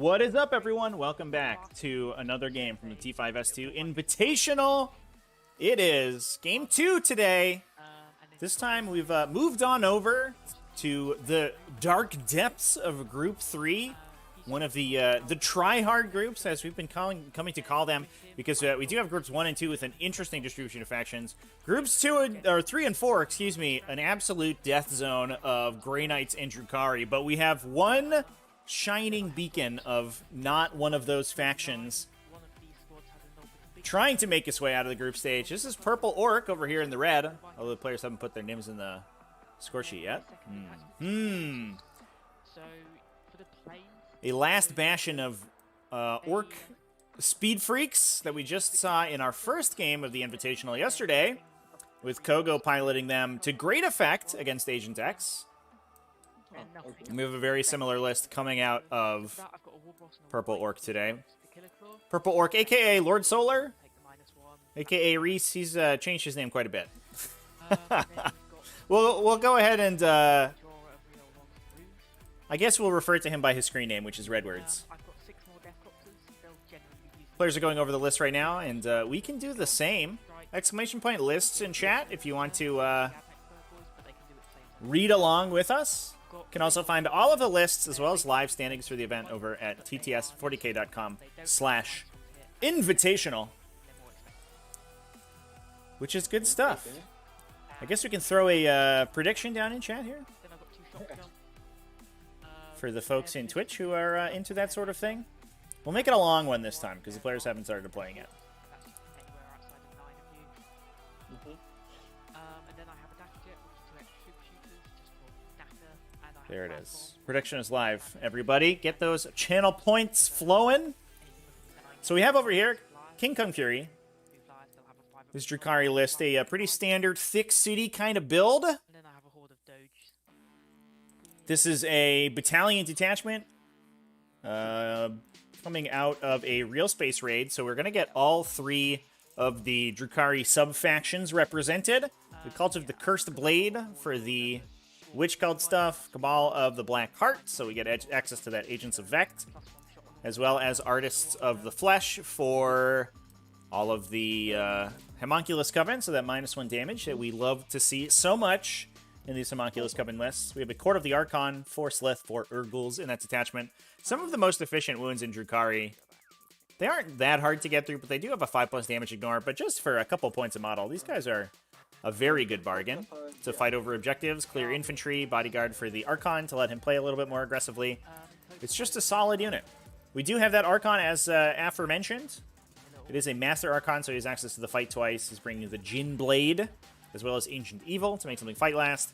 What is up, everyone? Welcome back to another game from the T5S2 Invitational. It is game 2 today. This time we've moved on over to the dark depths of Group 3, one of the try-hard groups, as we've been coming to call them, because we do have Groups 1 and 2 with an interesting distribution of factions. Groups 3 and 4, excuse me, an absolute death zone of Grey Knights and Drukari, but we have one shining beacon of not one of those factions trying to make its way out of the group stage. This is Purple Ork over here in the red, although the players haven't put their names in the score sheet yet. A last bastion of Ork speed freaks that we just saw in our first game of the Invitational yesterday, with Kogo piloting them to great effect against Agent X. We have a very similar list coming out of Purple Ork today. Purple Ork, a.k.a. Lord Solar, a.k.a. Reese. He's changed his name quite a bit. We'll go ahead and I guess we'll refer to him by his screen name, which is Redwords. Players are going over the list right now, and we can do the same. Exclamation point lists in chat if you want to read along with us. You can also find all of the lists as well as live standings for the event over at tts40k.com/invitational, which is good stuff. I guess we can throw a prediction down in chat here for the folks in Twitch who are into that sort of thing. We'll make it a long one this time because the players haven't started playing yet. There it is. Prediction is live. Everybody, get those channel points flowing. So we have over here KingKungFury. This Drukari list, a pretty standard thick city kind of build. This is a battalion detachment coming out of a real space raid. So we're going to get all three of the Drukari sub-factions represented. The Cult of the Cursed Blade for the Witch Cult stuff, Cabal of the Black Heart, so we get access to that Agents of Vect, as well as Artists of the Flesh for all of the Homunculus Coven, so that -1 damage that we love to see so much in these Homunculus Coven lists. We have a Court of the Archon, 4 Slith, 4 Urgles in that detachment. Some of the most efficient wounds in Drukari. They aren't that hard to get through, but they do have a 5+ damage ignore, but just for a couple points a model, these guys are a very good bargain to fight over objectives, clear infantry, bodyguard for the Archon to let him play a little bit more aggressively. It's just a solid unit. We do have that Archon as aforementioned. It is a Master Archon, so he has access to the fight twice. He's bringing the Jin Blade, as well as Ancient Evil to make something fight last.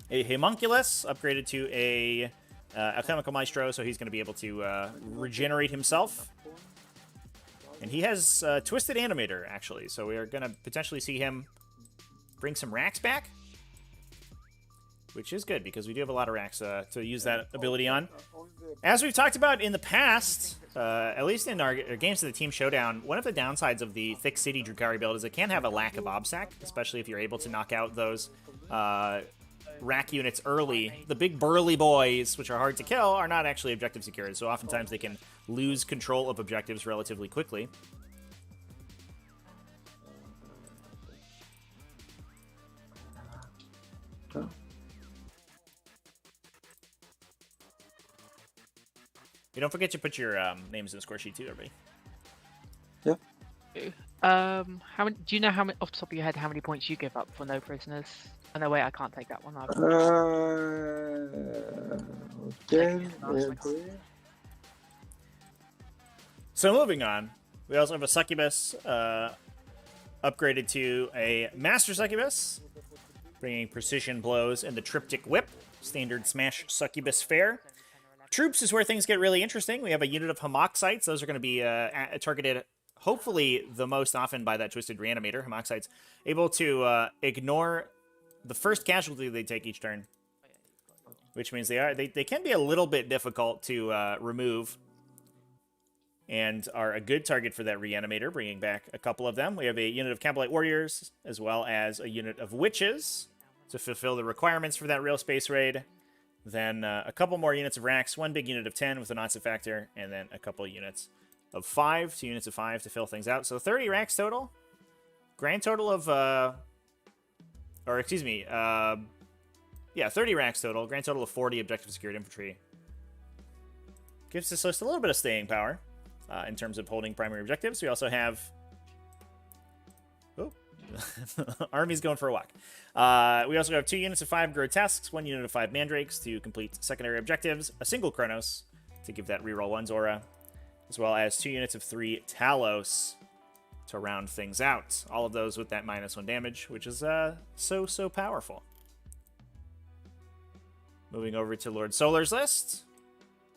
A Homunculus, upgraded to a Alchemical Maestro, so he's going to be able to regenerate himself. And he has Twisted Animator, actually, so we are going to potentially see him bring some racks back, which is good, because we do have a lot of racks to use that ability on. As we've talked about in the past, at least in our games of the Team Showdown, one of the downsides of the Thick City Drukari build is it can have a lack of obstac, especially if you're able to knock out those rack units early. The big burly boys, which are hard to kill, are not actually objective secured, so oftentimes they can lose control of objectives relatively quickly. You don't forget to put your names in the score sheet too, everybody. Yeah. How many? Do you know how many off the top of your head how many points you give up for no prisoners? Oh, no, wait, I can't take that one. So moving on, we also have a Succubus upgraded to a Master Succubus, bringing precision blows and the Triptych Whip, standard Smash Succubus fare. Troops is where things get really interesting. We have a unit of Homoxites. Those are going to be targeted, hopefully, the most often by that Twisted Reanimator. Homoxites able to ignore the first casualty they take each turn, which means they can be a little bit difficult to remove, and are a good target for that Reanimator, bringing back a couple of them. We have a unit of Campbellite Warriors, as well as a unit of Witches to fulfill the requirements for that real space raid. Then a couple more units of racks, one big unit of 10 with an onset factor, and then a couple units of 5, 2 units of 5 to fill things out. So 30 racks total. Grand total of, or excuse me, yeah, 30 racks total. Grand total of 40 objective secured infantry. Gives this list a little bit of staying power in terms of holding primary objectives. We also have... Oh, Army's going for a walk. We also have 2 units of 5 grotesques, 1 unit of 5 mandrakes to complete secondary objectives, a single Chronos to give that reroll 1's aura, as well as 2 units of 3 Talos to round things out. All of those with that -1 damage, which is so powerful. Moving over to Lord Solar's list.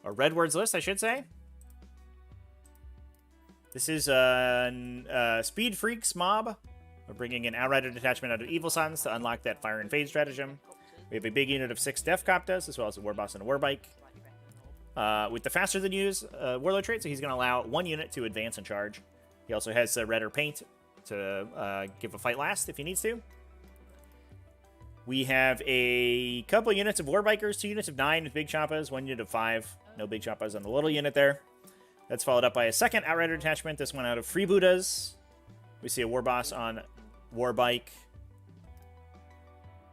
Or Redward's list, I should say. This is Speed Freaks mob. We're bringing an Outrider detachment out of Evil Sons to unlock that Fire and Fade stratagem. We have a big unit of 6 Def Coptas, as well as a Warboss and a Warbike. With the faster than use Warlord trait, so he's going to allow 1 unit to advance and charge. He also has redder paint to give a fight last if he needs to. We have a couple units of Warbikers, 2 units of 9 with big choppas, 1 unit of 5. No big choppas on the little unit there. That's followed up by a second Outrider detachment, this one out of Freebootas. We see a Warboss on Warbike.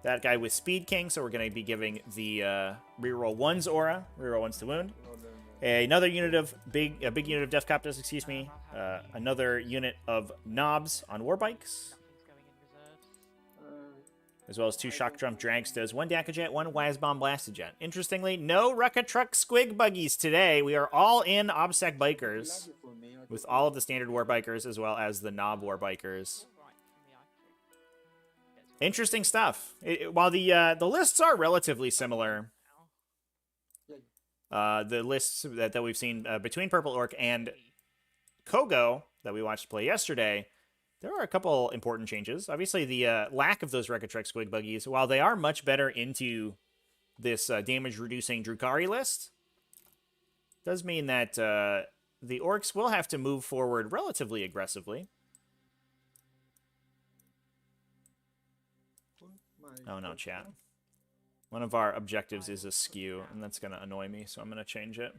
That guy with Speed King, so we're going to be giving the reroll 1's aura, reroll 1's to wound. Another unit of a big unit of Death Copters, excuse me. Another unit of Knobs on Warbikes. As well as 2 Shock Drum Dragstas, 1 Dakajet, 1 Wise Bomb Blastajet. Interestingly, no Rucka Truck Squig Buggies today. We are all in OBSEC Bikers. With all of the standard Warbikers as well as the Knob Warbikers. Interesting stuff. While the lists are relatively similar, the lists that we've seen between Purple Orc and Kogo that we watched play yesterday, there are a couple important changes. Obviously, the lack of those Reckatrek Squig Buggies, while they are much better into this damage-reducing Drukari list, does mean that the Orcs will have to move forward relatively aggressively. Oh no, chat. One of our objectives is askew, and that's going to annoy me, so I'm going to change it.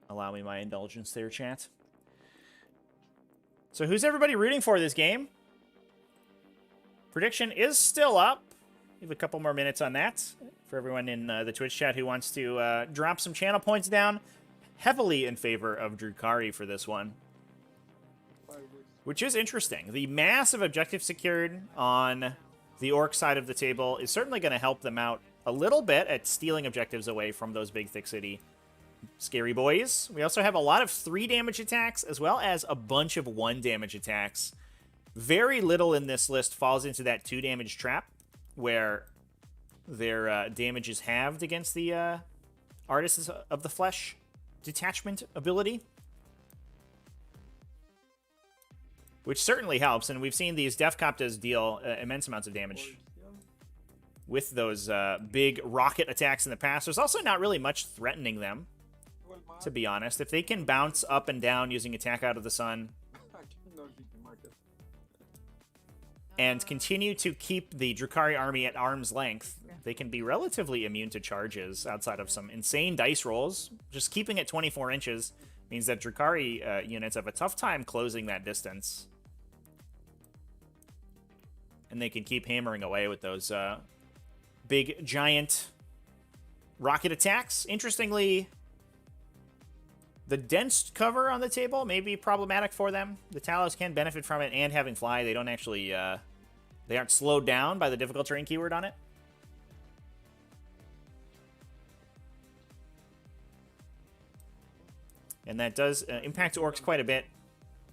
Allow me my indulgence there, chat. So who's everybody rooting for this game? Prediction is still up. We have a couple more minutes on that for everyone in the Twitch chat who wants to drop some channel points down. Heavily in favor of Drukari for this one. Which is interesting. The massive objective secured on the Orc side of the table is certainly going to help them out a little bit at stealing objectives away from those big Thick City scary boys. We also have a lot of 3 damage attacks as well as a bunch of 1 damage attacks. Very little in this list falls into that 2 damage trap where their damage is halved against the Artists of the Flesh detachment ability. Which certainly helps, and we've seen these Def Coptas deal immense amounts of damage with those big rocket attacks in the past. There's also not really much threatening them, to be honest. If they can bounce up and down using Attack Out of the Sun and continue to keep the Drukari army at arm's length, they can be relatively immune to charges outside of some insane dice rolls. Just keeping it 24 inches means that Drukari units have a tough time closing that distance. And they can keep hammering away with those big, giant rocket attacks. Interestingly, the dense cover on the table may be problematic for them. The Talos can benefit from it, and having fly, they don't actually... they aren't slowed down by the difficult terrain keyword on it. And that does impact Orcs quite a bit.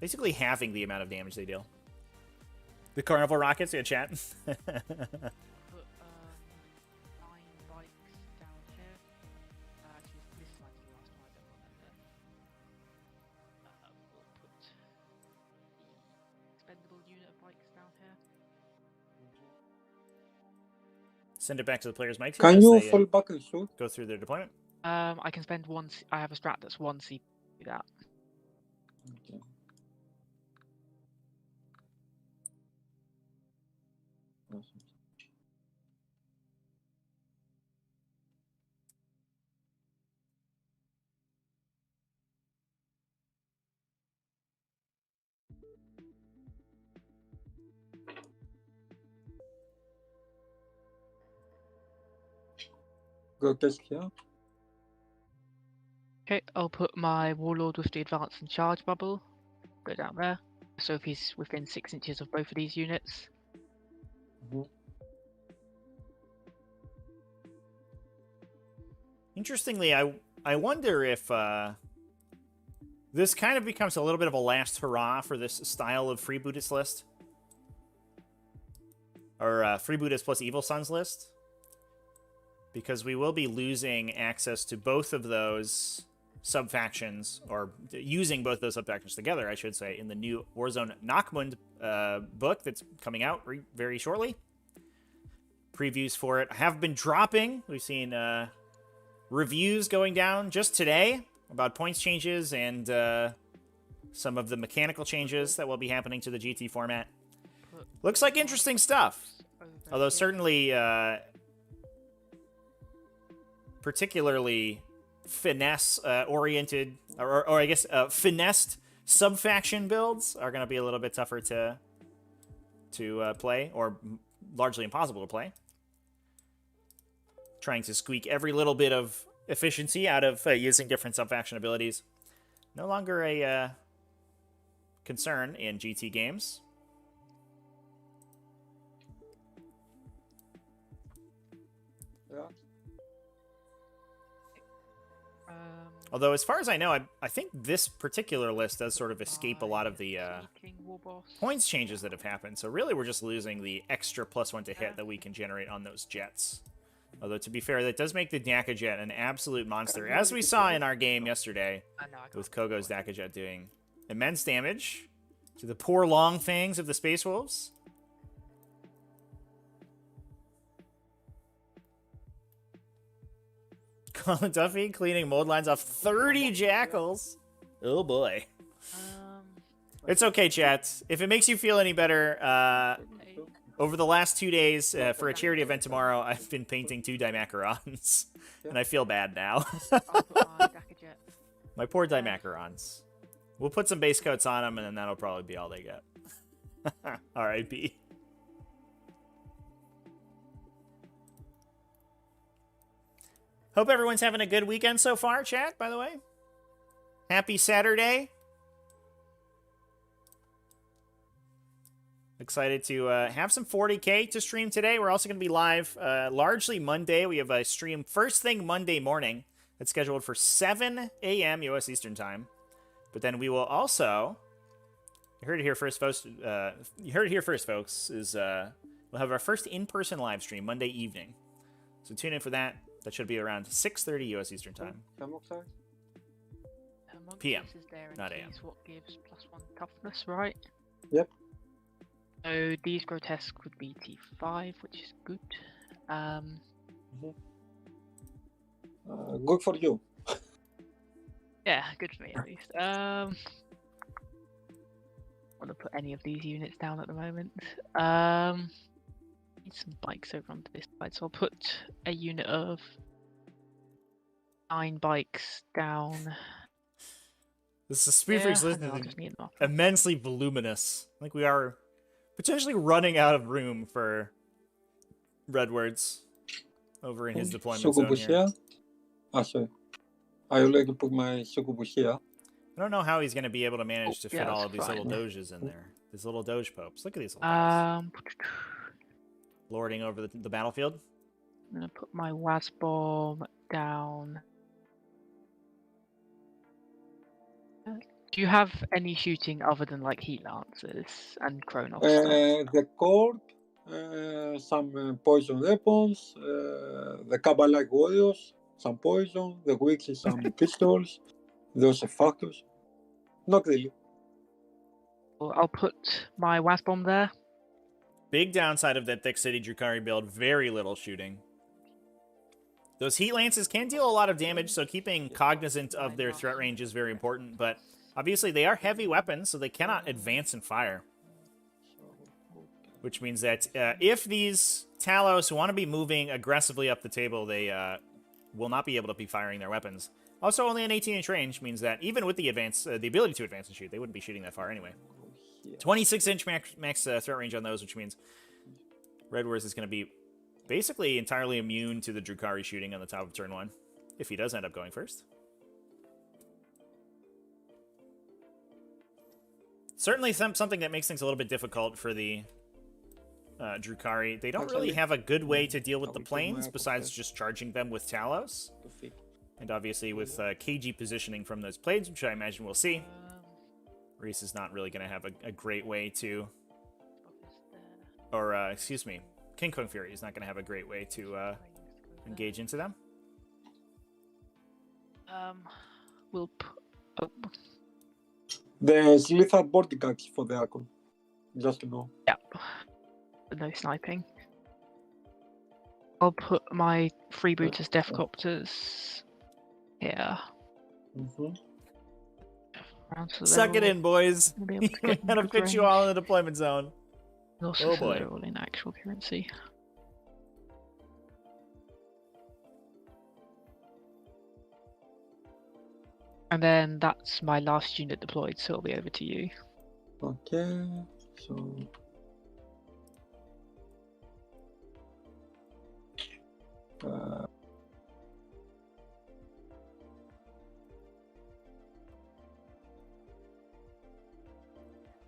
Basically halving the amount of damage they deal. The Carnival Rockets, yeah, chat. Put 9 bikes down here. Actually, this might be the last one I don't remember. We'll put the expendable unit of bikes down here. Send it back to the player's mic. Can you full back and shoot? Go through their deployment. I can spend 1. I have a strat that's 1 CP that. Okay. Go cast here. Okay, I'll put my Warlord with the advance and charge bubble. Go down there. So if he's within 6 inches of both of these units. Mhm. Interestingly, I wonder if this kind of becomes a little bit of a last hurrah for this style of freebootist list. Or freebootist plus Evil Sons list. Because we will be losing access to both of those sub-factions, or using both those sub-factions together, I should say, in the new Warzone Nachmund book that's coming out very shortly. Previews for it have been dropping. We've seen reviews going down just today about points changes and some of the mechanical changes that will be happening to the GT format. Looks like interesting stuff. Although certainly particularly finesse-oriented, or I guess finessed sub-faction builds are going to be a little bit tougher to play, or largely impossible to play. Trying to squeak every little bit of efficiency out of using different sub-faction abilities. No longer a concern in GT games. Yeah. Although, as far as I know, I think this particular list does sort of escape a lot of the points changes that have happened. So really, we're just losing the extra +1 to hit that we can generate on those jets. Although, to be fair, that does make the Daka Jet an absolute monster, as we saw in our game yesterday, with Kogo's Daka Jet doing immense damage to the poor long fangs of the Space Wolves. Colin Duffy cleaning mold lines off 30 jackals. Oh boy. It's okay, chat. If it makes you feel any better, over the last 2 days, for a charity event tomorrow, I've been painting 2 Dimacarons. And I feel bad now. My poor Dimacarons. We'll put some base coats on them, and then that'll probably be all they get. R.I.P. Hope everyone's having a good weekend so far, chat, by the way. Happy Saturday. Excited to have some 40K to stream today. We're also going to be live largely Monday. We have a stream first thing Monday morning. That's scheduled for 7 a.m. U.S. Eastern Time. But then we will also... You heard it here first, folks. We'll have our first in-person live stream Monday evening. So tune in for that. That should be around 6:30 U.S. Eastern Time. PM, not AM. What gives +1 toughness, right? Yep. So these grotesque would be T5, which is good. Good for you. Yeah, good for me at least. Want to put any of these units down at the moment. Need some bikes over on this side, so I'll put a unit of 9 bikes down. This is Speedfreak's list is immensely voluminous. I think we are potentially running out of room for Redwards over in his deployment zone here. Sorry. I already put my Succubus here. I don't know how he's going to be able to manage to fit all of these little doges in there. These little doge popes. Look at these little guys. Lording over the battlefield. I'm going to put my Wasp Bomb down. Do you have any shooting other than like Heat Lancers and Kronos? The Corp, some poison weapons, the Kabbalah Warriors, some poison, the Wixie, some pistols, those factors. Not really. Well, I'll put my Wasp Bomb there. Big downside of that Thick City Drukari build, very little shooting. Those Heat Lances can deal a lot of damage, so keeping cognizant of their threat range is very important, but obviously they are heavy weapons, so they cannot advance and fire. Which means that if these Talos want to be moving aggressively up the table, they will not be able to be firing their weapons. Also, only an 18-inch range means that even with the ability to advance and shoot, they wouldn't be shooting that far anyway. 26-inch max threat range on those, which means Redwards is going to be basically entirely immune to the Drukari shooting on the top of turn 1, if he does end up going first. Certainly something that makes things a little bit difficult for the Drukari. They don't really have a good way to deal with the planes besides just charging them with Talos. And obviously with KG positioning from those planes, which I imagine we'll see, Reese is not really going to have a great way to... Or, excuse me, KingKungFury is not going to have a great way to engage into them. We'll put... There's lethal vortex for the Archon, just to know. Yep. No sniping. I'll put my freebooters Deathcopters here. Suck it in, boys. We gotta put you all in the deployment zone. Also, oh so boy. they're all in actual currency. And then that's my last unit deployed, so it'll be over to you. Okay, so...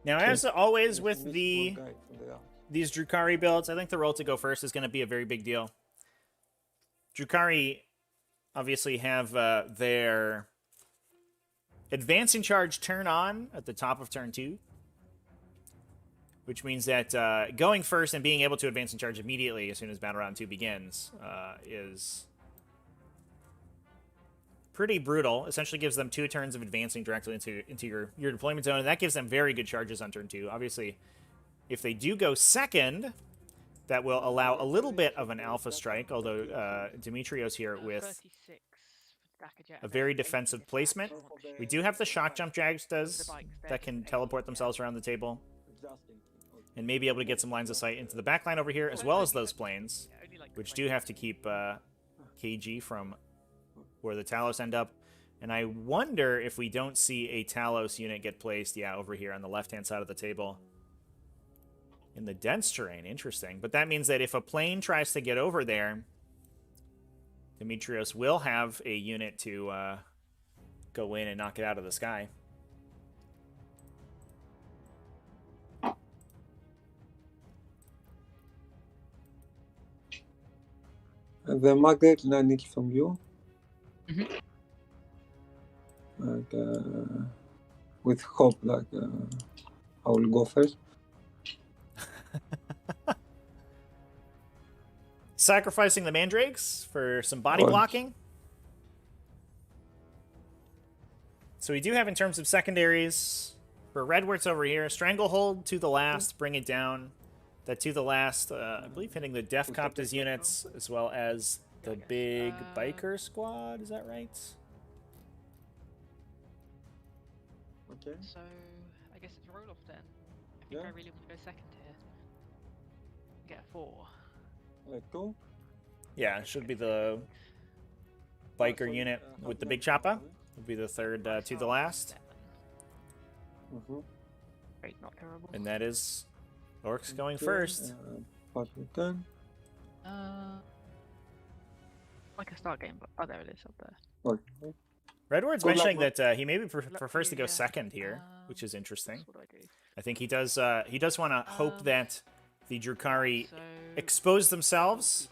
Now, as always with these Drukari builds, I think the role to go first is going to be a very big deal. Drukari obviously have their advancing charge turn on at the top of turn 2, which means that going first and being able to advance in charge immediately as soon as Battle Round 2 begins is pretty brutal. Essentially gives them 2 turns of advancing directly into your deployment zone, and that gives them very good charges on turn 2. Obviously, if they do go second, that will allow a little bit of an alpha strike, although Demetrios here with a very defensive placement. We do have the shock jump Jagstas that can teleport themselves around the table and may be able to get some lines of sight into the back line over here, as well as those planes, which do have to keep KG from where the Talos end up. And I wonder if we don't see a Talos unit get placed, over here on the left-hand side of the table. In the dense terrain, interesting. But that means that if a plane tries to get over there, Demetrios will have a unit to go in and knock it out of the sky. The Margaret I need from you. With hope, I will go first. Sacrificing the mandrakes for some body blocking. So we do have, in terms of secondaries, for Redwurts over here, Stranglehold to the last, bring it down. That to the last, I believe hitting the Deathcopters units, as well as the big biker squad, is that right? Okay. So, I guess it's a roll-off then. I think I really want to go second here. Get a 4. Let's go. Yeah, it should be the biker unit with the big chopper. Would be the third to the last. Great, not terrible. And that is Orks going first. Like a start game, but there it is up there. Redward's mentioning that he maybe prefers to go second here, which is interesting. I think he does want to hope that the Drukari expose themselves,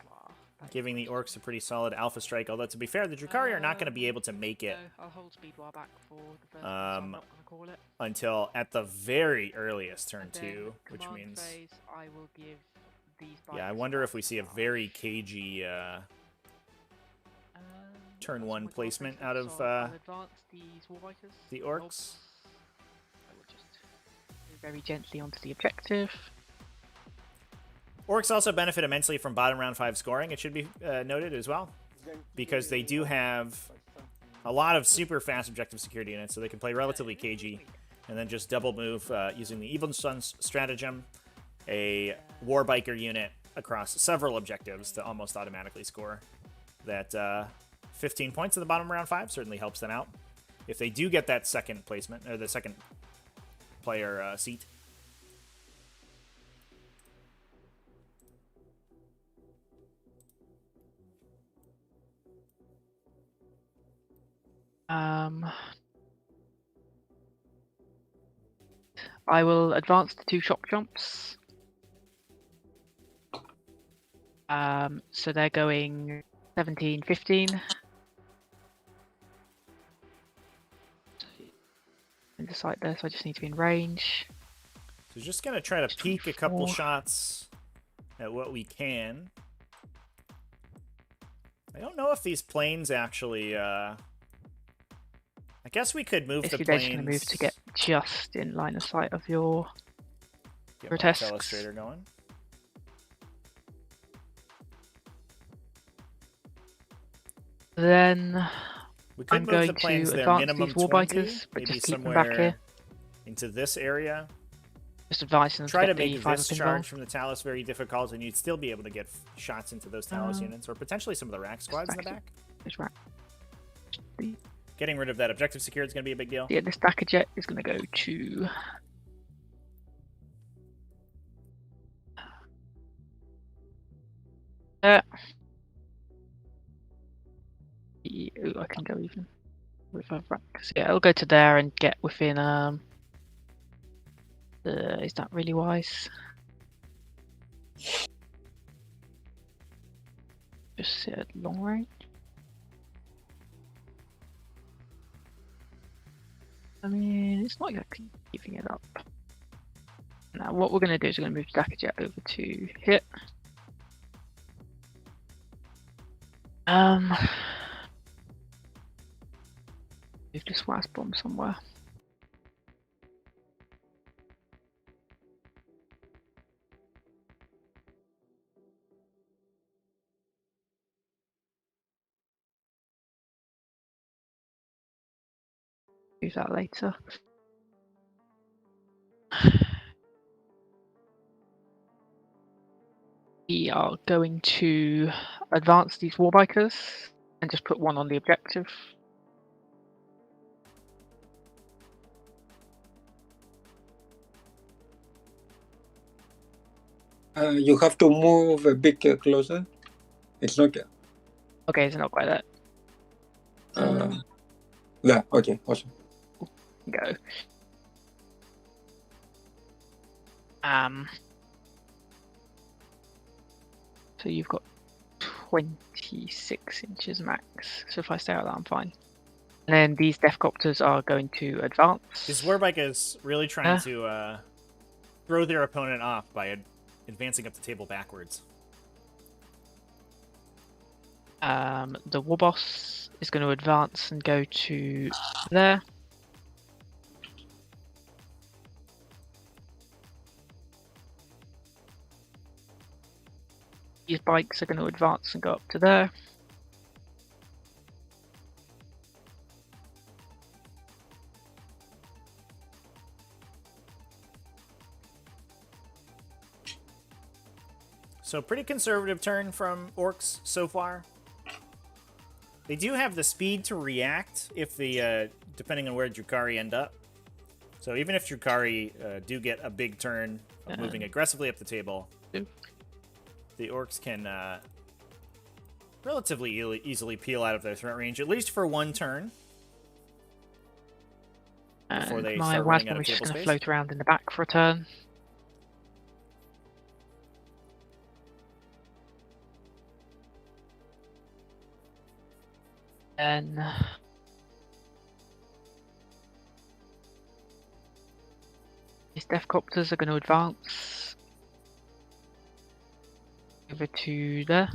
giving the Orks a pretty solid alpha strike. Although, to be fair, the Drukari are not going to be able to make it I'll hold Speedwire back for the first, so I'm not going to call it. until at the very earliest turn 2, which means... Phase, I will give these Yeah, I wonder if we see a very cagey turn 1 placement out of the Orks. I will just move very gently onto the objective. Orks also benefit immensely from bottom round 5 scoring, it should be noted as well, because they do have a lot of super fast objective security units, so they can play relatively cagey, and then just double move using the Evil Sun's stratagem, a War Biker unit across several objectives to almost automatically score. That 15 points in the bottom round 5 certainly helps them out. If they do get that second placement, or the second player seat. I will advance to 2 shock jumps. So they're going 17, 15. In the sight there, so I just need to be in range. So just gonna try to peek a couple 24. shots at what we can. I don't know if these planes actually. I guess we could move the Basically, planes. they're just going to move to get just in line of sight of your Get my grotesques. Illustrator going. Then We could I'm move going the planes to there advance minimum these war 20, bikers, but maybe just keep them back somewhere here. into this area. Just advancing them Try to to get make the 5 this up charge involved. from the Talus very difficult, and you'd still be able to get shots into those Talus units, or potentially some of the rack squads in the back. Just right. Getting rid of that objective secured is going to be a big deal. Yeah, this Dacker jet is going to go to there. Ooh, I can go even with a rack. So yeah, it'll go to there and get within. Is that really wise? Just sit at long range. I mean, it's not exactly giving it up. Now, what we're going to do is we're going to move Dacker jet over to here. Move this Wasp bomb somewhere. Use that later. We are going to advance these warbikers and just put one on the objective. You have to move a bit closer. It's not. Okay, it's not quite that. There. Okay. Awesome. Go. So you've got 26 inches max. So if I stay out that, I'm fine. And then these Deathcopters are going to advance. This warbike is really trying to throw their opponent off by advancing up the table backwards. The Warboss is going to advance and go to there. These bikes are going to advance and go up to there. So pretty conservative turn from Orks so far. They do have the speed to react if the depending on where Drukari end up. So even if Drukari do get a big turn of moving aggressively up the table, the Orks can relatively easily peel out of their threat range, at least for one turn. Before they my start running out Wasp of is just table going to space. float around in the back for a turn. Then these Deathcopters are going to advance over to there.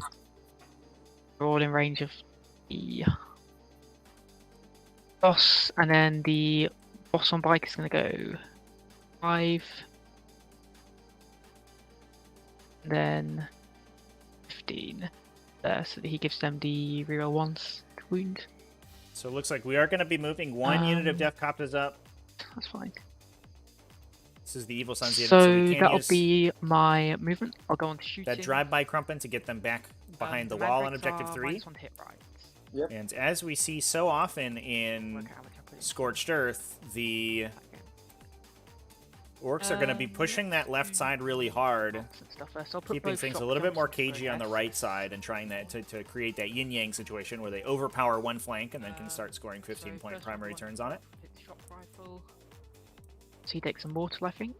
They're all in range of the boss, and then the boss on bike is going to go 5, then 15 there, so that he gives them the reroll ones to wound. So it looks like we are going to be moving one unit of Deathcopters up. That's fine. This is the Evil Sons unit, So so we can that'll use be my movement. I'll go on to shooting. that drive-by Crumpin to get them back behind the wall on objective 3. -1 hit right. Yep. And as we see so often in Work out how much I put in. Scorched Earth, the Orcs are going to be pushing that left side really hard, And stuff there. So I'll put keeping both things a shock little bit jumps more on cagey on the protest. right side and trying that to create that yin-yang situation where they overpower one flank and then can start scoring 15-point first primary one, turns on it. hits shock rifle. So he takes a mortal, I think.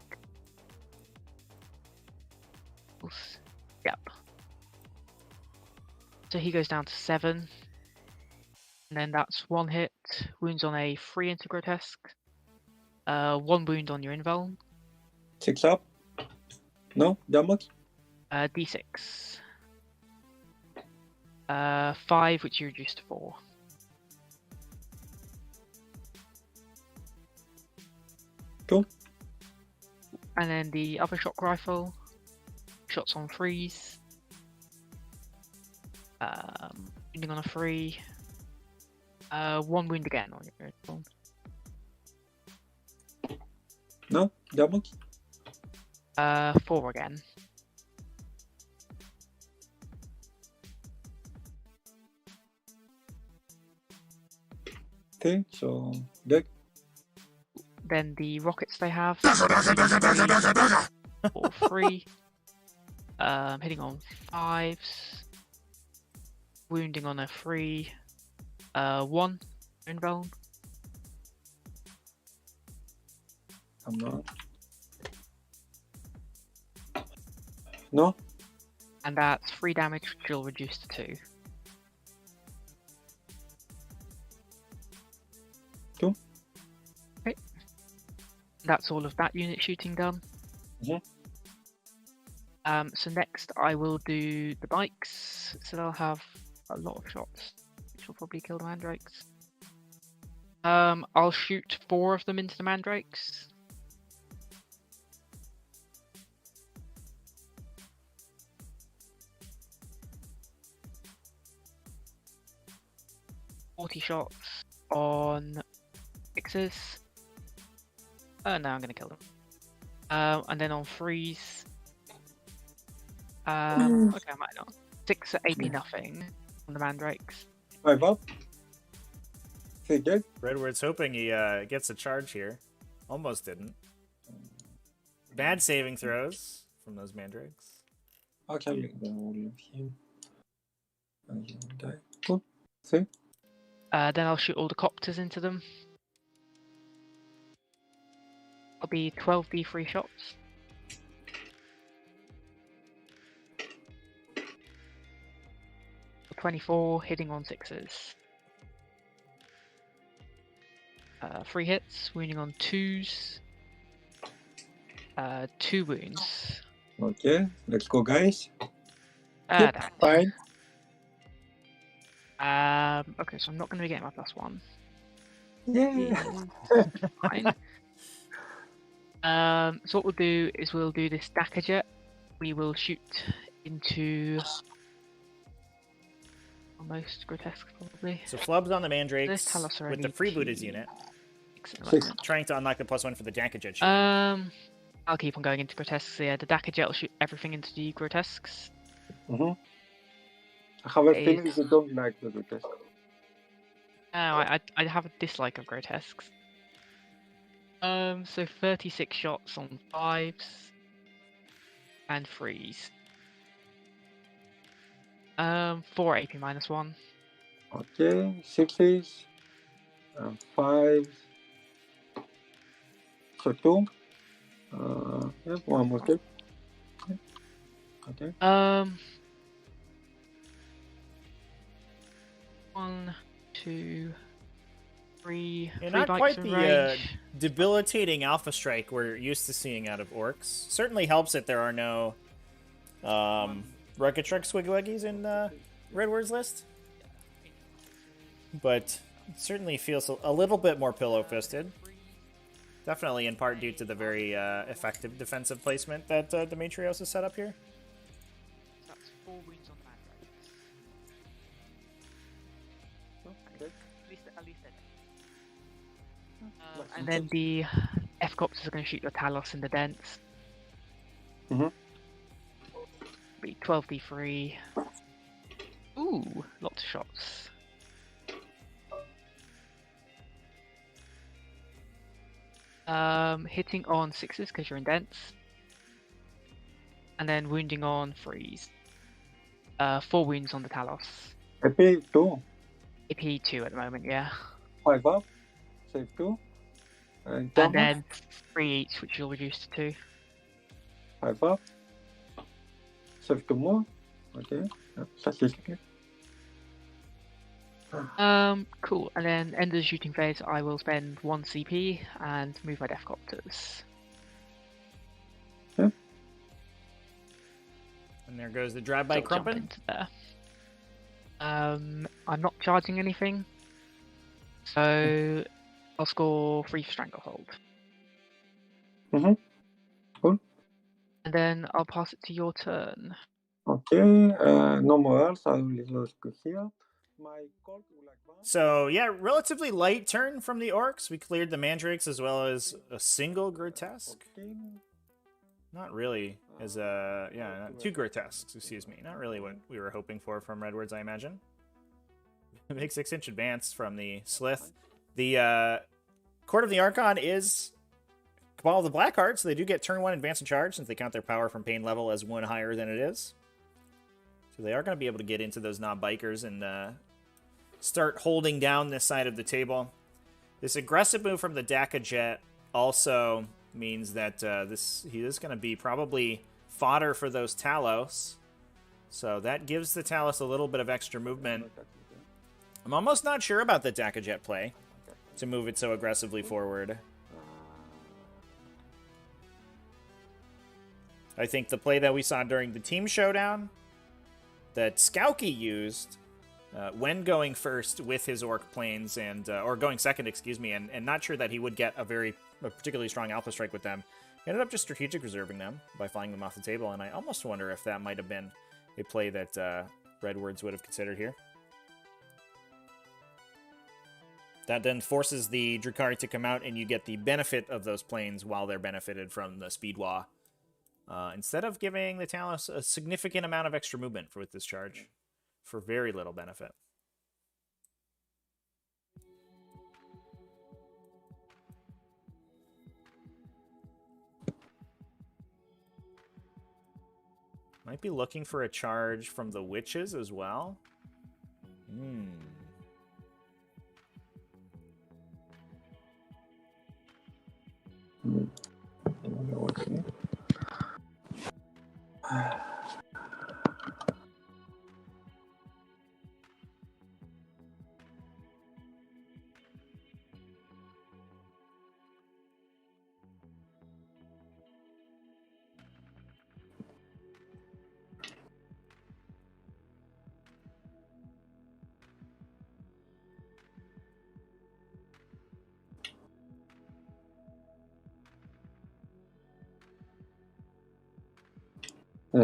Yep. So he goes down to 7. And then that's 1 hit, wounds on a 3 into grotesque. 1 wound on your invuln. 6 up. No damage. D6. 5, which you reduce to 4. Cool. And then the other shock rifle. Shots on 3s. Wounding on a 3. 1 wound again on your invuln. No damage. 4 again. Okay, so dead. Then the rockets they have. Or 3. Hitting on 5s. Wounding on a 3. 1 invuln. I'm not. No. And that's 3 damage, which will reduce to 2. Cool. Okay. That's all of that unit shooting done. Mhm. So next I will do the bikes. So they'll have a lot of shots, which will probably kill the mandrakes. I'll shoot 4 of them into the mandrakes. $40 shots on 6s. No, I'm gonna kill them. And then on 3s. Okay, I might not. 6 at 80 nothing on the mandrakes. 5 up. 3 dead. Redward's hoping he gets a charge here. Almost didn't. Bad saving throws from those mandrakes. Actually, the all of him. And he will die. Cool. 3. Then I'll shoot all the copters into them. I'll be 12 D3 shots. For 24, hitting on 6s. 3 hits, wounding on 2s. 2 wounds. Okay, let's go, guys. Damn. Fine. Okay, so I'm not going to be getting my +1. Yeah. Fine. So what we'll do is we'll do this Daka jet. We will shoot into almost grotesque, probably. So flubs on the mandrakes This Talos with already the freebooters unit, Six. trying to unlock the +1 for the Dakajet shooting. I'll keep on going into grotesques. So yeah, the Daka jet will shoot everything into the grotesques. I have a Is- feeling you don't like the grotesque. No, I have a dislike of grotesques. So 36 shots on 5s and 3s. 4 AP -1. Okay, 6s and 5s. So 2. Yeah, 1 more kill. Okay. 1, 2, 3. Yeah, 3 not bikes quite in the range. debilitating alpha strike we're used to seeing out of Orks. Certainly helps that there are no rocket truck swigwaggies in Redward's list. But it certainly feels a little bit more pillow-fisted. Definitely in part due to the very effective defensive placement that Demetrios has set up here. That's 4 wounds on the mandrakes. At least they're dead. And then the F-copters are going to shoot your Talos in the dents. Be 12d3. Ooh, lots of shots. Hitting on 6s because you're in dense. And then wounding on 3s. 4 wounds on the Talos. AP 2. AP 2 at the moment, yeah. 5 up. Save 2. And damage, then 3 each, which you'll reduce to 2. 5 up. Save 2 more. Okay. Statistically. Cool. And then end of the shooting phase, I will spend 1 CP and move my Deathcopters. Okay. And there goes the drive-by So I'll jump Crumpin. into there. I'm not charging anything, so I'll score 3 for Stranglehold. Cool. And then I'll pass it to your turn. Okay. No more else. I will lose here. My colt will advance. So, yeah, relatively light turn from the Orcs. We cleared the Mandrakes as well as a single Grotesque. Okay. Not really, as not 2 Grotesques, excuse me. Not really what we were hoping for from Redwards, I imagine. Big 6-inch advance from the Slith. The Court of the Archon is Cabal of the Blackheart, so they do get turn 1 advance and charge since they count their power from pain level as 1 higher than it is. So they are going to be able to get into those non-bikers and start holding down this side of the table. This aggressive move from the Daka Jet also means that he is going to be probably fodder for those Talos. So that gives the Talos a little bit of extra movement. I'm almost not sure about the Daka Jet play to move it so aggressively forward. I think the play that we saw during the team showdown that Skauki used when going first with his Orc planes and or going second, excuse me, and not sure that he would get a particularly strong Alpha Strike with them. He ended up just strategic reserving them by flying them off the table, and I almost wonder if that might have been a play that Redwards would have considered here. That then forces the Drukari to come out, and you get the benefit of those planes while they're benefited from the Speed Wah. Instead of giving the Talos a significant amount of extra movement with this charge for very little benefit. Might be looking for a charge from the Witches as well. Okay.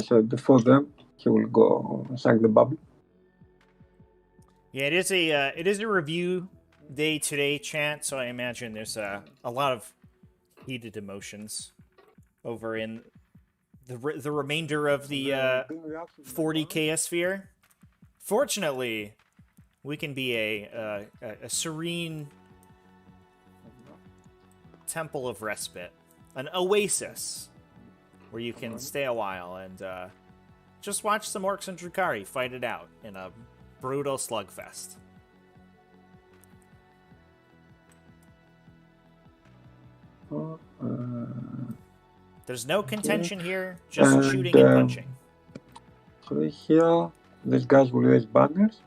So before them, he will go sack the bubble. Yeah, it is a review day today, chat. So I imagine there's a lot of heated emotions over in the remainder of the 40 Chaosphere. Fortunately, we can be a serene temple of respite, an oasis where you can stay a while and just watch some Orks and Drukari fight it out in a brutal slugfest. There's no contention here, just shooting and punching. So here, these guys will raise banners.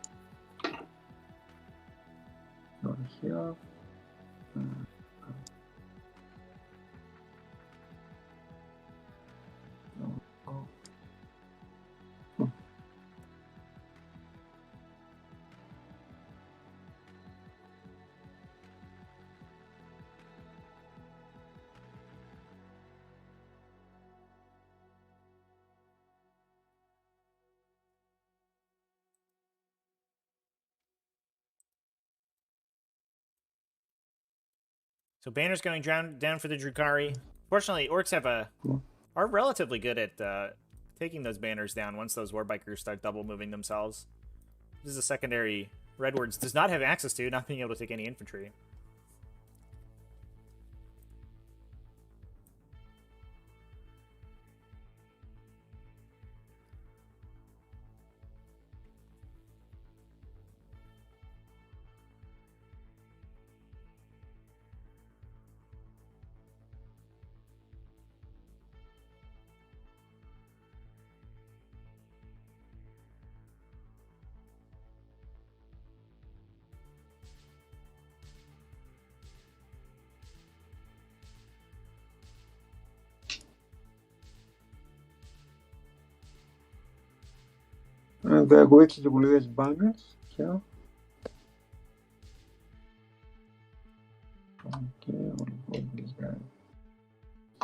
Not here. So banners going down for the Drukari. Fortunately, Orcs are relatively good at taking those banners down once those Warbikers start double moving themselves. This is a secondary Redwards does not have access to, not being able to take any infantry. And the witches will raise banners here. Okay, I'll put this guy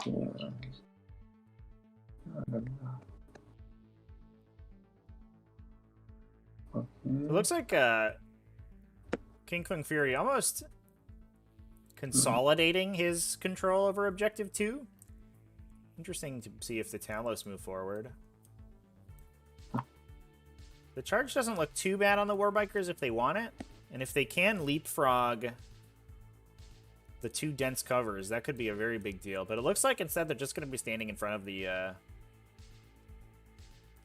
here. Okay. It looks like KingKungFury almost consolidating his control over Objective 2. Interesting to see if the Talos move forward. The charge doesn't look too bad on the Warbikers if they want it. And if they can leapfrog the 2 dense covers, that could be a very big deal. But it looks like instead they're just going to be standing in front of the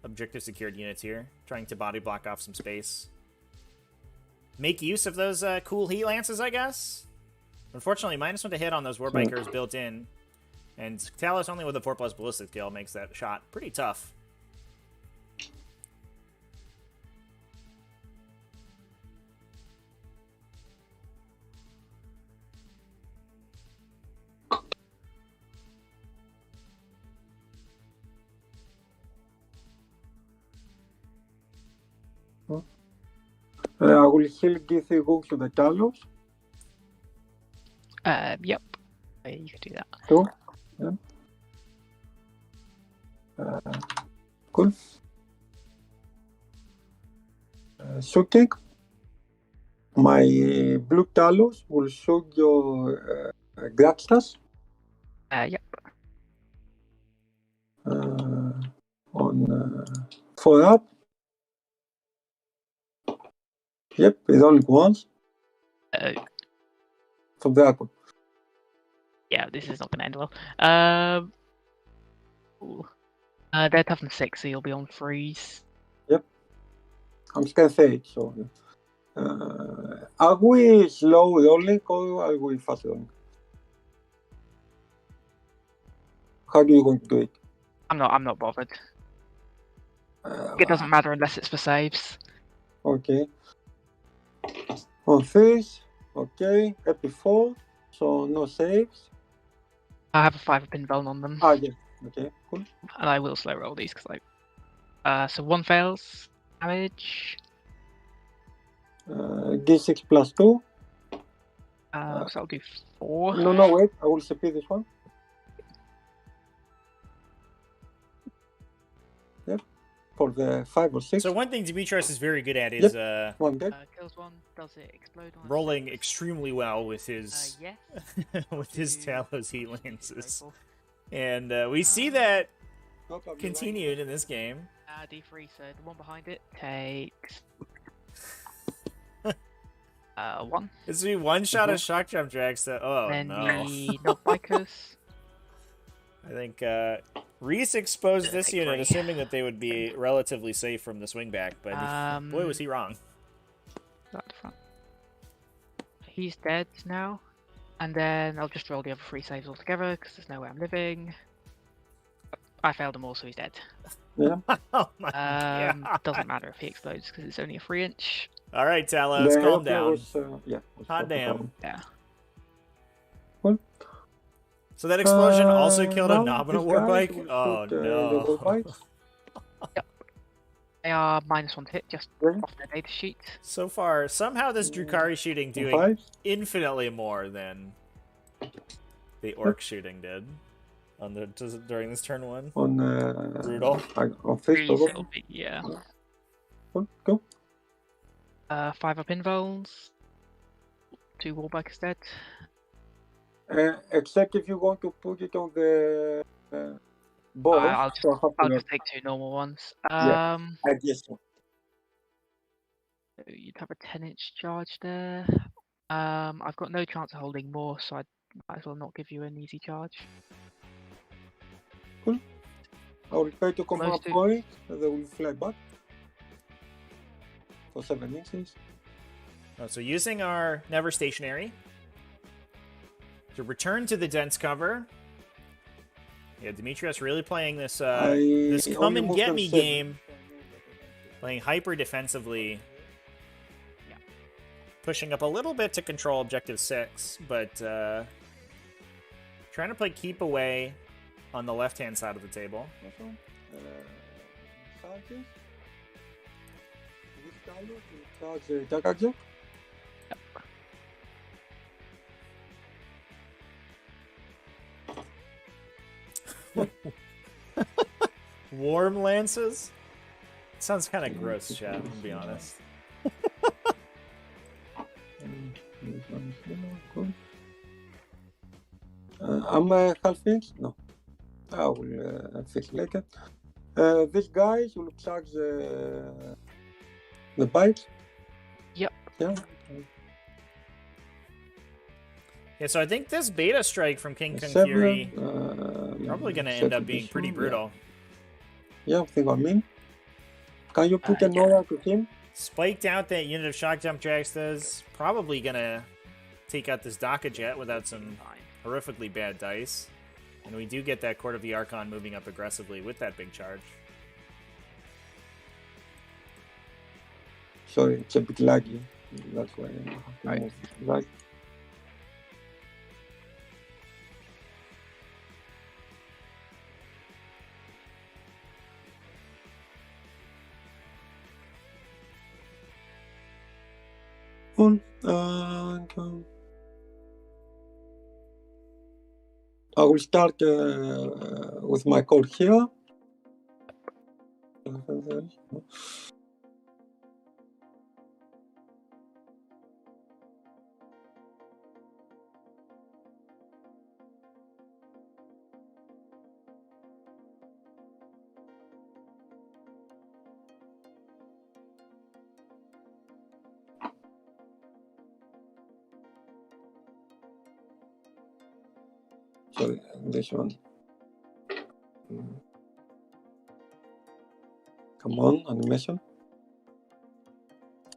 objective secured units here, trying to body block off some space. Make use of those cool heat lances, I guess. Unfortunately, -1 to hit on those Warbikers built in. And Talos only with a 4+ ballistic skill makes that shot pretty tough. I will heal give the go to the Talos. Yep. You could do that. Cool. Yeah. Cool. Shooting. My blue Talos will shoot your Graxtas. Yep. On 4 up. Yep, it's only once. For Draco. Yeah, this is not going to end well. They're toughness 6, so you'll be on freeze. Yep. I'm scared 8, so. Are we slow rolling or are we fast rolling? How do you want to do it? I'm not bothered. It doesn't matter unless it's for saves. Okay. On this, okay, happy 4, so no saves. I have a 5 pinball on them. Ah, yeah, okay, cool. And I will slow roll these because so 1 fails. Damage. D6 plus 2. So I'll do 4. No, wait, I will CP this one. Yep, for the 5 or 6. So one thing Demetrius is very good at is one dead. Kills 1, does it explode on rolling extremely well with his yes. with his Talos heat lances. And we see that continued in this game. D3, so the one behind it takes 1. It's me one shot of shock jump Drax that Then no. the knock bikers. I think Reese exposed this Take unit, 3. assuming that they would be relatively safe from the swingback, but boy was he wrong. At the front. He's dead now. And then I'll just roll the other 3 saves altogether because there's no way I'm living. I failed them all, so he's dead. Yeah. Oh my God. Doesn't matter if he explodes because it's only a 3-inch. All right, Talos, calm down. Was Hot damn. Yeah. Cool. So that explosion also killed a now nominal this guy warbike? will Oh shoot, the no. warbikes. They are -1 to hit just Yeah. off their data sheet. So far, somehow this Drukari shooting doing 5. infinitely more than the Orc shooting did on the during this turn 1. On Brutal. on Freeze, Facebook. it'll be, yeah. Cool. Go. 5 up invols. 2 warbikers dead. Except if you want to put it on the both. I'll so just take 2 normal ones. Yeah. I guess so. You'd have a 10-inch charge there. I've got no chance of holding more, so I might as well not give you an easy charge. Cool. I will try to come Close up to- for it, and they will fly back for 7 inches. Oh, so using our Never Stationary to return to the dense cover. Yeah, Demetrius really playing this this come only and moved get them me 7. game, playing hyper defensively, pushing up a little bit to control objective 6, but trying to play keep away on the left-hand side of the table. Charge the Jackajack. Warm lances? Sounds kind of gross, chat, to be honest. Cool. I'm half inch? No. I will fix later. These guys will charge the bikes. Yep. Yeah. Yeah, so I think this beta strike from KingKungFury probably going to end up being pretty brutal. Yeah, think what I mean. Can you put an yeah. aura to him? Spiked out that unit of Shock Jump Dragsters. Probably going to take out this Daka Jet without some horrifically bad dice. And we do get that Court of the Archon moving up aggressively with that big charge. Sorry, it's a bit laggy. That's why I have to Right. move right. And I will start with my code here. Sorry, this one. Come on, animation.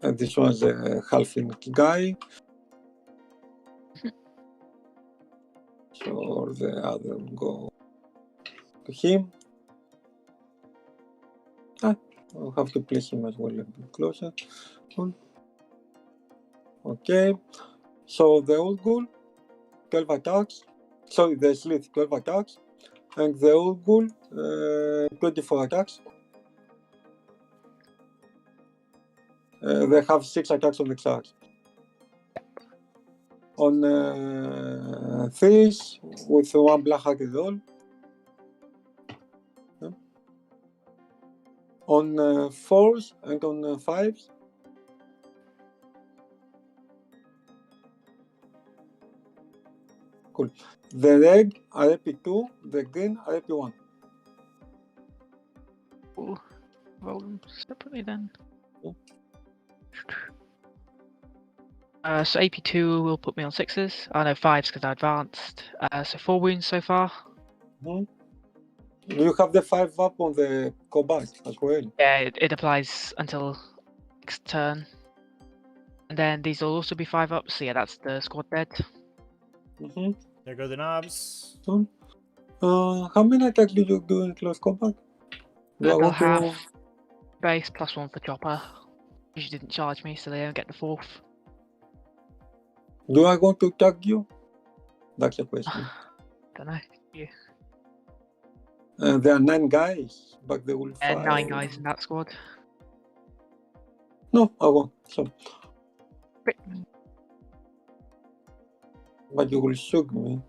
And this was a half-inch guy. So the other will go to him. I'll have to place him as well a bit closer. Okay. So the old ghoul, 12 attacks. Sorry, the slith, 12 attacks. And the old ghoul, 24 attacks. They have 6 attacks on the charge. On threes, with 1 black hack roll. On fours and on fives. Cool. The red are AP2, the green are AP1. Ooh. Roll them separately then. So AP2 will put me on 6s. Oh no, 5s because I advanced. So 4 wounds so far. Do you have the 5 up on the combat as well? Yeah, it applies until next turn. And then these will also be 5 up. So yeah, that's the squad dead. There go the knobs. How many attacks do you do in close combat? Do I They'll want to... have base +1 for chopper. You didn't charge me, so they don't get the 4th. Do I want to tag you? That's a question. Don't know. Yeah. There are 9 guys, but they will fight. And 9 guys in that squad. No, I won't. So, Great. but you will shoot me.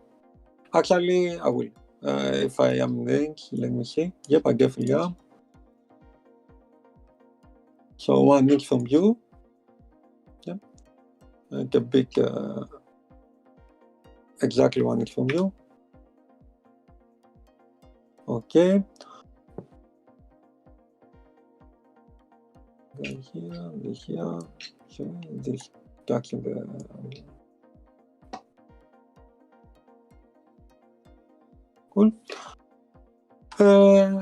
Actually, I will. If I am in range, let me see. Yep, I definitely am. So 1 inch from you. Yep. And a bit exactly 1 inch from you. Okay. Then here, this here. So this touching the. Cool.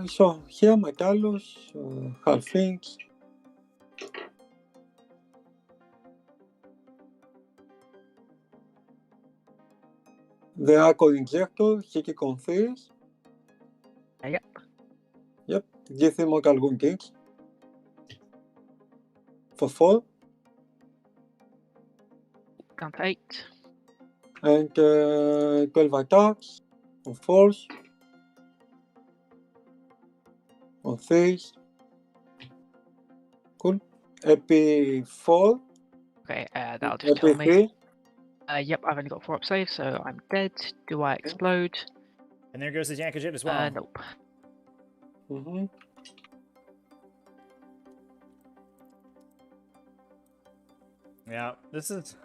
So here my Talos, half inch. The Archon Injector, Hiki Confess. Yep. Yep, give him Mortal Wound Kicks. For 4. Down to 8. And 12 attacks. On 4s. On 3s. Cool. EP 4, Okay, that'll just tell EP me. 3. Yep, I've only got 4 up saves, so I'm dead. Do I explode? And there goes the Jakajit as well. Nope. Mm-hmm. Yeah, this is...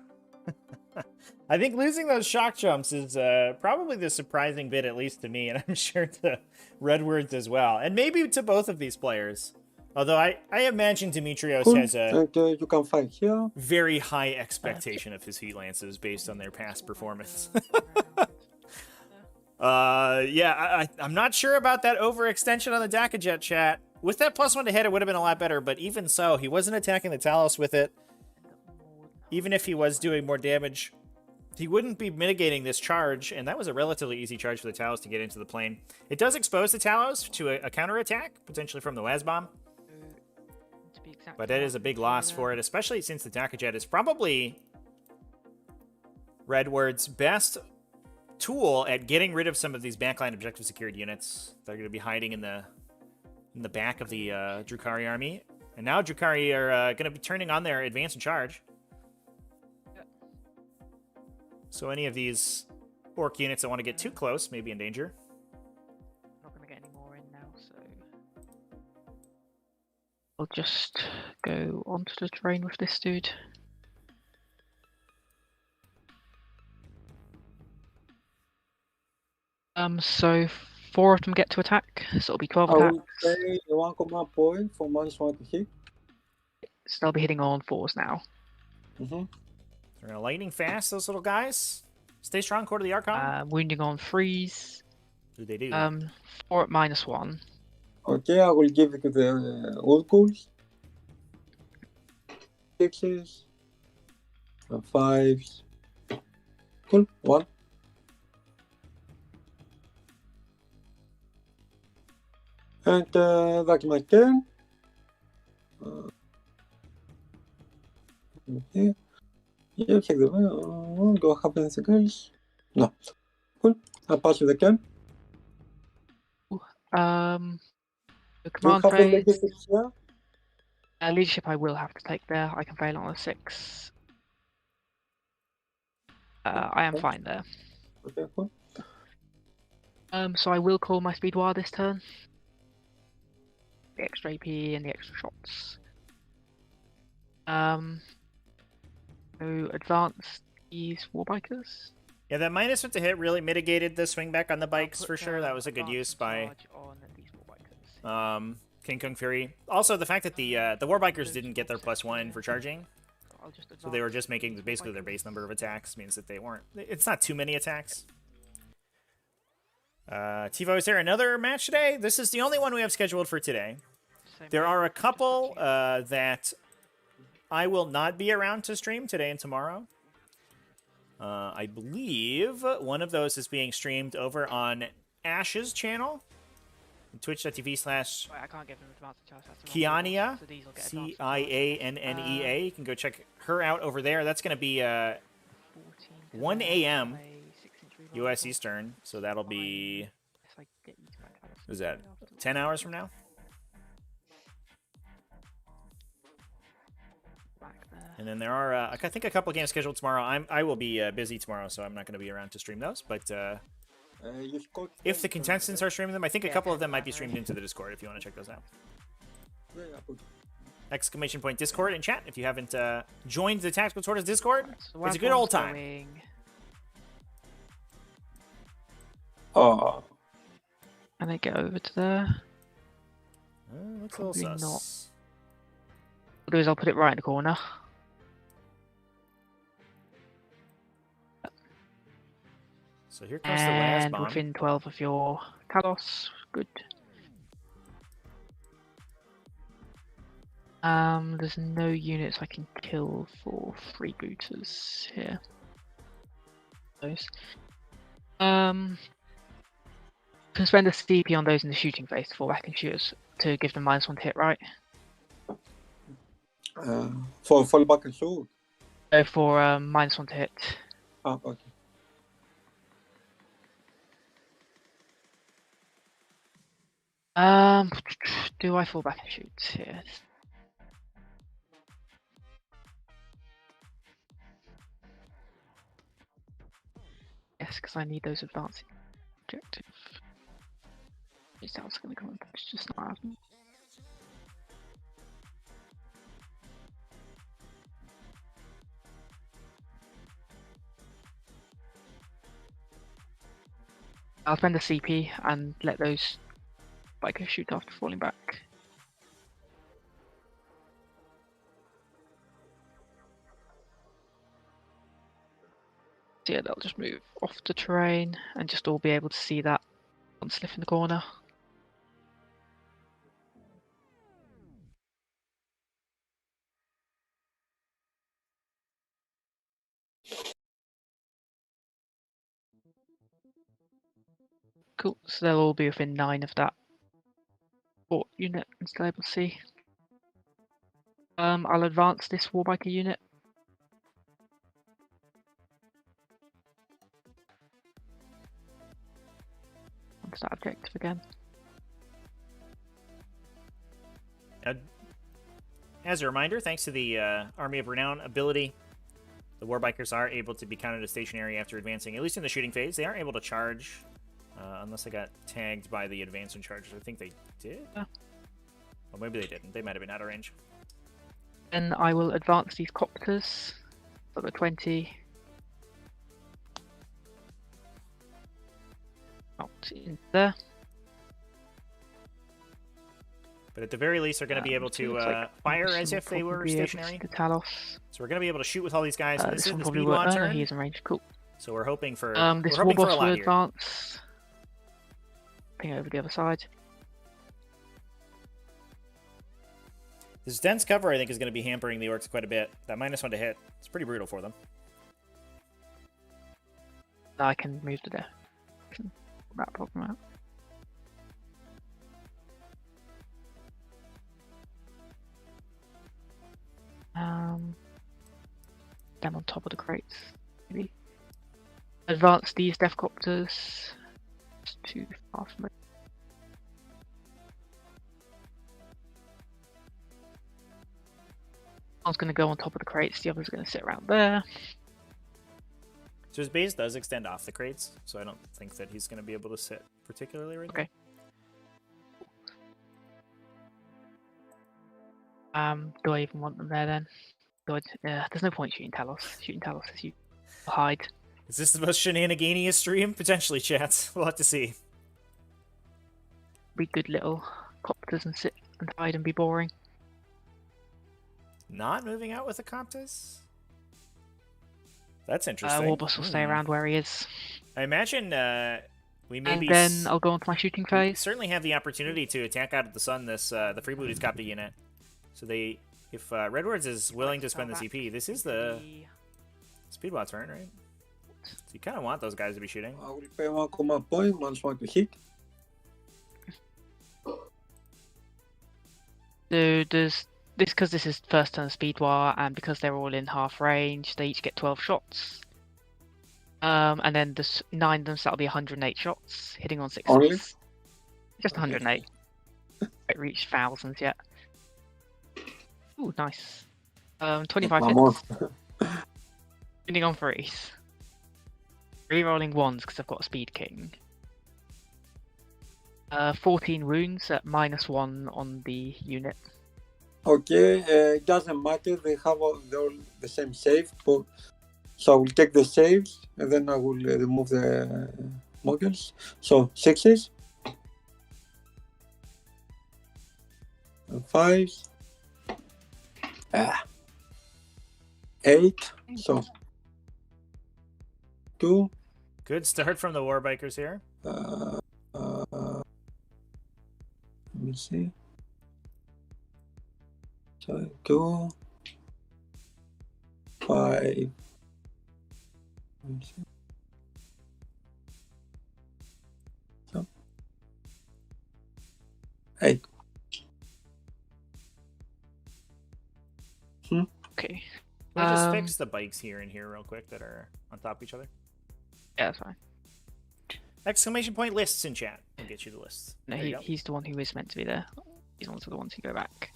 I think losing those shock jumps is probably the surprising bit, at least to me, and I'm sure to Redwords as well. And maybe to both of these players. Although I imagine Dimitrios Cool. has a And you can find here. very high expectation of his Heat Lances based on their past performance. Yeah, I'm not sure about that overextension on the Dakajet chat. With that +1 to hit, it would have been a lot better, but even so, he wasn't attacking the Talos with it. Even if he was doing more damage, he wouldn't be mitigating this charge, and that was a relatively easy charge for the Talos to get into the plane. It does expose the Talos to a counterattack, potentially from the Waz Bomb, but that is a big loss for it, especially since the Dakajet is probably Redward's best tool at getting rid of some of these backline objective secured units. They're going to be hiding in the back of the Drukhari army. And now Drukari are going to be turning on their advance and charge. So any of these Orc units that want to get too close may be in danger. Not going to get any more in now, so I'll just go onto the terrain with this dude. So 4 of them get to attack, so it'll be 12 I attacks. will pay 1 command point for -1 to hit. So they'll be hitting all on 4s now. Mm-hmm. They're going to lightning fast, those little guys. Stay strong, Court of the Archon. Wounding on 3s. Who they do? 4 at -1. Okay, I will give it to the Orks. 6s. And 5s. Cool. 1. And that's my turn. Okay. You check the do I have anything else? No. Cool. I'll pass you the turn. The Do you command have the phase. leadership here? Leadership I will have to take there. I can fail on a 6. I am fine there. Okay, cool. So I will call my speed wire this turn. The extra AP and the extra shots. So advance these warbikers. Yeah, that -1 to hit really mitigated the swing back on the bikes for sure. That was a good use by KingKungFury. Also, the fact that the warbikers didn't get their +1 for charging, so they were just making basically their base number of attacks, means that they weren't. It's not too many attacks. Tivo, is there another match today? This is the only one we have scheduled for today. There are a couple that I will not be around to stream today and tomorrow. I believe one of those is being streamed over on Ash's channel, twitch.tv/Kiania, Ciannea. You can go check her out over there. That's going to be 1 a.m. US Eastern, so that'll be, what is that, 10 hours from now? And then there are, I think, a couple games scheduled tomorrow. I will be busy tomorrow, so I'm not going to be around to stream those. But if the contestants are streaming them, I think a couple of them might be streamed into the Discord if you want to check those out. Exclamation point Discord in chat if you haven't joined the Tactical Tortoise Discord. So it's a good old time. Going... Oh. Can I get over to there? Looks a little sus. Not. What I'll do is I'll put it right in the corner. So here comes the last And bomb. within 12 of your Talos. Good. There's no units I can kill for freebooters here. Those. Can spend a CP on those in the shooting phase to fall back and shooters to give them -1 to hit, right? For fall back and shoot. So for -1 to hit. Ah, okay. Do I fall back and shoot here? Yes, because I need those advancing objective. That was going to come. It's just not happening. I'll spend a CP and let those bikers shoot after falling back. So yeah, they'll just move off the terrain and just all be able to see that one slip in the corner. Cool, so they'll all be within 9 of that port unit and still able to see. I'll advance this warbiker unit. Onto that objective again. As a reminder, thanks to the Army of Renown ability, the Warbikers are able to be counted as stationary after advancing, at least in the shooting phase. They aren't able to charge unless they got tagged by the advancing charges. I think they did? Yeah. Well, maybe they didn't. They might have been out of range. Then I will advance these copters. Got the 20. Out in there. But at the very least, they're going to be able to fire as if they were stationary. The Talos. So we're going to be able to shoot with all these guys. And this is the probably Speedwad turn. He is in range. Cool. So we're hoping for this we're hoping for a Warboss lot will here. advance. Ping over the other side. This dense cover, I think, is going to be hampering the Orks quite a bit. That -1 to hit, it's pretty brutal for them. I can move to there. That problem out. Them on top of the crates, maybe. Advance these Deathcopters. It's too far from it. One's going to go on top of the crates, the other's going to sit around there. So his base does extend off the crates, so I don't think that he's going to be able to sit particularly right Okay. Do I even want them there then? God, there's no point shooting Talos. Shooting Talos is you hide. now. Is this the most shenaniganiest stream? Potentially, chat. We'll have to see. Be good little copters and sit and hide and be boring. Not moving out with the Copters? That's interesting. Warboss will stay around where he is. I imagine we maybe... And then I'll go on to my shooting we phase. certainly have the opportunity to attack out of the sun this the freebooted copy unit. So they... If Redwards is willing to spend the CP, this is the Speedwad turn, right? So you kind of want those guys to be shooting. I will pay 1 command point, -1 to hit. So does this, because this is first turn Speed War, and because they're all in half range, they each get 12 shots. And then there's 9 of them, so that'll be 108 shots, hitting on 6. Only? Just 108. Don't reach thousands yet. Ooh, nice. 25 One more. hits. Hitting on 3s. Rerolling 1s because I've got a Speed King. 14 wounds at -1 on the unit. Okay, it doesn't matter, they have all the same save, but so I will take the saves and then I will remove the models. So 6s and 5s, 8, so 2, Good start from the Warbikers here. let me see. So 2, 5. Let me see. So 8. Okay. We'll just fix the bikes here and here real quick that are on top of each other. Yeah, that's fine. Exclamation point lists in chat. I'll get you the lists. No, There you go. he's the one who is meant to be there. He's one of the ones who go back.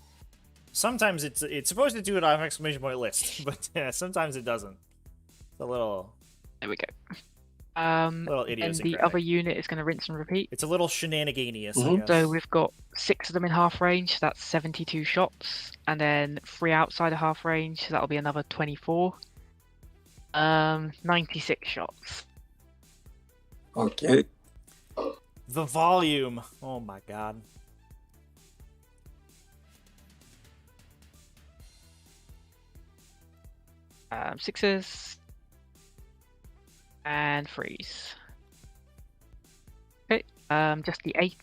Sometimes it's supposed to do it off exclamation point list, but sometimes it doesn't. It's a little... There we go. Little And the idiosyncratic. other unit is going to rinse and repeat. It's a little shenaniganious, I Mhm. guess. So we've got 6 of them in half range, so that's 72 shots, and then 3 outside of half range, so that'll be another 24. 96 shots. Okay. The volume. Oh my god. Sixes. And freeze. Okay, just the 8.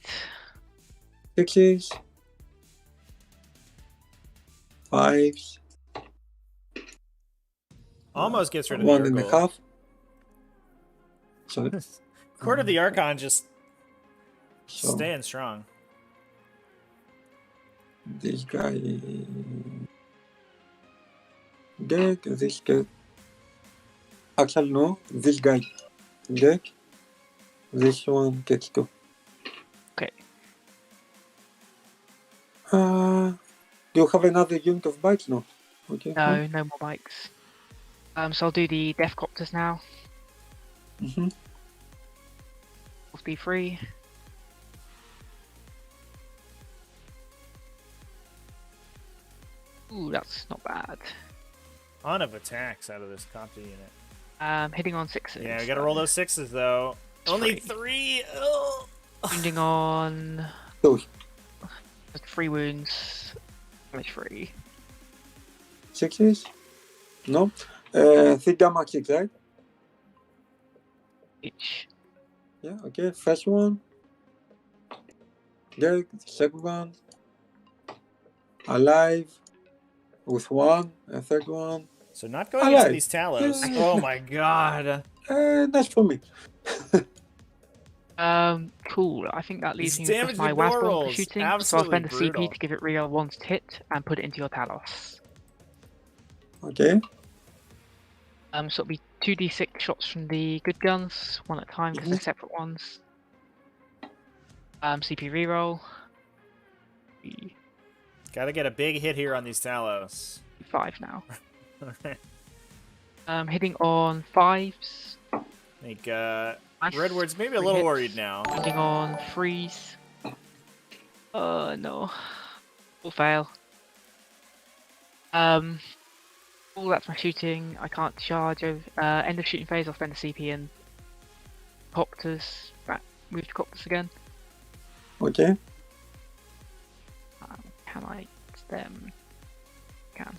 6s. 5s. Almost gets rid of the 1.5. Urgle. Sorry. Court of the Archon just So staying strong. this guy deck, this guy. Actually, no. This guy deck. This one gets to. Okay. Do you have another unit of bikes? No. Okay. No, no more bikes. So I'll do the Deathcopters now. Mm-hmm. Of D3. Ooh, that's not bad. Ton of attacks out of this Copter unit. Hitting on 6s. Yeah, we gotta roll those 6s though. Only 3. 3. Oh. Wounding on Those 3 wounds. Damage 3. 6s? No. 3 damage 6, right? Each. Yeah, okay. First one. Dead. Second one. Alive. With 1. And third one. So not going into Alive. these Talos. Yeah. Oh my god. That's for me. Cool. I think that leaves These me with damage just my with door Wasbomb for rolls. shooting. So I'll Absolutely spend a brutal. CP to give it real once to hit and put it into your Talos. Okay. So it'll be 2d6 shots from the good guns, one at a time because they're separate ones. CP reroll. Gotta get a big hit here on these Talos. 5 now. Hitting on 5s. I think Nice. Redward's maybe a 3 little hits. worried now. Hitting on 3s. No. Will fail. Oh, that's my shooting. I can't charge over. End of shooting phase, I'll spend a CP and copters. Right, move to copters again. Okay. Can I stem? Can.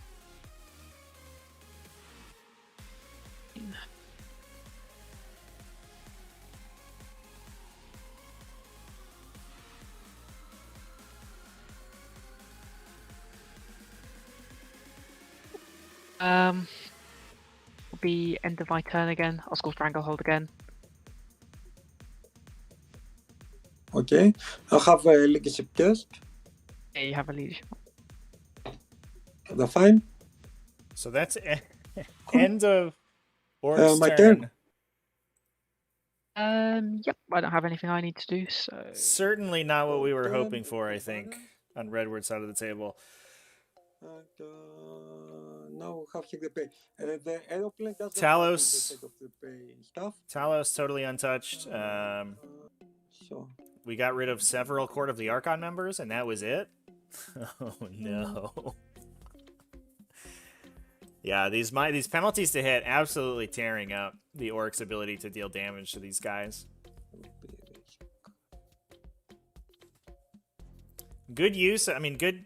Will be end of my turn again. I'll score Stranglehold again. Okay. I have a leadership test. Yeah, you have a leadership. The fine. So that's end of Ork's my turn. Yep, I don't have anything I need to do, so... Certainly not what we were Turn. hoping for, I think, on Redward's side of the table. And now we have here the pay. The aeroplane doesn't Talos. have the state of the pay stuff. Talos totally untouched. So We got rid of several Court of the Archon members, and that was it? Oh, no. Yeah, these penalties to hit absolutely tearing up the Orc's ability to deal damage to these guys. Good use, I mean, good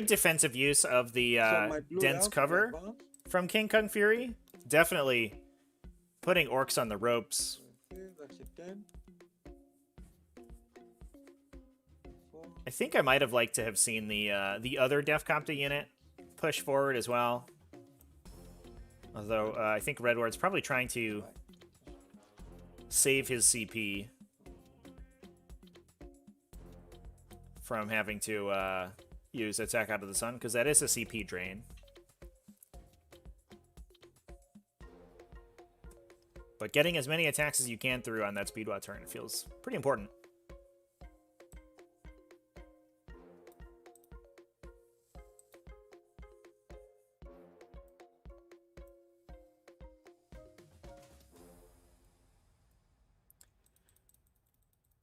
defensive use of the my blue dense elf cover advance. from KingKungFury. Definitely putting Orcs on the ropes. Okay, that's a 10. I think I might have liked to have seen the other Defcopta unit push forward as well. Although I think Redward's probably trying to save his CP from having to use Attack Out of the Sun, because that is a CP drain. But getting as many attacks as you can through on that Speedwa turn feels pretty important.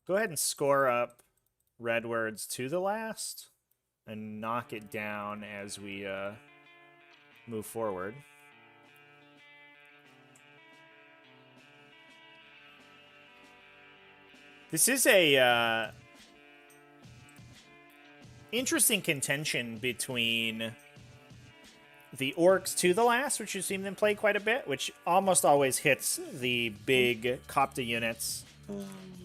Go ahead and score up Redwords to the last and knock it down as we move forward. This is a interesting contention between the Orks to the last, which you've seen them play quite a bit, which almost always hits the big Kopta units,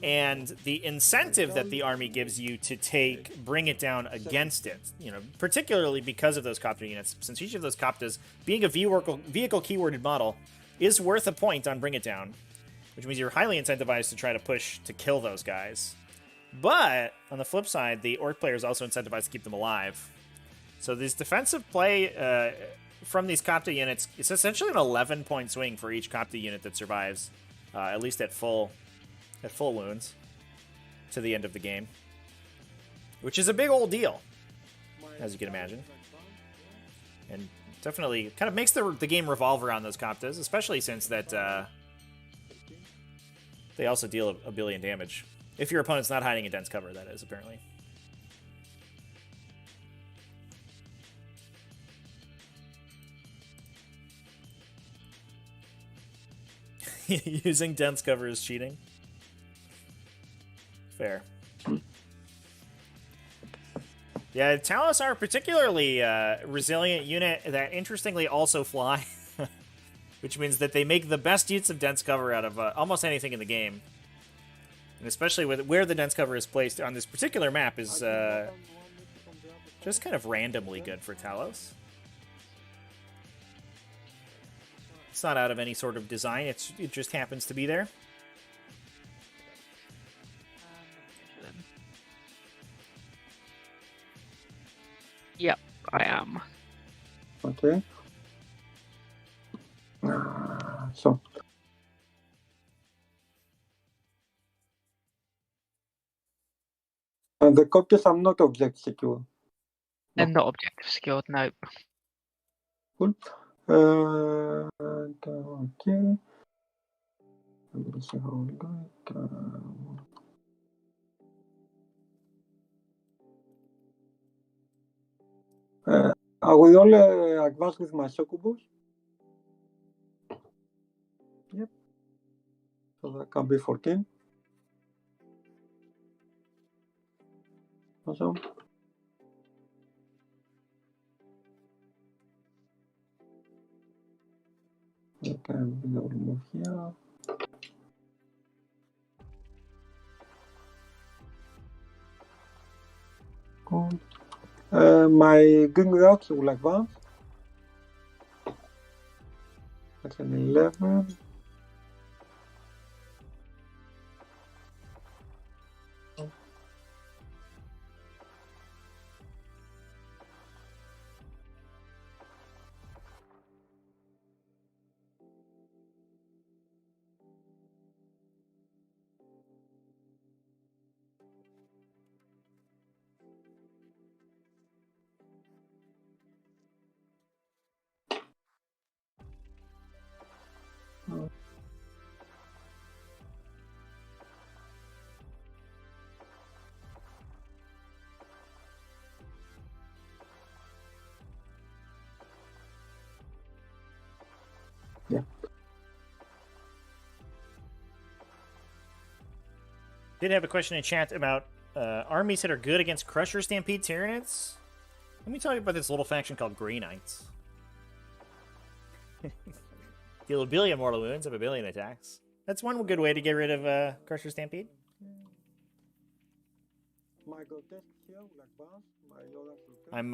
and the incentive that the army gives you to bring it down against it, particularly because of those Kopta units, since each of those Koptas, being a vehicle keyworded model, is worth a point on Bring It Down, which means you're highly incentivized to try to push to kill those guys. But, on the flip side, the Orc player is also incentivized to keep them alive. So this defensive play from these Kopta units, it's essentially an 11-point swing for each Kopta unit that survives, at least at full wounds, to the end of the game. Which is a big old deal, as you can imagine. And definitely kind of makes the game revolve around those Koptas, especially since that they also deal a billion damage. If your opponent's not hiding in dense cover, that is, apparently. Using dense cover is cheating. Fair. Yeah, Talos are a particularly resilient unit that interestingly also fly, which means that they make the best use of dense cover out of almost anything in the game. And especially with where the dense cover is placed on this particular map is just kind of randomly good for Talos. It's not out of any sort of design, it just happens to be there. Yep, I am. Okay. So. The copies are not object secure. They're not objective secured, no. Cool. Okay. Let me see how we go. I will only advance with my Sokubus. Yep. So that can be 14. Awesome. Okay, we will move here. Cool. My Green Rocks will advance. That's an 11. Yeah. Did have a question in chat about armies that are good against Crusher Stampede Tyranids. Let me tell you about this little faction called Grey Knights. Deal a billion mortal wounds, have a billion attacks. That's one good way to get rid of Crusher Stampede. I'm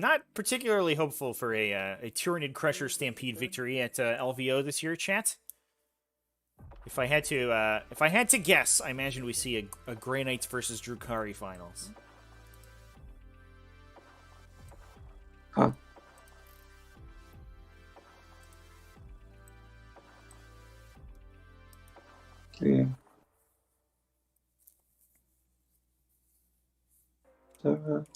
not particularly hopeful for a Tyranid Crusher Stampede victory at LVO this year, chat. If I had to guess, I imagine we see a Grey Knights versus Drukari finals. Huh. Okay. 7.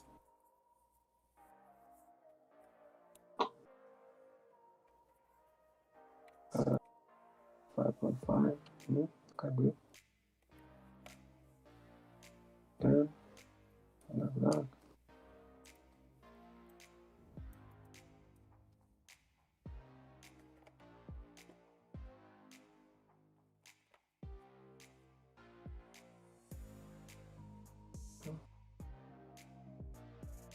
5.5. Okay, good. 10, like that.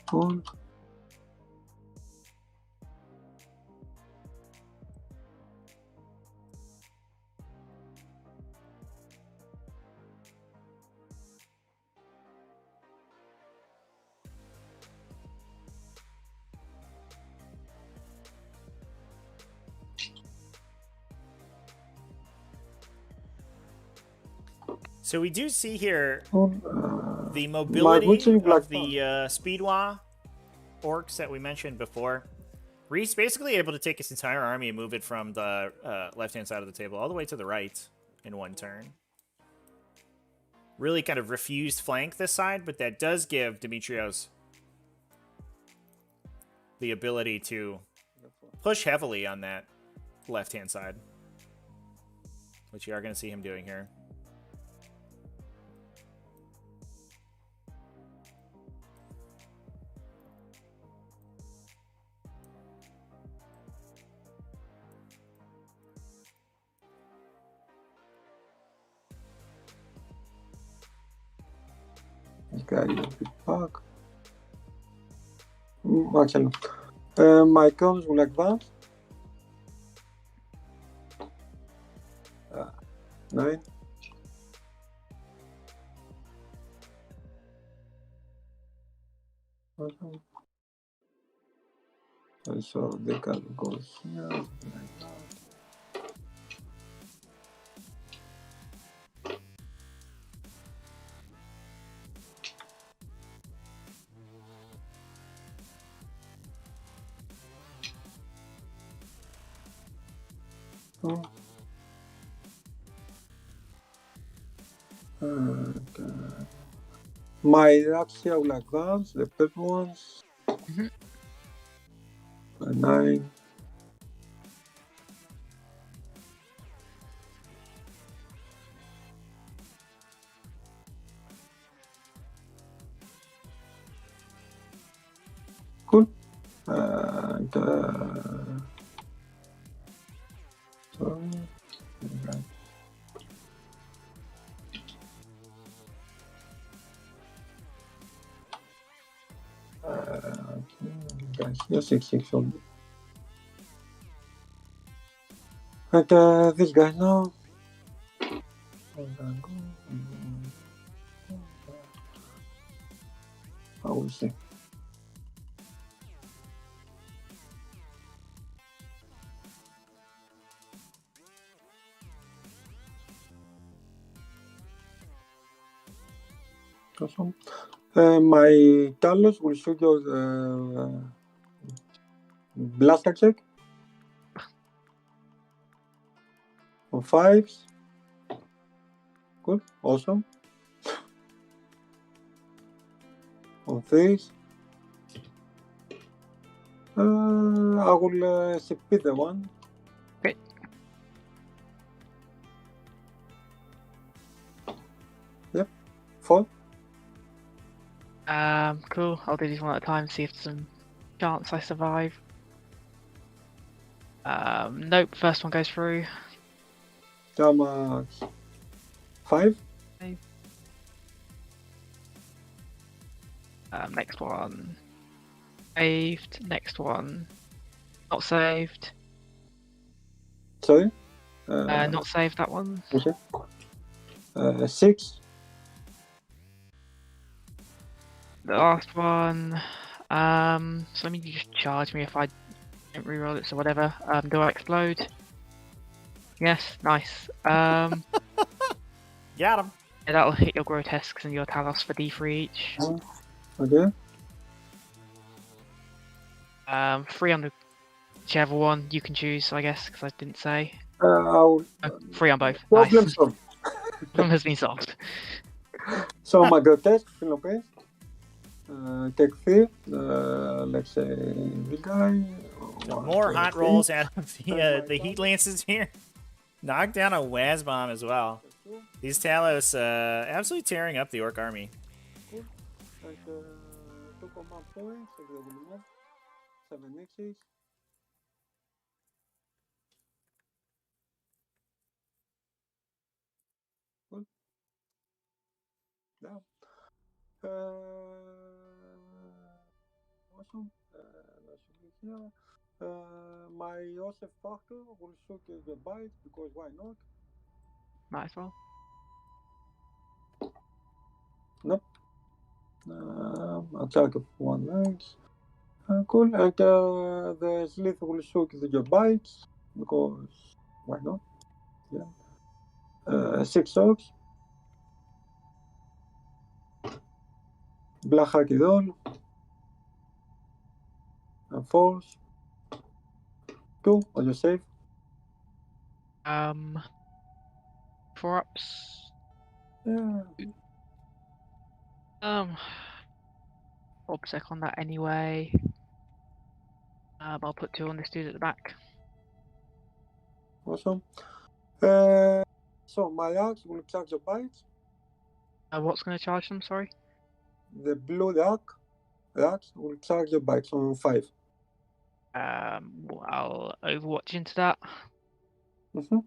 Fold. So we do see here the Mike, mobility which is black of the Speedwa orcs that we mentioned before. Reese basically able to take his entire army and move it from the left-hand side of the table all the way to the right in one turn. Really kind of refused flank this side, but that does give Demetrios the ability to push heavily on that left-hand side, which you are going to see him doing here. This guy is a bit back. Actually, my comes will advance. 9. Awesome. And so they can go here like that. Oh. My Raxia will advance, the purple ones. 9. Cool. And sorry. Right. Guys, here 6 only. And this guy now. I will see. Awesome. My Talos will shoot your blaster check on 5s. Good, awesome. On 3s. I will CP the one. Great. Yep, 4. Cool. I'll do these one at a time, see if there's some chance I survive. Nope, first one goes through. Damage 5. Next one. Saved. Next one. Not saved. Sorry? Not saved that one. Okay. 6. The last one. So let me just charge me if I don't reroll it, so whatever. Do I explode? Yes, nice. Got him. Yeah, that'll hit your grotesques and your talos for D3 each. Okay. 3 on the whichever one you can choose, I guess, because I didn't say. I'll 3 on both. problem Nice. solved. Problem has been solved. So my grotesque still okay. Take 3. Let's say this guy. So more hot rolls out of the heat lances here. Knocked down a Waz bomb as well. These Talos absolutely tearing up the orc army. command points if they will move. 7 inches. Good. Yeah. Awesome. That should be here. My Joseph factor will shoot the bite because why not? Might as well. Nope. Attack of 1 range. Cool. And the slith will shoot the bites because why not? Yeah. 6 orcs. Black Hakidol. And force. 2 on your save. 4 ups. Yeah. Obsec on that anyway. I'll put 2 on this dude at the back. Awesome. So my axe will charge the bites. What's going to charge them? Sorry. The blue axe will charge the bites on 5. I'll Overwatch into that. Mm-hmm. All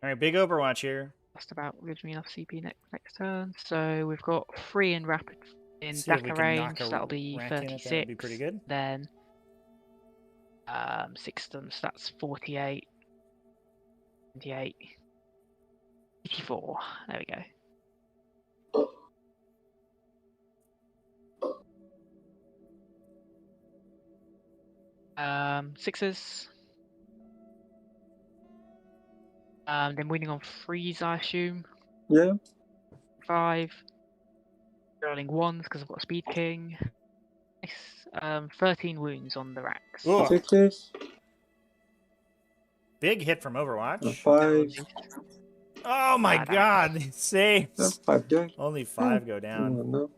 right, big Overwatch here. Just about gives me enough CP next turn. So we've got 3 in rapid in See if we Daka can range. knock a That'll be rack in it. 36. That would be pretty good. Then 6 of them. So that's 48. 28. 84. There we go. Sixes. Then winning on freeze, I assume. Yeah. 5. Rolling 1s because I've got Speed King. Nice. 13 wounds on the racks. Ugh. 6s. Big hit from Overwatch. 5. Oh my Bad god, these saves. 5 dead. Only 5 go down. No.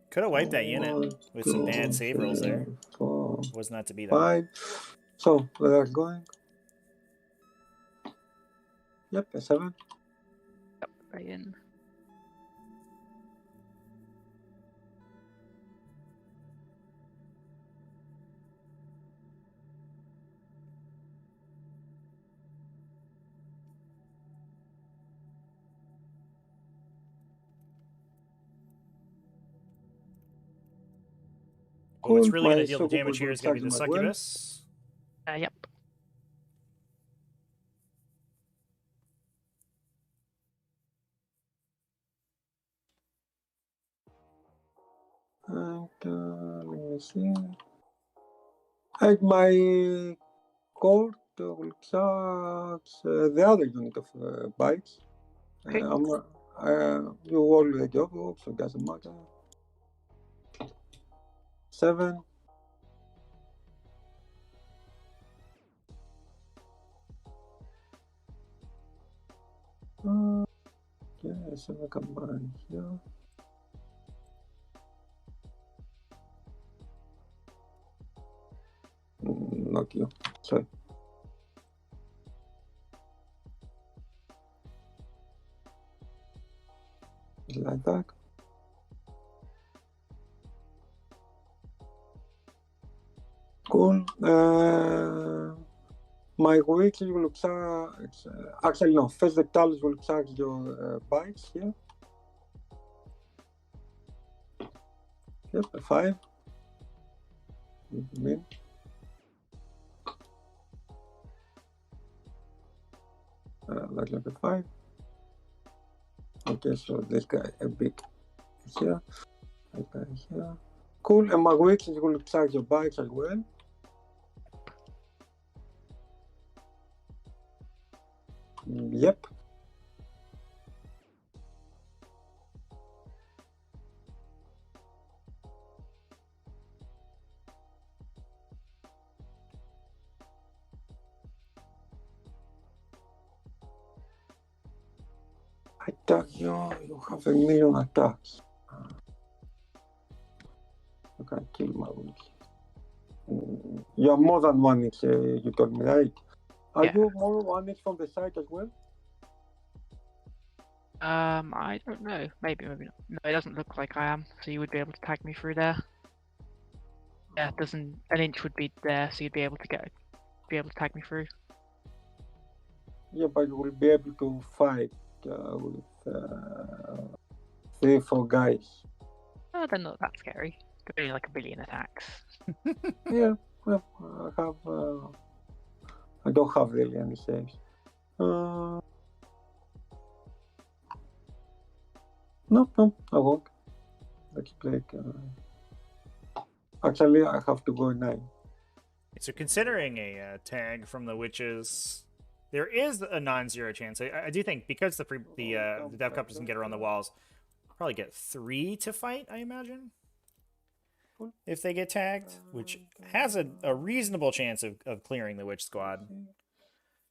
Could have wiped that unit 1, with some 2, bad save rolls there. 3, 4, Was not to be though. 5. So where are going? Yep, a 7. Yep, right in. But what's Cool. really going My to deal the Succubus damage here will is going to be the charge him as well. Succubus. Yep. And let me see. And my court will charge the other unit of bites. Okay. You already go, so it doesn't matter. 7. Yeah, 7 combined here. Not you. Sorry. Like that. Cool. My weekly will charge. Actually, no. First, the talus will charge your bites here. Yep, a 5. Min. Like a 5. Okay, so this guy a bit here. This guy here. Cool. And my weekly will charge your bites as well. Yep. Attack you have 1,000,000 attacks. You can kill my wiki. You have more than 1 inch, you told me, right? Are Yeah. you more 1 inch from the side as well? I don't know. Maybe not. No, it doesn't look like I am. So you would be able to tag me through there. Yeah, doesn't an inch would be there, so you'd be able to tag me through. Yeah, but you will be able to fight with 3-4 guys. Oh, they're not that scary. They're only like 1 billion attacks. Yeah, well, I don't have really any saves. No, I won't. Let's play. Actually, I have to go 9. So considering a tag from the witches, there is a non-zero chance. I do think because the dev cup doesn't get around the walls, probably get 3 to fight. I imagine if they get tagged, which has a reasonable chance of clearing the witch squad.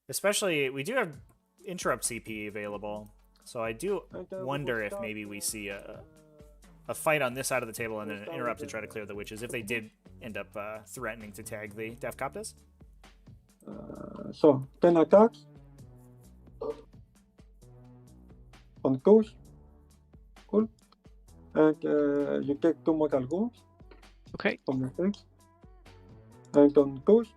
Especially, we do have interrupt CP available, so I do wonder if maybe we see a fight on this side of the table and then an interrupt to try to clear the witches if they did end up threatening to tag the Def Coptas. So 10 attacks on coast. Cool. And you take 2 mortal wounds. Okay. From the things. And on coast.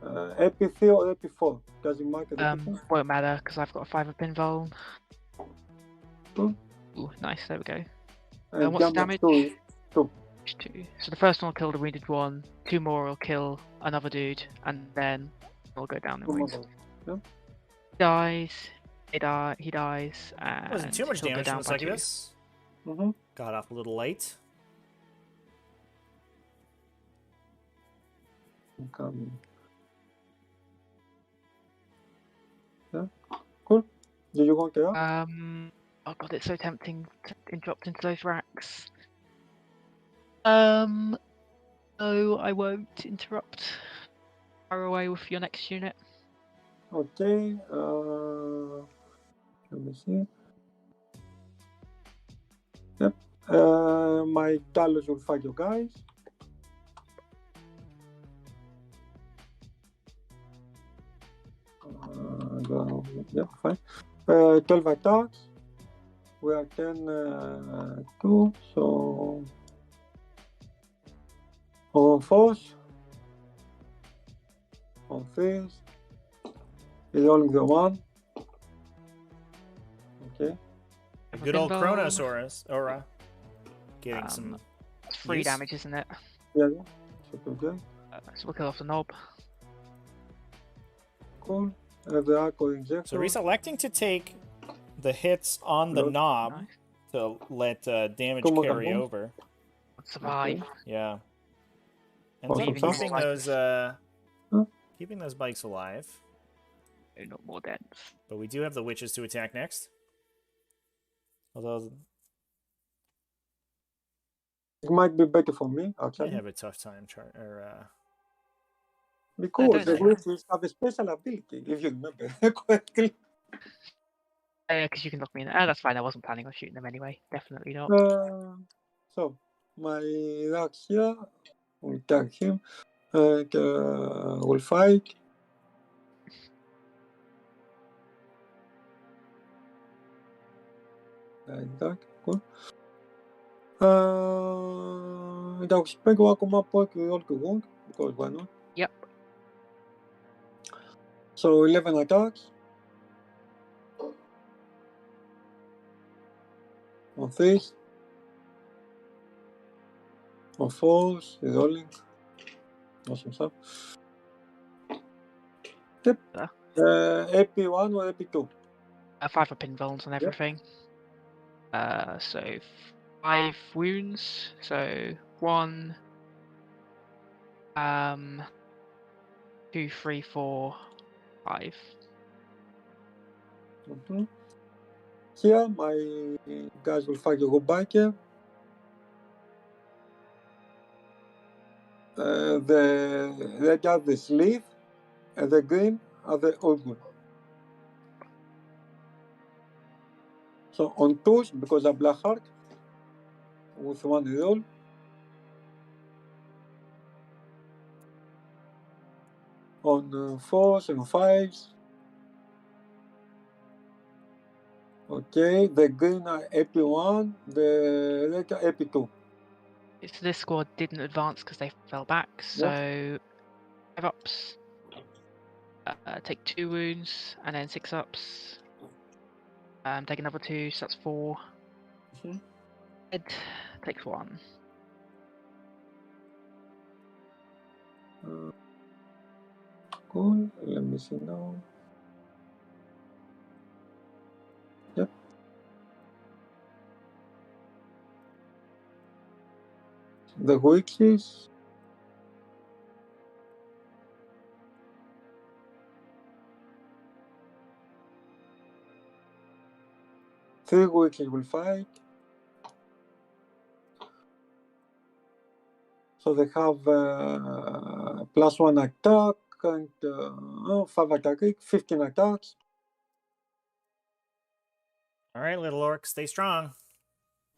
AP3 or AP4? Does it matter? Won't matter because I've got a 5 of pinvol. Cool. Ooh, nice. There we go. And what's the damage? 2. 2. So the first one will kill the wounded one. 2 more will kill another dude, and then we'll go down in wounds. Yeah. He dies. He dies. And wasn't too much he'll go damage from down the by 2. succubus. Mm-hmm. Got off a little light. Coming. Yeah. Cool. Do you want to? Oh god, it's so tempting to interrupt into those racks. No, I won't interrupt. Fire away with your next unit. Okay. Let me see. Yep. My Talos will fight you guys. Yep, fine. 12 attacks. We are 10, 2, so on 4s, on 3s, is only the 1. Okay. A good old Chronosaurus aura. Getting some 3 damage, isn't it? Yeah. Super good. So we'll kill off the knob. Cool. The Arco Injector. So reselecting to take the hits on the knob Nice. to let damage Come on, carry come on. over. Survive. Yeah. And Awesome. keeping Even those keeping those bikes alive. Not more dense. But we do have the witches to attack next. Although It might be better for me, I actually. have a tough time Because the don't witches have a special ability, if you remember correctly. Because you can lock me in. That's fine. I wasn't planning on shooting them anyway. Definitely not. So, my Rax here will tag him and will fight. Like that, cool. Εντάξει, παίρνω ακόμα από και all to wound, because why not? Yep. So 11 attacks. On 3s. On 4s, rolling. Awesome stuff. Yep. AP1 or AP2? 5 of pinvols and everything. So 5 wounds. So 1, 2, 3, 4, 5. Mm-hmm. Here, my guys will fight your biker. The red are the sleeve, and the green are the old good. So on 2s, because I'm Black Heart, with 1 roll. On 4s and 5s. Okay, the green are AP1, the red are AP2. So this squad didn't advance because they fell back. So 5 ups. Take 2 wounds, and then 6 ups. Take another 2, so that's 4. Mhm. Head takes 1. Cool. Let me see now. Yep. The weeklies. Three weeklies will fight. So they have +1 attack and 5 attack, 15 attacks. All right, little orcs, stay strong.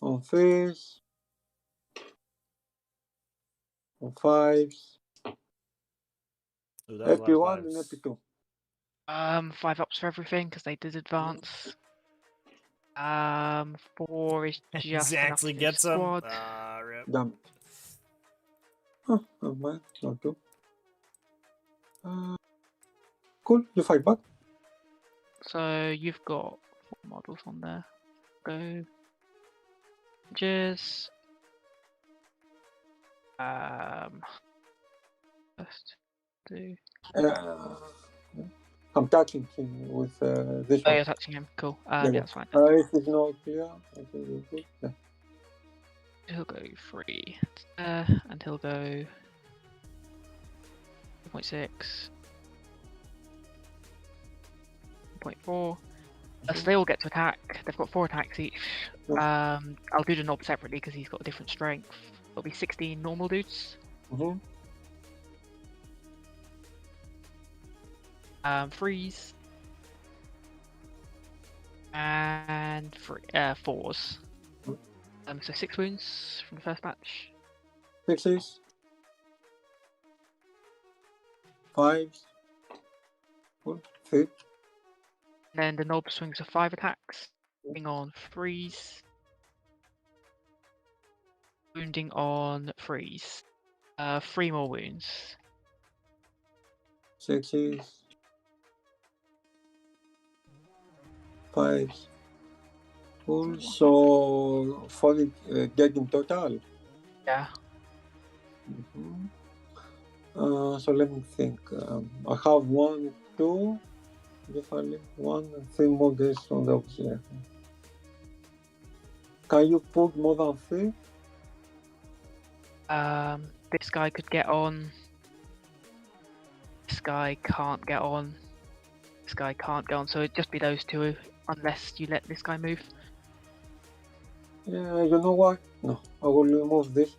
On 3s. On 5s. Ooh, that was a lot of FP1 and fives. FP2. 5 ups for everything because they did advance. 4 is just enough Exactly to gets them. squad. Rip. Damn it. Oh, not bad. Not too. Cool. You fight back. So you've got 4 models on there. Go. Just. First do. I'm touching him with this Oh, one. you're touching him. Cool. Yeah, Yeah, yeah. that's fine. If it's not clear, I think we're good. Yeah. He'll go 3. And he'll go 2.6. 0.4. So they all get to attack. They've got 4 attacks each. Yeah. I'll do the knob separately because he's got a different strength. It'll be 16 normal dudes. Mm-hmm. Freeze. And 4s. So 6 wounds from the first match. 6s. 5s. Cool. 3. Then the knob swings for 5 attacks. Wounding on freeze. Wounding on freeze. 3 more wounds. 6s. 5s. Cool. So 40 dead in total. Yeah. Mm-hmm. So let me think. I have 1, 2. Definitely 1 and 3 more guys on the opposite. Can you put more than 3? This guy could get on. This guy can't get on. This guy can't get on. So it'd just be those 2 unless you let this guy move. Yeah, you know what? No, I will remove this.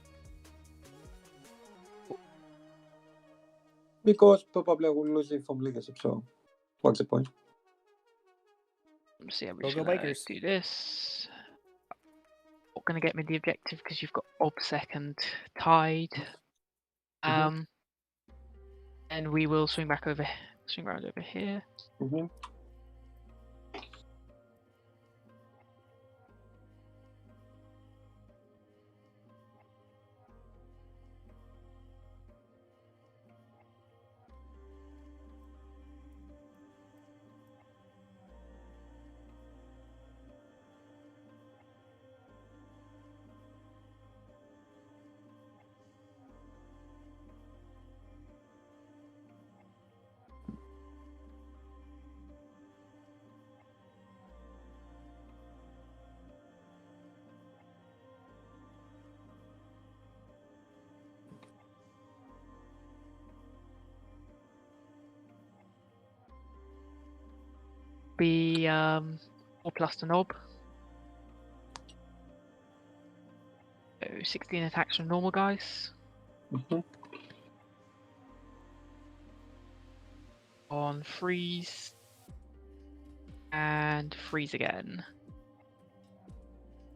Because probably I will lose it from leadership, so what's the point? Let's see, I'm Go, just go, gonna bikers. do this. Not gonna get me the objective because you've got obsec and tide. Mhm. And we will swing around over here. Mm-hmm. Be 4 plus the knob. So 16 attacks from normal guys. Mm-hmm. On freeze. And freeze again.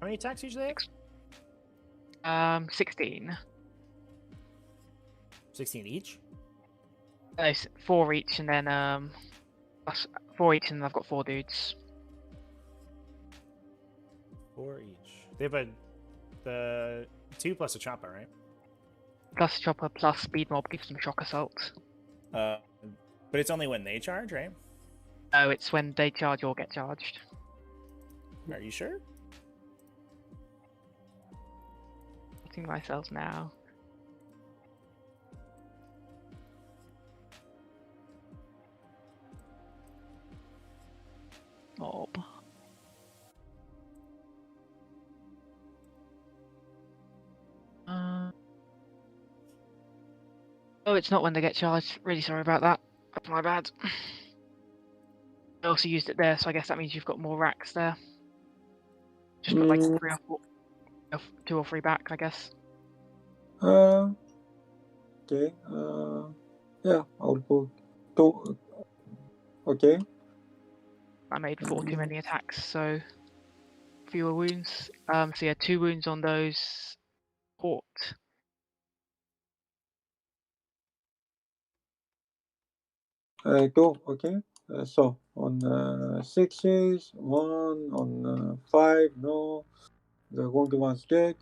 How many attacks usually have? 16. 16 each? 4 each, and then plus 4 each, and then I've got 4 dudes. 4 each. They have the 2 plus a chopper, right? Plus chopper plus speed mob gives them shock assault. But it's only when they charge, right? Oh, it's when they charge or get charged. Are you sure? Putting myself now. Mob. Oh, it's not when they get charged. Really sorry about that. That's my bad. I also used it there, so I guess that means you've got more racks there. Just put like 3 or 4, 2 or 3 back, I guess. Okay. Yeah, I'll put 2. Okay. I made 4 too many attacks, so fewer wounds. So yeah, 2 wounds on those port. Go. Okay. So on 6s, 1 on 5. No. The wounded one's dead.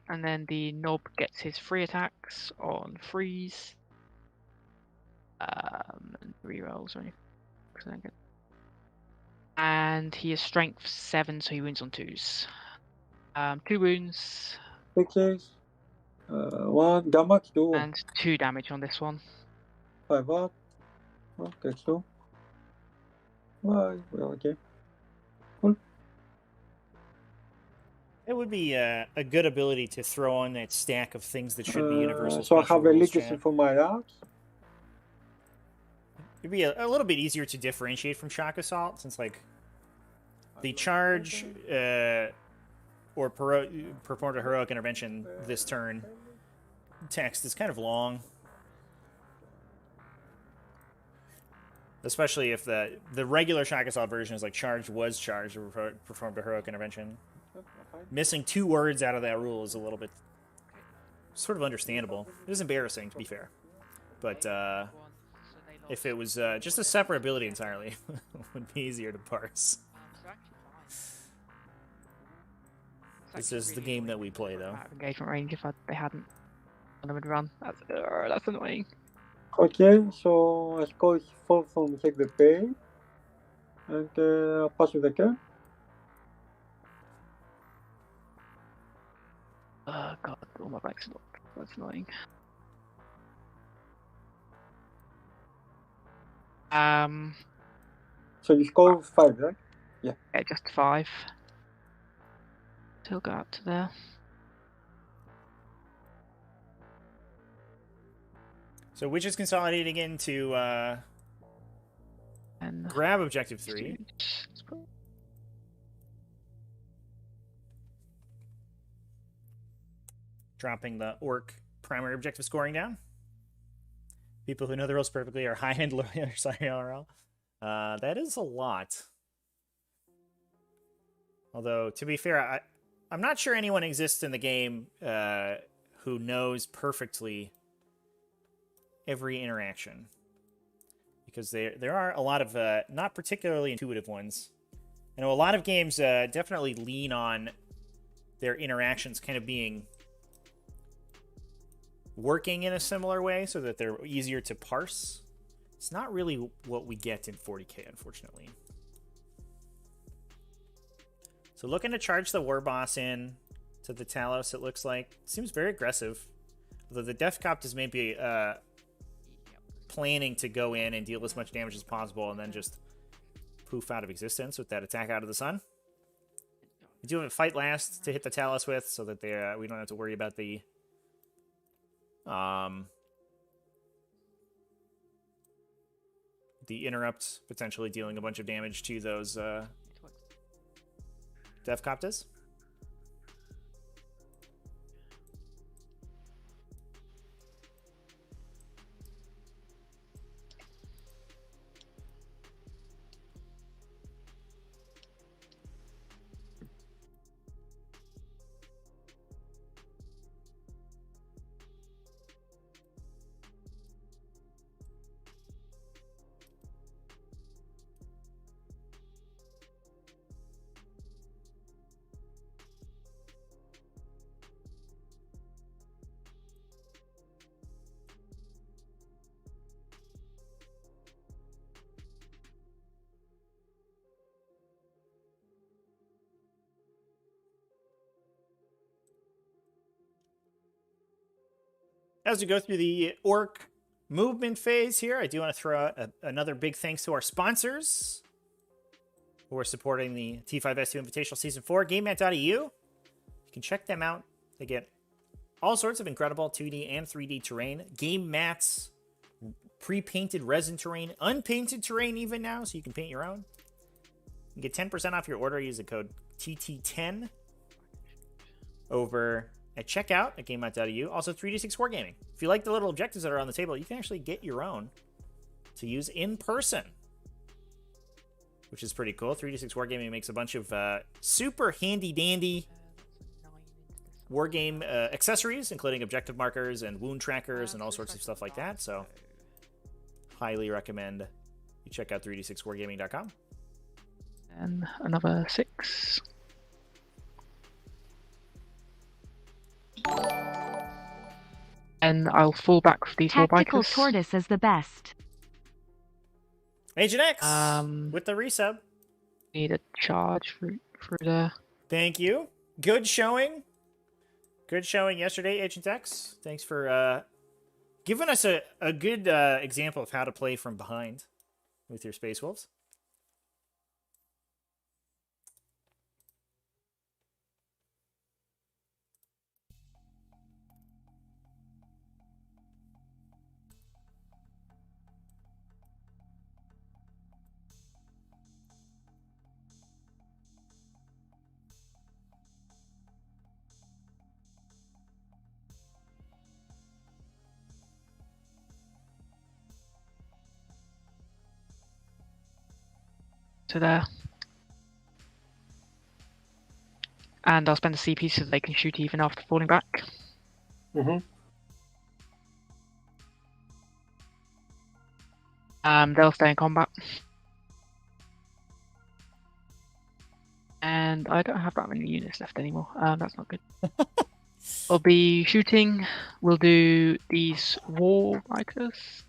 And then the knob gets his 3 attacks on freeze. And rerolls or anything. And he is strength 7, so he wounds on 2s. 2 wounds. 6s. 1 damage 2. And 2 damage on this one. 5 up. Oh, takes 2. Well, okay. It would be a good ability to throw on that stack of things that should be universal. So I special have a rules, legacy chat. for my arms. It'd be a little bit easier to differentiate from shock assault, since like the charge or performed a heroic intervention this turn text is kind of long, especially if the regular shock assault version is like charge was charged or performed a heroic intervention. Missing 2 words out of that rule is a little bit sort of understandable. It is embarrassing, to be fair, but if it was just a separate ability entirely, it would be easier to parse. This is the game that we play, though. Engagement range if they hadn't would run. That's annoying. Okay, so I score 4 from Take the Pain. And pass with the turn. God, all my backs are that's annoying. So you score 5, right? Yeah, just 5. Still go up to there. So which is consolidating into And grab objective 3. Dropping the orc primary objective scoring down. People who know the rules perfectly are high-end lawyer. Sorry, LRL. That is a lot. Although, to be fair, I'm not sure anyone exists in the game who knows perfectly every interaction. Because there are a lot of not particularly intuitive ones. I know a lot of games definitely lean on their interactions kind of being working in a similar way so that they're easier to parse. It's not really what we get in 40k, unfortunately. So looking to charge the war boss in to the Talos, it looks like. Seems very aggressive. Although the Death Copt is maybe planning to go in and deal as much damage as possible and then just poof out of existence with that attack out of the sun. We do have a fight last to hit the Talos with so that we don't have to worry about the interrupt potentially dealing a bunch of damage to those Death Coptas. As we go through the orc movement phase here, I do want to throw out another big thanks to our sponsors who are supporting the T5S2 Invitational Season 4, GameMat.eu. You can check them out. They get all sorts of incredible 2D and 3D terrain. Game mats, pre-painted resin terrain, unpainted terrain even now, so you can paint your own. You get 10% off your order. Use the code TT10 over at checkout at GameMat.eu. Also, 3D6 Wargaming. If you like the little objectives that are on the table, you can actually get your own to use in person, which is pretty cool. 3D6 Wargaming makes a bunch of super handy-dandy wargame accessories, including objective markers and wound trackers and all sorts of stuff like that. So, highly recommend you check out 3d6wargaming.com. And another 6. And I'll fall back with these Tactical warbikers. Tortoise is the best. Agent X Um, with the resub. Need a charge through there. Thank you. Good showing. Good showing yesterday, Agent X. Thanks for giving us a good example of how to play from behind with your Space Wolves. To there. And I'll spend the CP so they can shoot even after falling back. Mm-hmm. They'll stay in combat. And I don't have that many units left anymore. That's not good. I'll be shooting. We'll do these war bikers.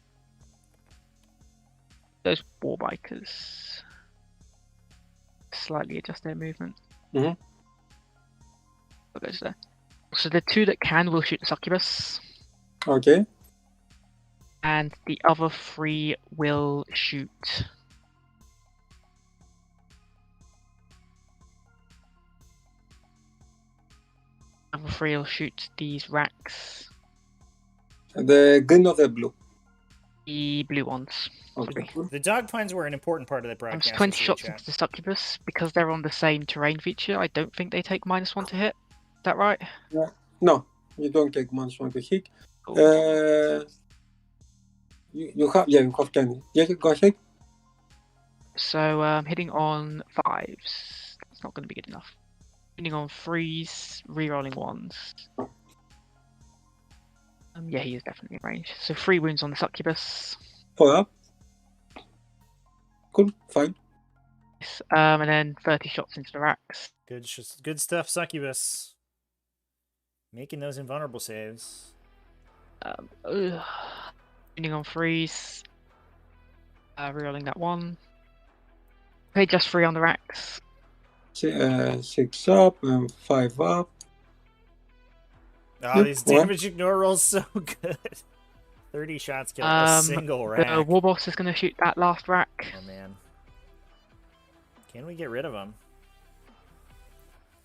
Those war bikers. Slightly adjust their movement. Mm-hmm. What goes there? So the 2 that can will shoot the succubus. Okay. And the other 3 will shoot. Other 3 will shoot these racks. The green or the blue? The blue ones. Okay. The dog puns were an important part of the And broadcast. 20 this week, shots chat. into the succubus because they're on the same terrain feature. I don't think they take -1 to hit. Is that right? No, you don't take -1 to hit. Cool. You have 10. Yeah, go ahead. So hitting on 5s. That's not going to be good enough. Hitting on 3s, rerolling 1s. Yeah, he is definitely in range. So 3 wounds on the succubus. Follow up. Cool, fine. Yes, and then 30 shots into the racks. Good stuff, Succubus. Making those invulnerable saves. Hitting on 3s. Rerolling that 1. Okay, just 3 on the racks. 6 up and 5 up. Oh, these damage ignore rolls so good. 30 shots kill a single rack. The war boss is going to shoot that last rack. Oh man. Can we get rid of him?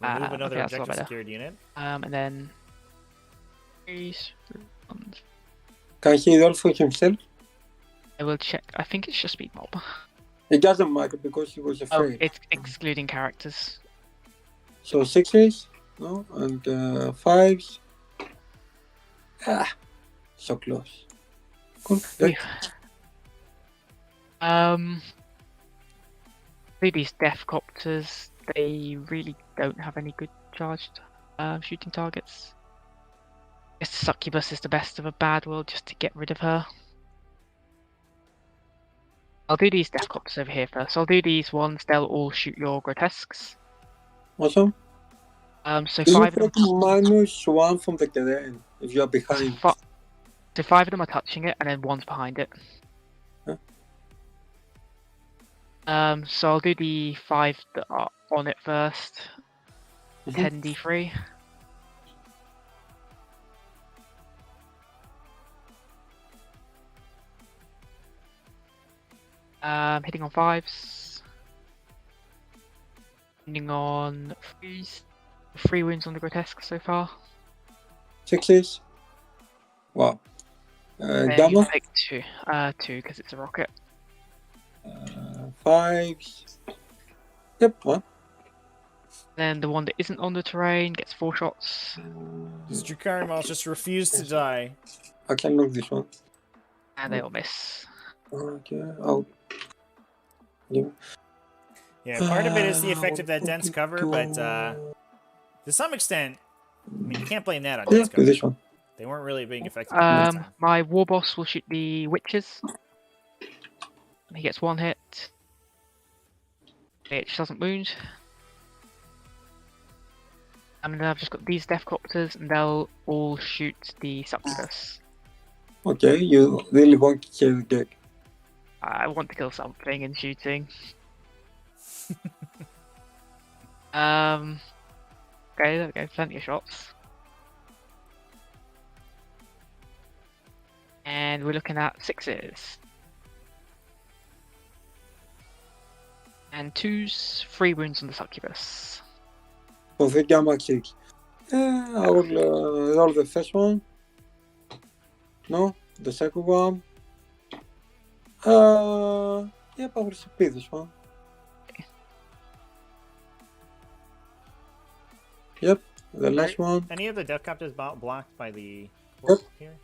Remove another okay, that's a lot objective better. secured unit. And then 3s, 1s. Can he roll for himself? I will check. I think it's just speed mob. It doesn't matter because he was Oh, afraid. it's excluding characters. So 6s, no, and 5s. Ah, so close. Cool. Phew. These death copters, they really don't have any good charged shooting targets. I guess the succubus is the best of a bad world just to get rid of her. I'll do these death copters over here first. I'll do these ones, they'll all shoot your grotesques. Awesome. So You 5 of get them. -1 from the terrain if you are behind. So 5 of them are touching it, and then 1's behind it. Huh? So I'll do the 5 that are on it first. 10d3. Hitting on 5s. Hitting on 3s. 3 wounds on the grotesque so far. 6s. Wow. Then Gamma. you take 2. 2 because it's a rocket. 5s. Yep, 1. Then the one that isn't on the terrain gets 4 shots. These Drukari models just refuse to die. I can look this one. And they all miss. Okay. Oh. Yeah. Yeah, part of it is the effect of that dense cover, but to some extent, I mean, you can't blame that on Yeah, dense cover. this one. They weren't really being effective at the time. My war boss will shoot the witches. He gets 1 hit. Which doesn't wound. And then I've just got these deathcopters, and they'll all shoot the succubus. Okay, you really want to kill the gig. I want to kill something in shooting. Okay, there we go, plenty of shots. And we're looking at 6s. And 2s, 3 wounds on the succubus. For the gamma 6. I will roll the first one. No, the second one. Yep, I will repeat this one. Yep, the last one. Any of the deathcopters blocked by the Yep. here?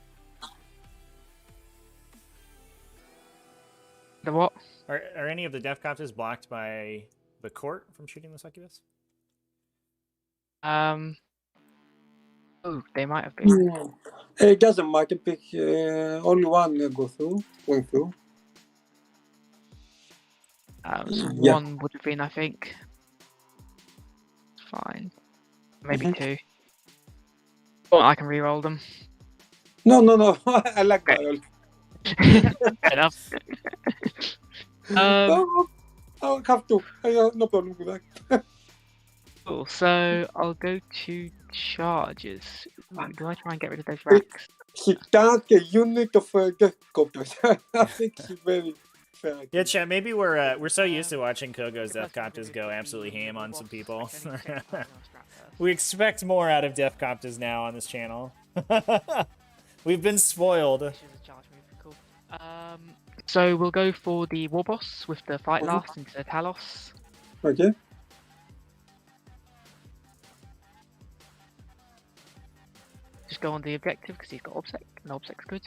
The what? Are any of the deathcopters blocked by the court from shooting the succubus? Oh, they might have been. Yeah. It doesn't matter. Pick only one went through. Yeah. 1 would have been, I think. Fine. Maybe 2. Well, I can re-roll them. No. I like that. Fair enough. I'll have to. I have no problem with that. Cool, so I'll go to charges. Do I try and get rid of those racks? He tanked a unit of deathcopters. I think he's very fair. Yeah, chat. Maybe we're so used to watching Kogo's deathcopters go absolutely ham on some people. We expect more out of deathcopters now on this channel. We've been spoiled. So we'll go for the war boss with the fight last into the Talos. Okay. Just go on the objective because he's got obsec, and obsec's good.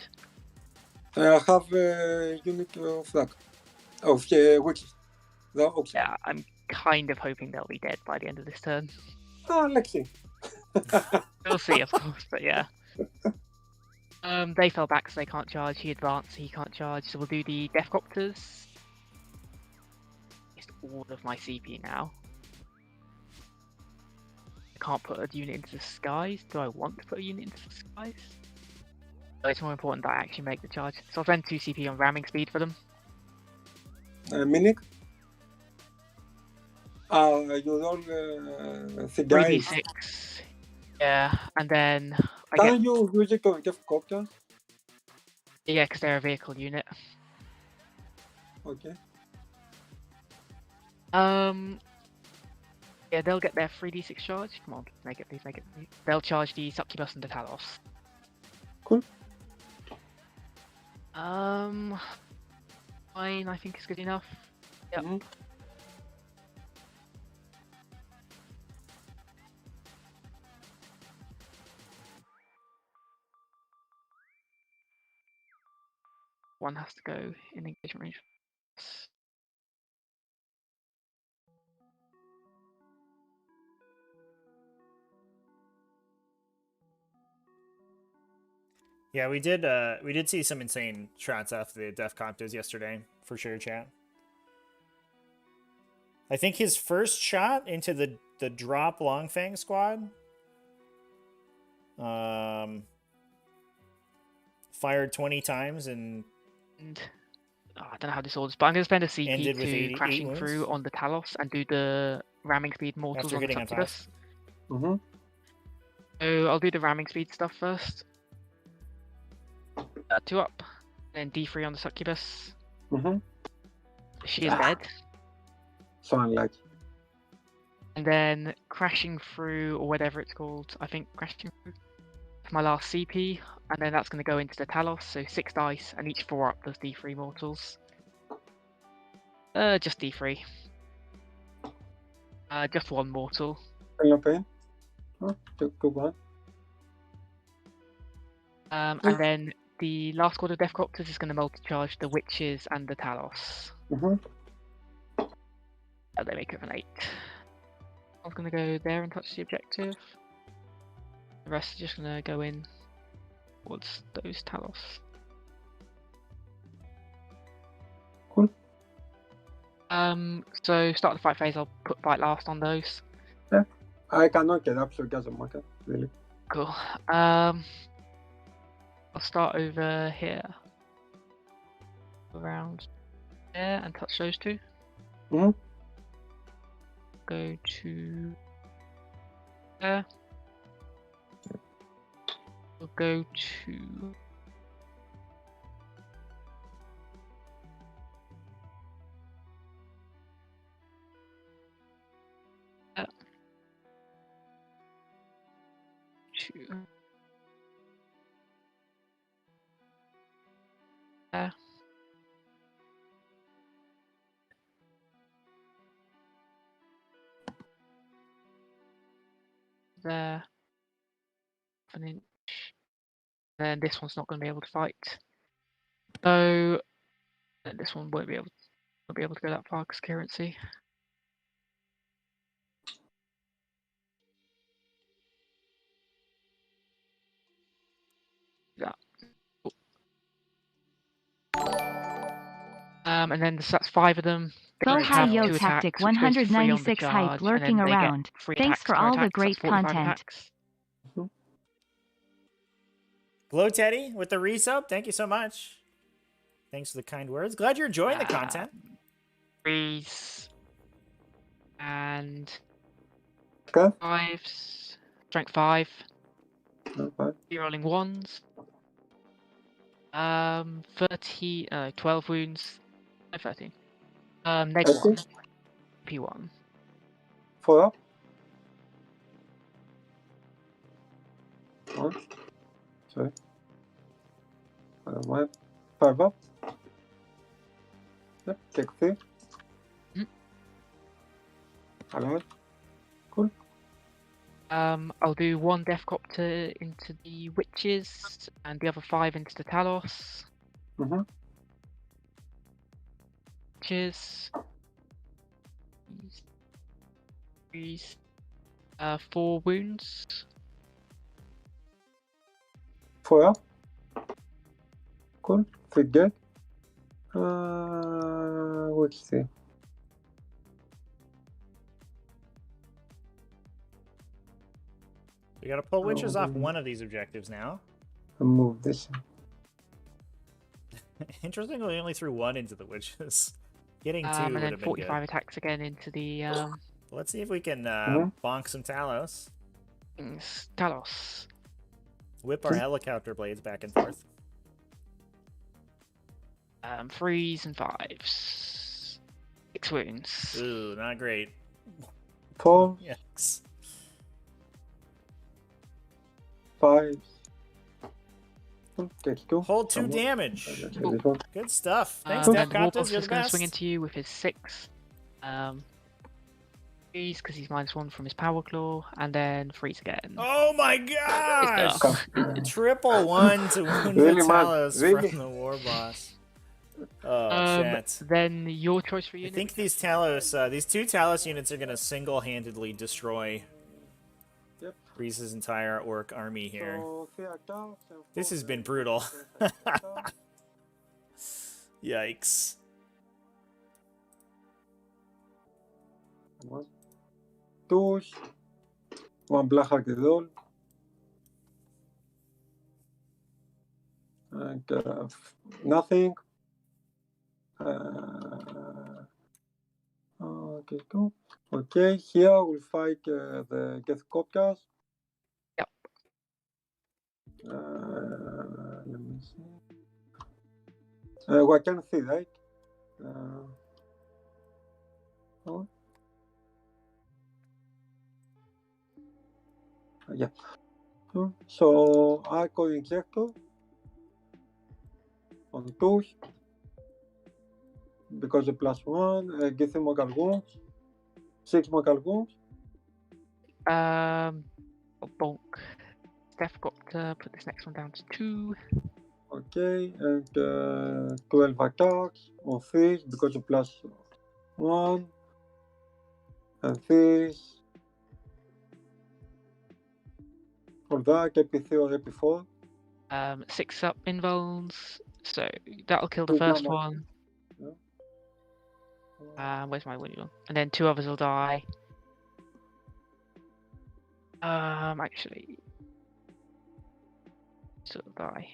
I have a unit of that. Of witches. Yeah, I'm kind of hoping they'll be dead by the end of this turn. Let's see. We'll see, of course, but yeah. They fell back, so they can't charge. He advanced, so he can't charge. So we'll do the Deathcopters. It's all of my CP now. I can't put a unit into the skies. Do I want to put a unit into the skies? So it's more important that I actually make the charge. So I'll spend 2 CP on ramming speed for them. Minic? You roll the dice. 3d6. Yeah, and then I Can get... you use it on Deathcopter? Yeah, because they're a vehicle unit. Okay. Yeah, they'll get their 3d6 charge. Come on, make it, please make it. They'll charge the Succubus and the Talos. Cool. Fine, I think is good enough. Yep. Mm-hmm. One has to go in engagement range. Yeah, we did see some insane shots off the Deathcopters yesterday, for sure, chat. I think his first shot into the drop Longfang squad fired 20 times and I don't know how this orders, but I'm going to spend a CP ended with to 88 crashing wounds. through on the Talos and do the ramming speed mortals After on the hitting on Succubus. Mm-hmm. So I'll do the ramming speed stuff first. 2 up, then D3 on the Succubus. Mm-hmm. She is dead. So unlucky. And then crashing through, or whatever it's called, I think crashing through, my last CP, and then that's going to go into the Talos, so 6 dice, and each 4 up does D3 mortals. Just D3. Just 1 mortal. No pain. Oh, good one. And then the last squad of Deathcopters is going to multi-charge the Witches and the Talos. They make it an 8. I'm going to go there and touch the objective. The rest are just going to go in towards those Talos. Cool. So start the fight phase, I'll put fight last on those. Yeah. I cannot get up, so it doesn't matter, really. Cool. I'll start over here. Around there and touch those 2. Go to there. We'll go to there. There. There. An inch. Then this one's not going to be able to fight. So this one won't be able to go that far because currency. Yeah. And then that's 5 of them. Go Each have Hi Yo 2 Tactic attacks, which goes to 3 on the 196 hype charge, lurking and then they get around. 3 Thanks attacks for per all the attack, so great that's 45 content. attacks. Glow Teddy with the resub. Thank you so much. Thanks for the kind words. Glad you're enjoying the content. Freeze. And Okay. 5s. Strength 5. Okay. You're rolling 1s. 12 wounds. No, 13. Neg 1. P1. 4 up. 1. 2. I don't mind. 5 up. Yep, take 3. Alright. Cool. I'll do 1 Deathcopter into the Witches, and the other 5 into the Talos. Witches. 4 wounds. 4 up. Cool. 3 dead. We'll see. We gotta pull witches off one of these objectives now. I'll move this. Interestingly, we only threw 1 into the witches. Getting 2 And would then have been 45 good. attacks again into the Let's see if we can bonk some Talos. Talos. Whip our helicopter blades back and forth. 3s and 5s. 6 wounds. Ooh, not great. 4. Yikes. 5. Take 2. Hold 2 damage. Good stuff. Thanks, And Deathcopters. Warboss You're is the going to best. swing into you with his 6. Freeze, because he's -1 from his power claw, and then freeze again. Oh my gosh! Stuff. Triple 1 to wound Really, the man? Talos Really? from the war boss. Oh shit! Then your choice for I unit. think these Talos, these 2 Talos units are gonna single-handedly destroy Yep. Reese's entire orc army here. So 3 attacks and This 4 has been brutal. Yikes! 1. 2. 1 black hacked doll. And nothing. Okay, cool. Okay, here we'll fight the Deathcopters. Yep. Let me see. I can see, right? Oh. Yeah. So I call injector on tools because the +1 give him more wounds. 6 more wounds. Bonk. Steph got to put this next one down to 2. Okay, and 12 attacks on this because of +1. And this. For that, EP3 or EP4. 6 up invulns, so that'll kill the Two first damage. one. Yeah. Where's my wounded one? And then 2 others will die. Actually, so will die.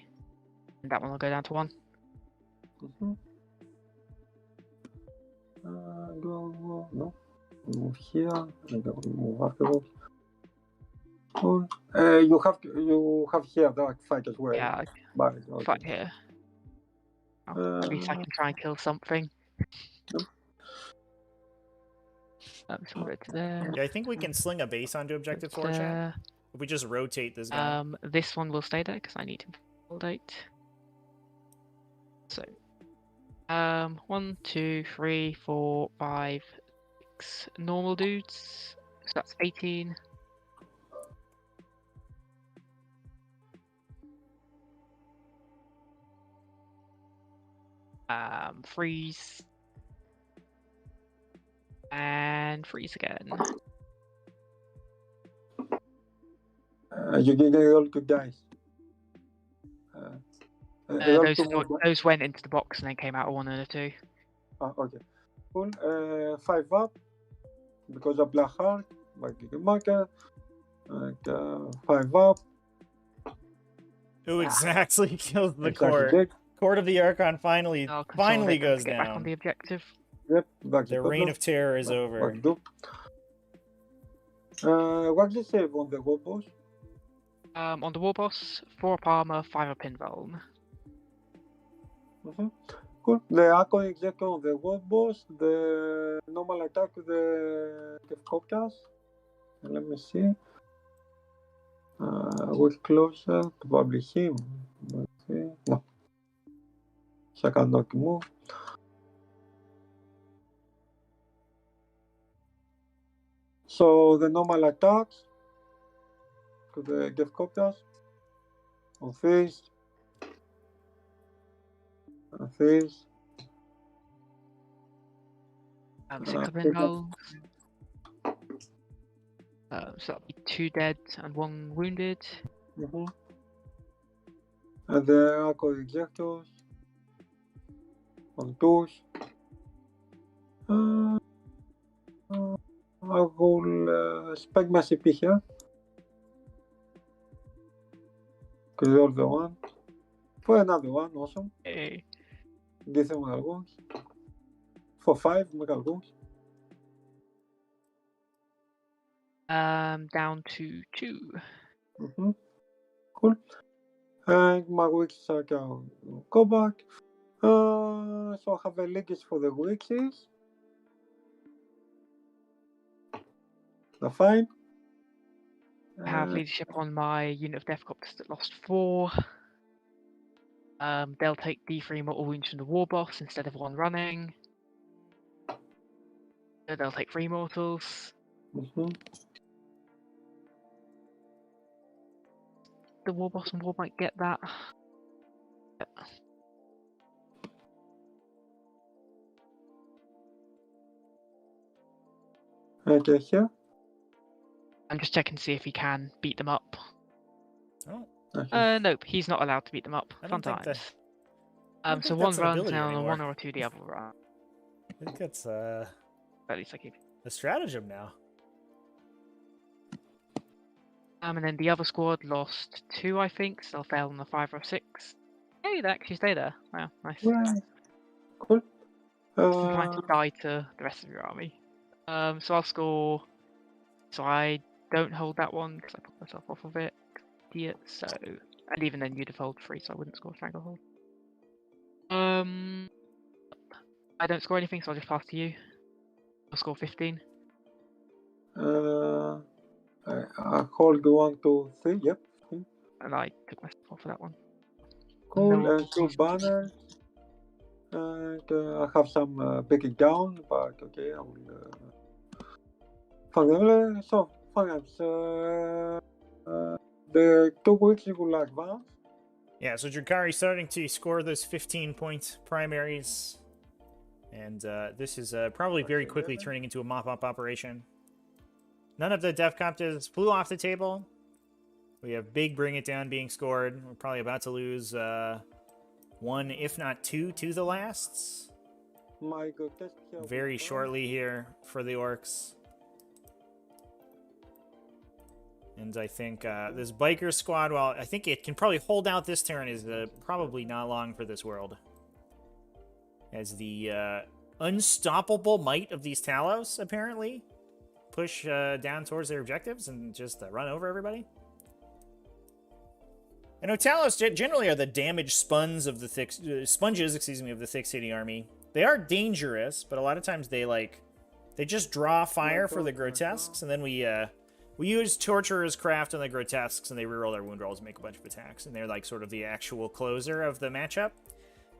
And that one will go down to 1. No. Move here. And move afterwards. You have here that fight as well. Yeah, But, okay. fight here. Oh, at least I can try and kill something. So we'll go to there. Yeah, I think we can sling a base onto objective 4, chat. There. If we just rotate this guy. This one will stay there because I need him for date. So, 1, 2, 3, 4, 5, 6 normal dudes. So that's 18. Freeze. And freeze again. You get all 2 dice. Those went into the box and then came out of 1 and a 2. Okay. Cool. 5 up because of Black Heart, marker. And 5 up. Who exactly kills the Exactly. core? Court of the Archon finally I'll finally consolidate goes to get back on down. the objective. Yep. Back The reign of terror is over. What did you say on the war boss? On the war boss, 4 up armor, 5 up invuln. Cool. The Archon Executor on the war boss, the normal attack with the Coptas. Let me see. We're closer to probably him. Let's see. No. So I cannot move. So the normal attacks to the Gefcopters on this, on this. 6 up invuln. So that'll be 2 dead and 1 wounded. And the Archon Executors on tools. I will spec my CP here. Clear the one. For another one, awesome. Hey. Give them Megal Wounds. For 5 Megal Wounds. Down to 2. Cool. And my wicks I can go back. So I have a linkage for the wixes. That's fine. I have leadership on my unit of Deathcopters that lost 4. They'll take D3 mortal wounds from the war boss instead of 1 running. So they'll take 3 mortals. The war boss and war might get that. Okay, here. I'm just checking to see if he can beat them up. Oh, Okay. Nope, he's not allowed to beat them up. I Fun don't think times. that- I don't So think 1 that's an runs ability now, and anymore. 1 or 2 the other will run. I think it's At least I keep. a stratagem now. And then the other squad lost 2, I think, so they'll fail on the 5 or 6. Hey, they actually stay there. Wow, nice. Right. Cool. Trying to die to the rest of your army. So I'll score. So I don't hold that one because I put myself off of it. Idiot. So, and even then you'd have held 3, so I wouldn't score Stranglehold. I don't score anything, so I'll just pass to you. I'll score 15. I hold 1, 2, 3. Yep. And I took my score for that one. Cool. No. And 2 banners. And I have some breaking down, but okay, I will. Finally, so finance. The 2 weeks will advance. Yeah, so Drukari starting to score those 15-point primaries. And this is probably very quickly turning into a mop-up operation. None of the Def Coptas flew off the table. We have big Bring It Down being scored. We're probably about to lose 1, if not 2, to the lasts. Very shortly here for the Orks. And I think this biker squad, well, I think it can probably hold out this turn, is probably not long for this world. As the unstoppable might of these Talos, apparently, push down towards their objectives and just run over everybody. I know Talos generally are the damaged sponges of the thick city army. They are dangerous, but a lot of times they just draw fire for the grotesques, and then we use Torturer's Craft on the grotesques, and they reroll their wound rolls and make a bunch of attacks, and they're like sort of the actual closer of the matchup.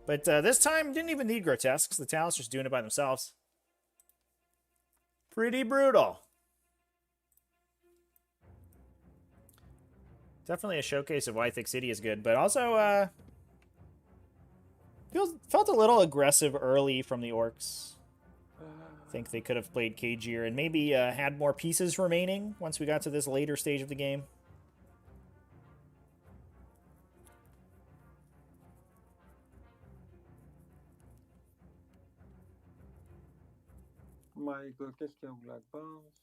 But this time, didn't even need grotesques. The Talos just doing it by themselves. Pretty brutal. Definitely a showcase of why Thick City is good, but also felt a little aggressive early from the Orks. I think they could have played cagier and maybe had more pieces remaining once we got to this later stage of the game. My grotesque will advance.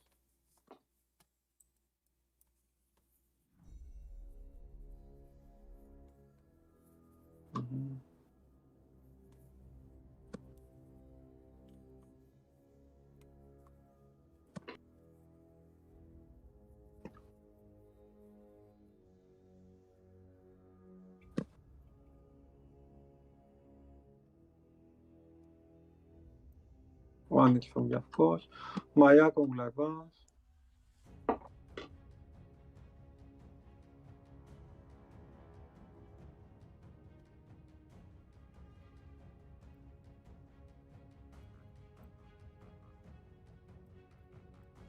One is from of course. My Yakon will advance.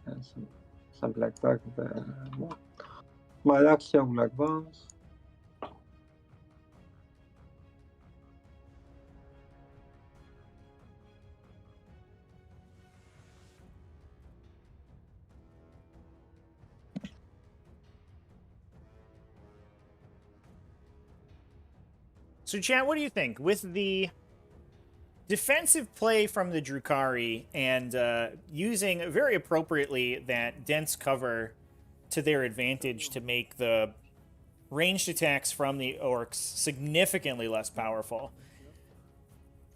And some like that. My Axia will advance. So, chat, what do you think? With the defensive play from the Drukari and using very appropriately that dense cover to their advantage to make the ranged attacks from the Orks significantly less powerful.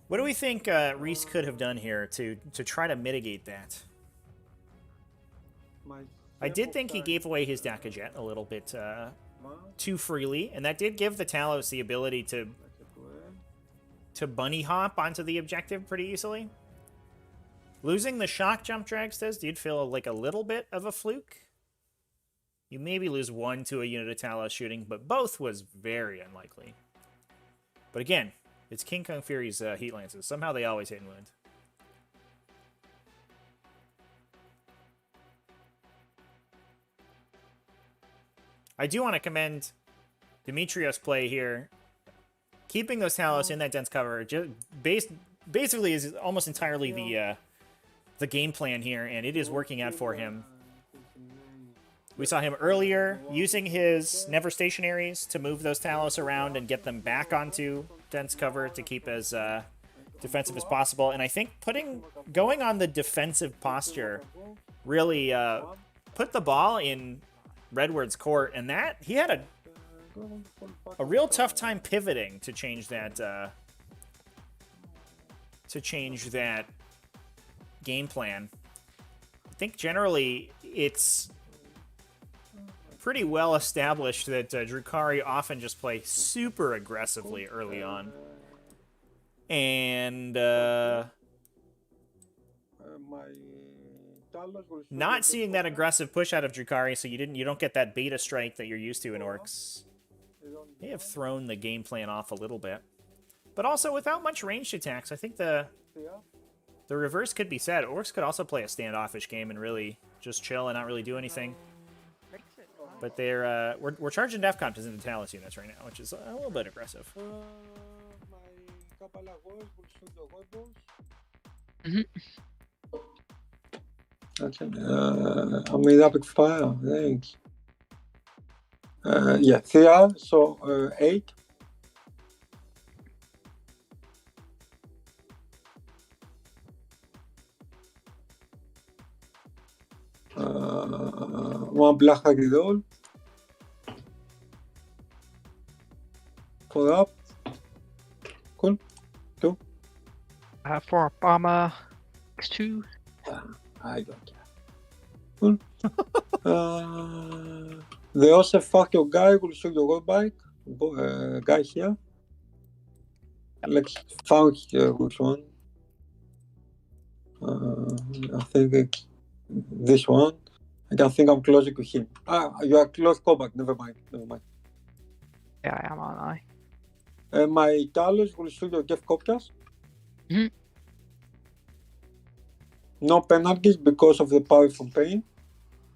What do we think Reese could have done here to try to mitigate that? I did think he gave away his Dakajet a little bit too freely, and that did give the Talos the ability to bunny hop onto the objective pretty easily. Losing the shock jump dragsters did feel like a little bit of a fluke. You maybe lose 1 to a unit of Talos shooting, but both was very unlikely. But again, it's KingKungFury's Heat Lances. Somehow they always hit and wound. I do want to commend Dimitrios' play here. Keeping those Talos in that dense cover just basically is almost entirely the game plan here, and it is working out for him. We saw him earlier using his Never Stationaries to move those Talos around and get them back onto dense cover to keep as defensive as possible. And I think going on the defensive posture really put the ball in Redward's court, and that he had a real tough time pivoting to change that game plan. I think generally it's pretty well established that Drukari often just play super aggressively early on. And Talos will shoot Not your seeing death that aggressive push out of Drukari, so you don't get that beta strike that you're used to in Orks. Copter. You They have thrown the game plan off a little bit. But also, without much ranged attacks, I think the reverse could be said. Orcs could also play a standoffish game and really just chill and not really do anything. But they're we're charging DEFCON into Talos units right now, which is a little bit aggressive. My Kabbalah Warriors will shoot your weapons. Okay. I made rapid fire. Thanks. Yeah, 3R, so 8. One black roll. 4 up. Cool. 2. 4 up armor. X2. I don't care. Cool. The also fuck your guy will shoot your road bike. Guy here. Let's find which one. I think it's this one. I think I'm closer to him. You are close combat. Never mind. Yeah, I am, aren't I? My Talos will shoot your gift copters. No penalties because of the power from pain.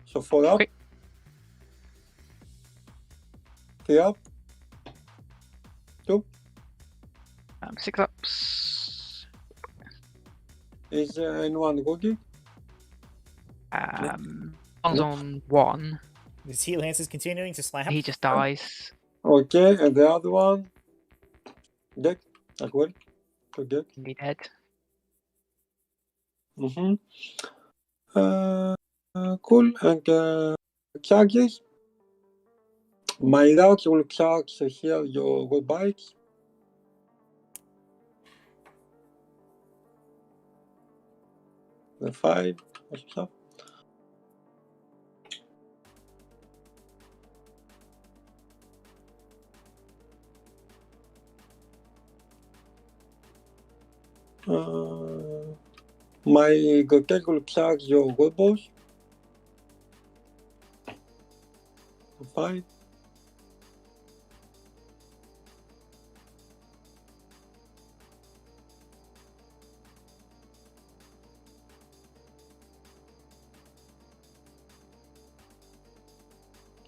So 4 up. Okay. 3 up. 2. 6 ups. Is anyone rookie? One's on 1. The Sea Lance is continuing to slap. He just dies. Okay, and the other one. Dead as well. So dead. Be dead. Cool. And charges. My route will charge here your road bikes. The 5. What's up? My Gotek will charge your robots. 5.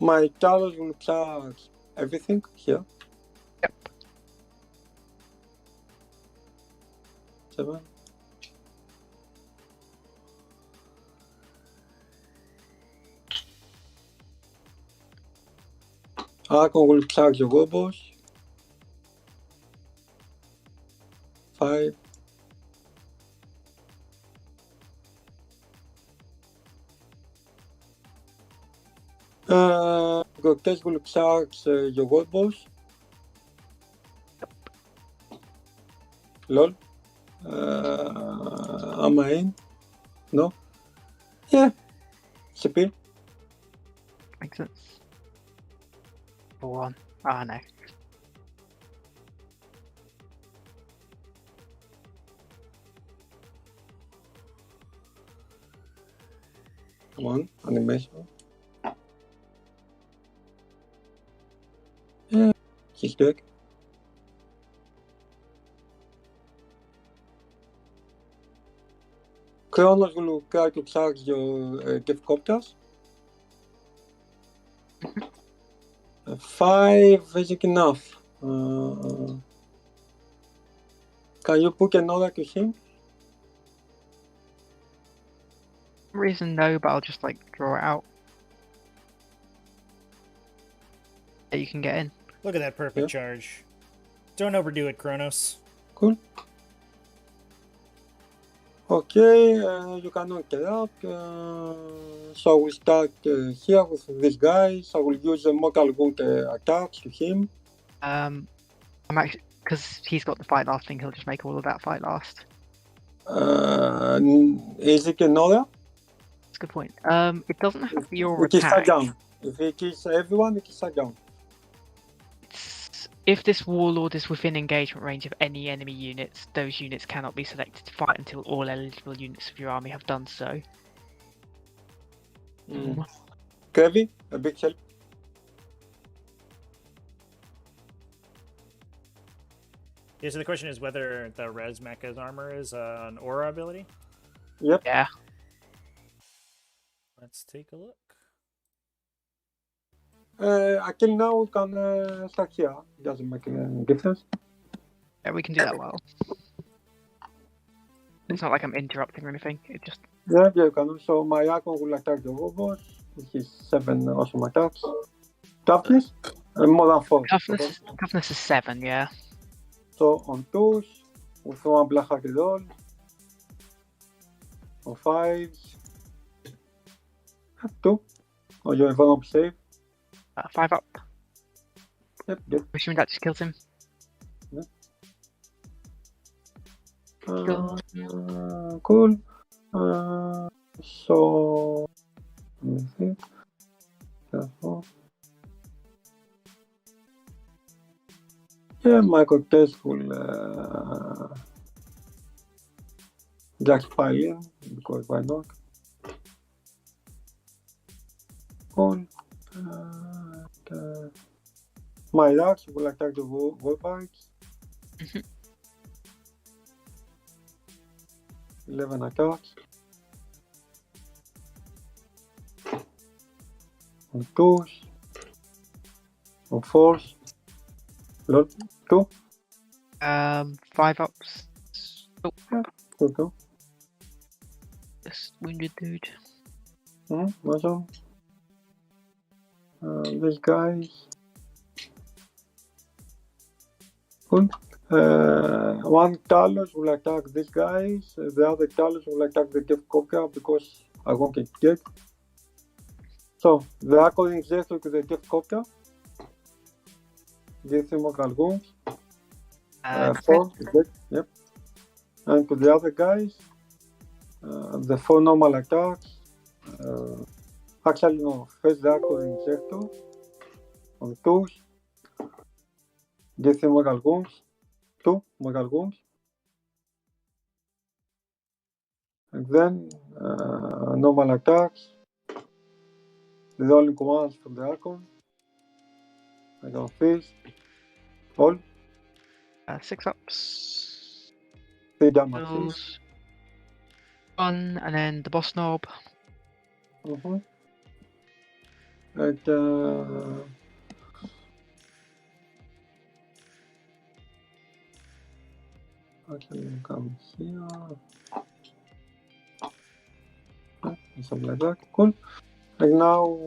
My Talos will charge everything here. Yep. 7. Archon will charge your robots. 5. Gotek will charge your robots. Lol. Am I in? No? Yeah. CP. Makes sense. 1. Ah, no. Come on, animation. Yeah, he's dead. Kronos will try to charge your gift copters. 5 isn't enough. Can you put another to him? Reason no, but I'll just like draw it out. Yeah, you can get in. Look at that perfect charge. Don't overdo it, Kronos. Cool. Okay, you cannot get up. So we start here with this guy. So we'll use the mortal wound attacks to him. I'm actually, because he's got the fight last thing, he'll just make all of that fight last. Is it another? That's a good point. It doesn't have your It is shut attack. down. If it is everyone, it is shut down. If this warlord is within engagement range of any enemy units, those units cannot be selected to fight until all eligible units of your army have done so. Kevin, a big help. Yeah, so the question is whether the Res Mecha's armor is an aura ability. Yep. Yeah. Let's take a look. Until now, we can start here. Doesn't make any difference. Yeah, we can do that well. It's not like I'm interrupting or anything. It just Yeah, you can. So my icon will attack the robot, which is 7 awesome attacks. Toughness? More than 4. toughness is 7. Yeah. So on 2s, we throw a black hearted roll. On 5s, 2. Or your envelope save. 5 up. Yep, good. Assuming that just kills him. Cool. So let me see. Careful. Yeah, my contest will just pile in because why not? Cool. My dogs will attack the warbites. 11 attacks. On 2s. On 4s. Lol. 2. 5 ups. Oh, 2. this wounded dude. Awesome. These guys. Cool. One Talos will attack these guys. The other Talos will attack the Death Cobra because I won't get dead. So the according executive to the Death Cobra. Give him a wounds. 4 is dead. Yep. And to the other guys, the 4 normal attacks. Actually, no. First the according executive on 2s. Give him a wounds. 2 mortal wounds. And then normal attacks. The rolling commands from the Archon. I got fist. All. 6 ups. 3 damage. Kills. 1, and then the boss knob. And actually come here. Something like that. Cool. And now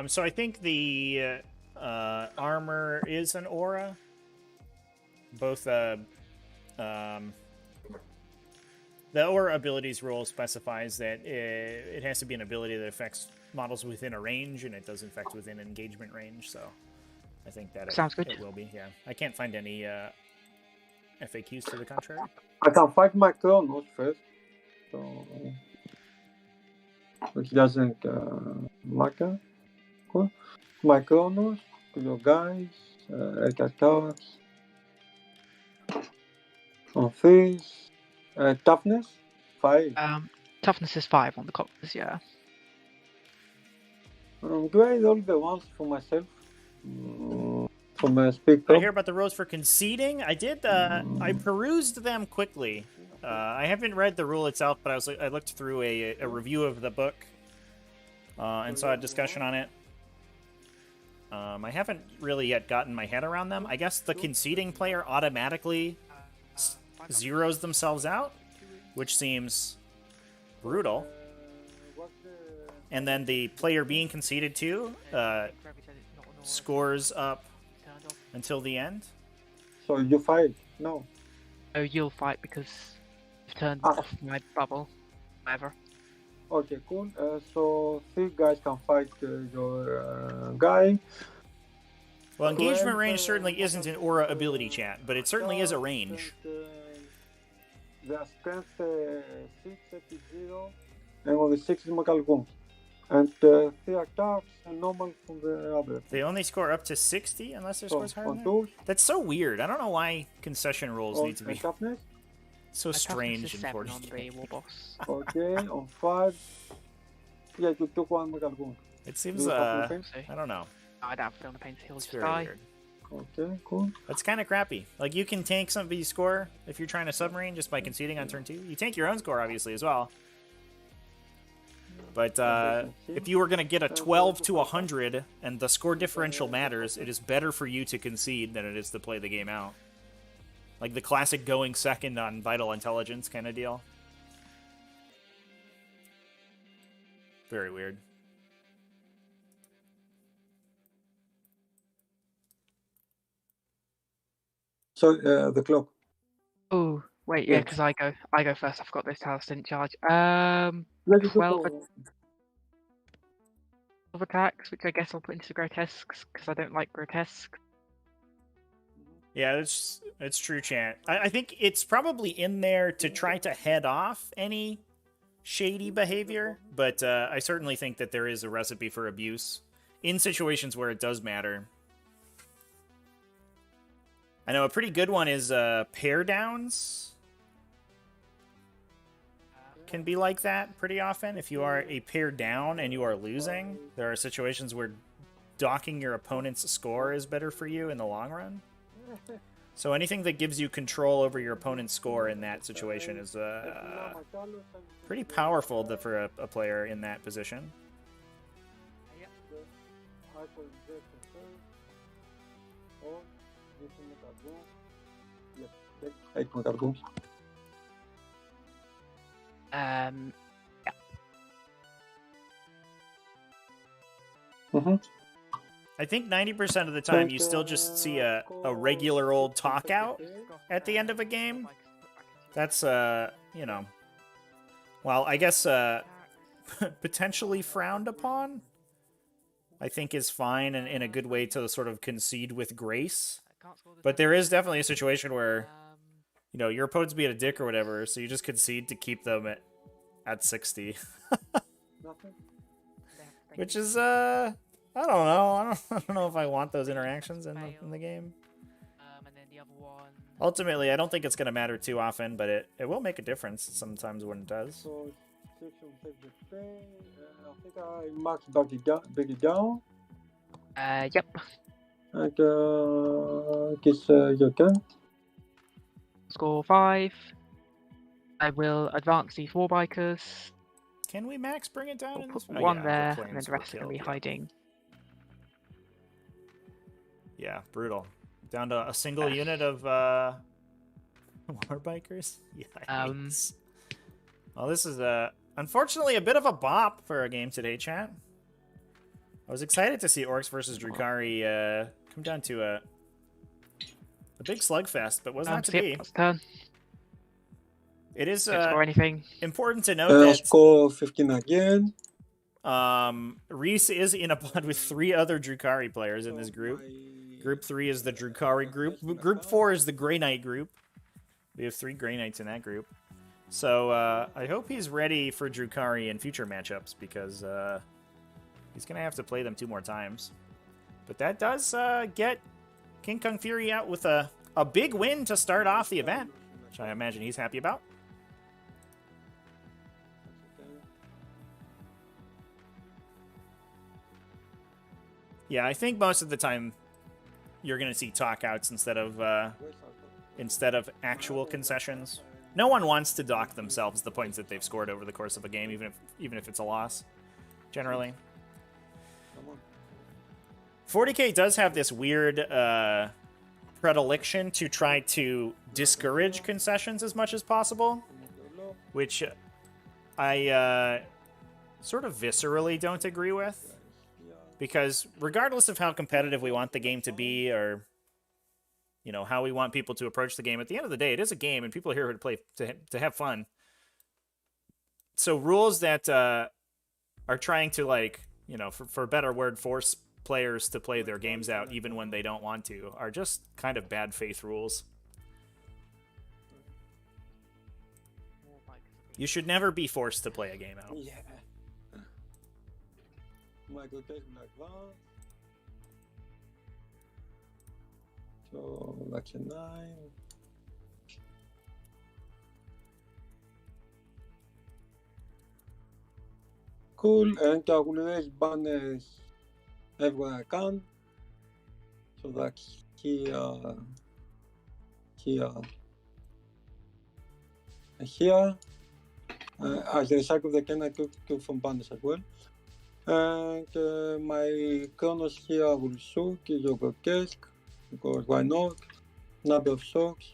so I think the armor is an aura. Both the aura abilities rule specifies that it has to be an ability that affects models within a range, and it does affect within engagement range. So I think that Sounds good. It will be. Yeah, I can't find any FAQs to the contrary. I can fight my Kronos first. So which doesn't matter. Cool. My Kronos to your guys. 8 attacks. On face. Toughness 5. Toughness is 5 on the coppers, yeah. Do I roll the ones for myself? From a speak I hear about the rules for conceding. I did. I perused them quickly. I haven't read the rule itself, but I looked through a review of the book and saw a discussion on it. I haven't really yet gotten my head around them. I guess the conceding player automatically zeroes themselves out, which seems brutal. And then the player being conceded to scores up until the end. So you fight? No. Oh, you'll fight because you've turned off my bubble. Whatever. Okay, cool. So 3 guys can fight your guy. Well, engagement range certainly isn't an aura ability, chat, but it certainly is a range. Their strength 6, 0, and only 6 is mortal wounds. And 3 attacks and normal from the other. They only score up to 60 unless their scores higher than that? Those, That's so weird. I don't know why concession rules need to be... Toughness? So My toughness strange is in 7 40k. on the war boss. Okay, on 5. Yeah, you took one Megalgoon. It Do seems, you have no pain? I don't know. I don't feel the pain to heal, It's just very die. weird. Okay, cool. That's kind of crappy. Like, you can tank somebody's score if you're trying to submarine just by conceding on turn 2. You tank your own score, obviously, as well. But if you were going to get a 12 to 100 and the score differential matters, it is better for you to concede than it is to play the game out. Like the classic going second on Vital Intelligence kind of deal. Very weird. So, the clock. Oh, wait, yeah, Yeah. because I go first. I forgot this house didn't charge. Yeah, you took 12 one. attacks, which I guess I'll put into grotesques because I don't like grotesques. Yeah, it's true, Chant. I think it's probably in there to try to head off any shady behavior, but I certainly think that there is a recipe for abuse in situations where it does matter. I know a pretty good one is pair downs. Can be like that pretty often. If you are a pair down and you are losing, there are situations where docking your opponent's score is better for you in the long run. So anything that gives you control over your opponent's score in that situation is pretty powerful for a player in that position. Yeah. I think 90% of the time you still just see a regular old talk out at the end of a game. That's, you know, well, I guess potentially frowned upon, I think is fine and in a good way to sort of concede with grace. But there is definitely a situation where, you know, your opponent's being a dick or whatever, so you just concede to keep them at 60. Which is, I don't know. I don't know if I want those interactions in the game. And then the other one. Ultimately, I don't think it's going to matter too often, but it will make a difference sometimes when it does. So, section take the pain. I think I marked back it down. Yep. And kiss your turn. Score 5. I will advance the 4 bikers. Can we max bring it down I'll in put this? one yeah, there, the and then planes the were rest are going to be killed, yeah. hiding. Yeah, brutal. Down to a single unit of war bikers. Yikes. Well, this is unfortunately a bit of a bop for a game today, chat. I was excited to see Orks versus Drukari come down to a big slugfest, but was not to be. That's turn. It is Don't score anything. important to note that Score 15 again. Reese is in a pod with 3 other Drukari players in this group. Group 3 is the Drukari group. Group 4 is the Grey Knight group. We have 3 Grey Knights in that group. So I hope he's ready for Drukari in future matchups because he's going to have to play them 2 more times. But that does get KingKungFury out with a big win to start off the event, which I imagine he's happy about. Yeah, I think most of the time you're going to see talkouts instead of actual concessions. No one wants to dock themselves the points that they've scored over the course of a game, even if it's a loss, generally. 40k does have this weird predilection to try to discourage concessions as much as possible, which I sort of viscerally don't agree with. Because regardless of how competitive we want the game to be, or you know how we want people to approach the game, at the end of the day, it is a game, and people are here to play to have fun. So rules that are trying to, like, you know, for a better word, force players to play their games out even when they don't want to, are just kind of bad faith rules. You should never be forced to play a game out. Yeah. Michael takes black one. So that's a 9. Cool, και αγουλές μπάνες έβγαλα καν. So that's here, here, here. I recycle the can I took from banners as well. And my Kronos here will shoot, is grotesque, because why not? Number of shocks.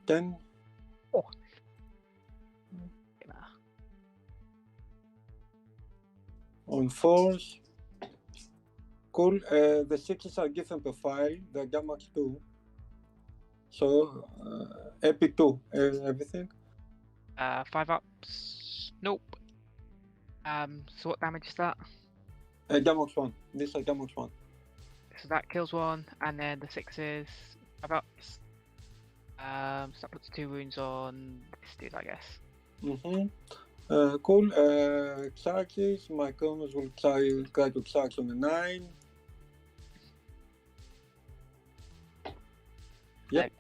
10. Oh. On 4s. Cool. The 6s are different profile. They're Gammax 2. So, Epic 2, everything. 5 ups. Nope. So what damage is that? Gammax 1. These are Gammax 1. So that kills one, and then the 6 is 5 ups. So that puts 2 wounds on this dude, I guess. Mm-hmm. Cool. Xarxes. My Kronos will try to Xarx on the 9. Yep.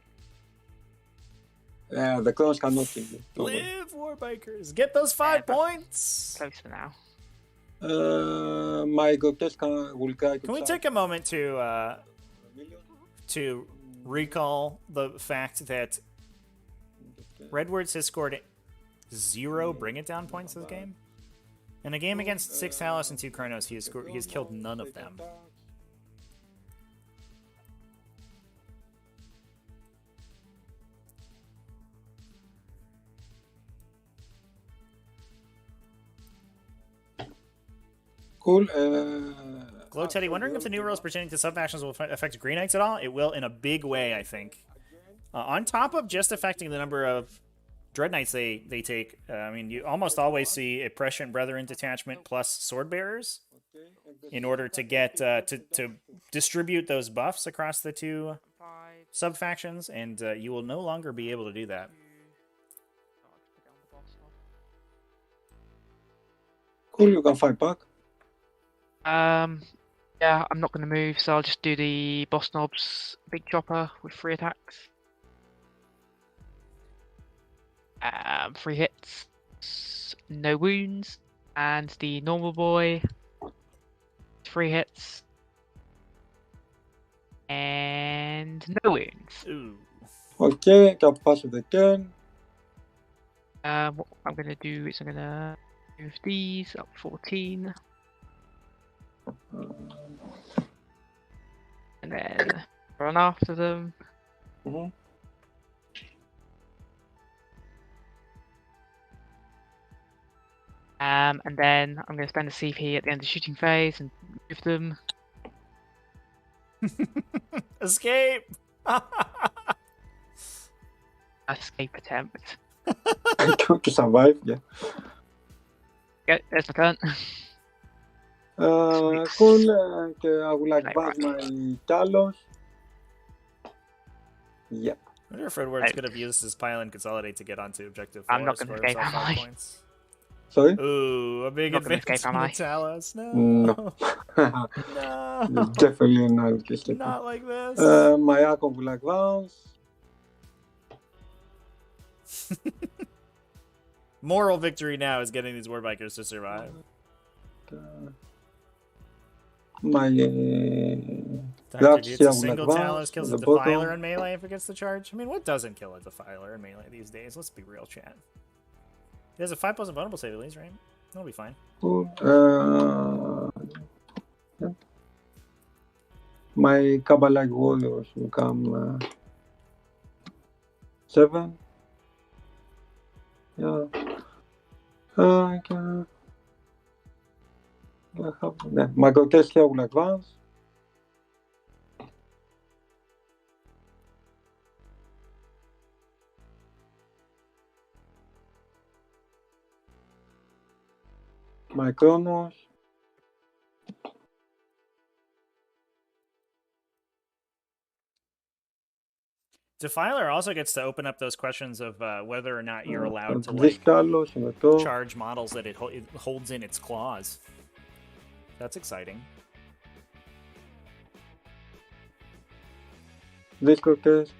The Kronos cannot kill you. Live, Warbikers! Get those 5 points! Close for now. My Grotesque will try to Can we Xarx take a moment million. to recall the fact that Redwords has scored 0 Bring It Down points this game? In a game against 6 Talos and 2 Chronos, he has killed none of them. Cool. Glow Teddy, wondering if the new rules pertaining to sub-factions will affect Green Knights at all? It will in a big way, I think. On top of just affecting the number of Dread Knights they take, I mean, you almost always see a Prescient Brethren detachment plus Sword Bearers in order to get to distribute those buffs across the 2 sub-factions, and you will no longer be able to do that. Cool, you can fight back. Yeah, I'm not going to move, so I'll just do the Boss Knobs Big Chopper with 3 attacks. 3 hits, no wounds, and the Normal Boy, 3 hits, and no wounds. Ooh. Okay, can pass with the turn. What I'm going to do is I'm going to move these up 14. And then run after them. Mm-hmm. And then I'm going to spend a CP at the end of the shooting phase and move them. Escape! Escape attempt. To survive, yeah. Okay, there's my turn. Cool, I will advance my Talos. Yep. I wonder if Redwords could have used his pile and consolidate to get onto objective 4. I'm not gonna score escape, himself am 5 I? points. Sorry? Ooh, a big Not gonna advantage escape, from am the I? Talos. No. No. No. Definitely not. Not like this. My Archon will advance. Moral victory now is getting these Warbikers to survive. My Dr. Dude's a will single advance. Talos kills The a Defiler bottom. in melee if it gets the charge. I mean, what doesn't kill a Defiler in melee these days? Let's be real, chat. He has a 5+ invulnerable save at least, right? That'll be fine. Cool. Yeah. My Kabbalah warriors will come 7. Yeah. Okay. My Grotesque here will advance. My Kronos. Defiler also gets to open up those questions of whether or not you're allowed to This like Talos on the top. charge models that it holds in its claws. That's exciting. This Grotesque.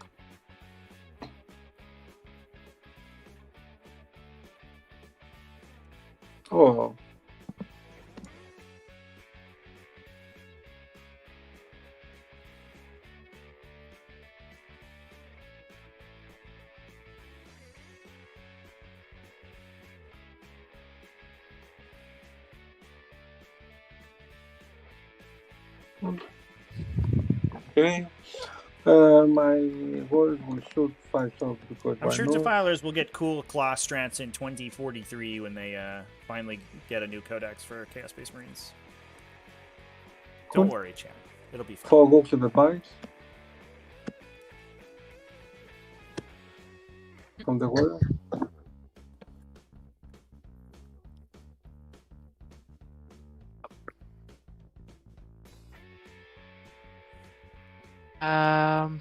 Okay. My warriors will shoot 5 shots because I'm why sure not? Defilers will get cool claw strats in 2043 when they finally get a new codex for Chaos Space Marines. Don't Cool. worry, Chad. It'll be fun. 4 Orks in the bites. From the warriors.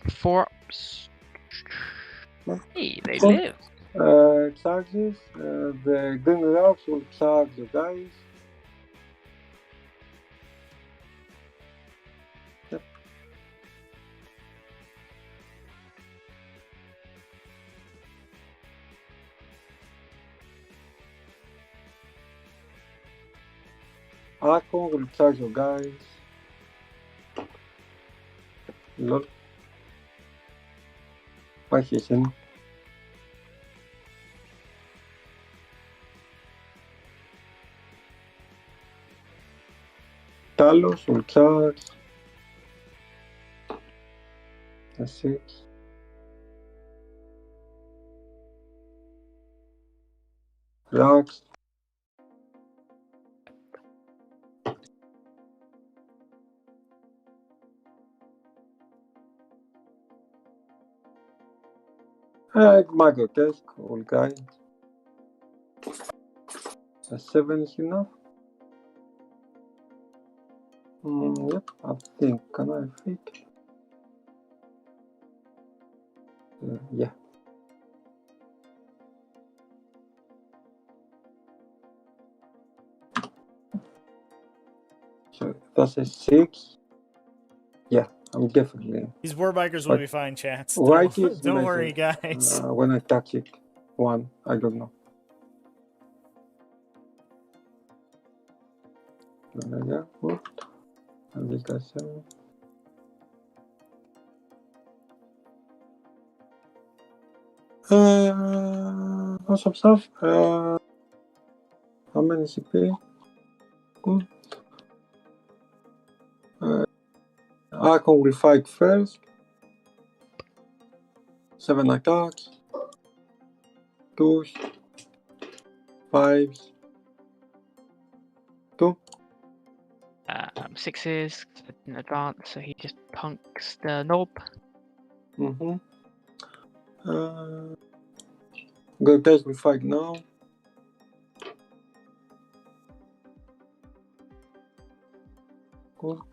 Four ups. Hey, they Cool. live. Charges. The Green Rocks will charge the dice. Yep. Arco will charge your guys. Lol. Why he's in? Talos will charge. The 6. Rocks. Magotesque will guy. A 7 is enough. Yep, I think. Can I fit? Yeah. So that's a 6. Yeah, I'm definitely. These Warbikers will But be fine, chats. Right is Don't worry, measured. guys. When I touch it, 1, I don't know. Yeah, good. And this guy's 7. Awesome stuff. How many CP? Good. Archon will fight first. 7 attacks. 2s. 5s. 2. Sixes in advance, so he just punks the knob. Good guys will fight now. Cool.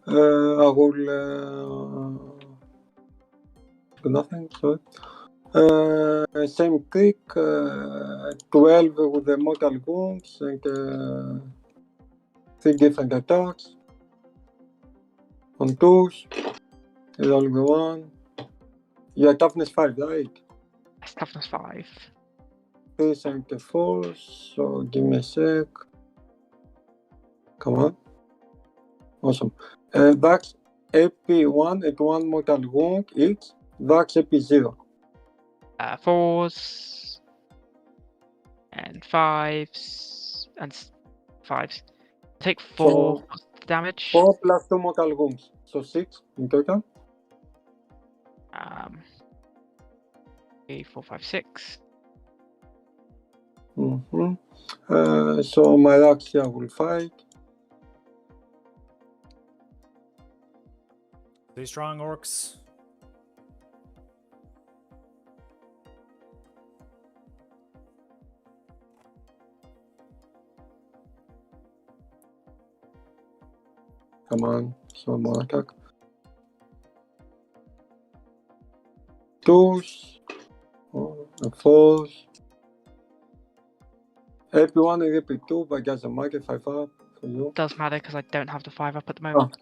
I will do nothing, sorry. Same click, 12 with the mortal wounds and 3 different attacks. On 2s, there's only 1. Yeah, toughness 5, right? That's toughness 5. 374, so give me a sec. Come on. Awesome. That's AP1 and 1 mortal wound each. That's AP0. 4s and 5s and 5s. Take 4 damage. 4 plus 2 mortal wounds, so 6 in total. 3, 4, 5, 6. So my Raxia will fight. Stay strong, Orks. Come on, so more attack. 2s, 4s. AP1 and AP2, but I a market 5 up for you. Does matter because I don't have the 5 up at the moment.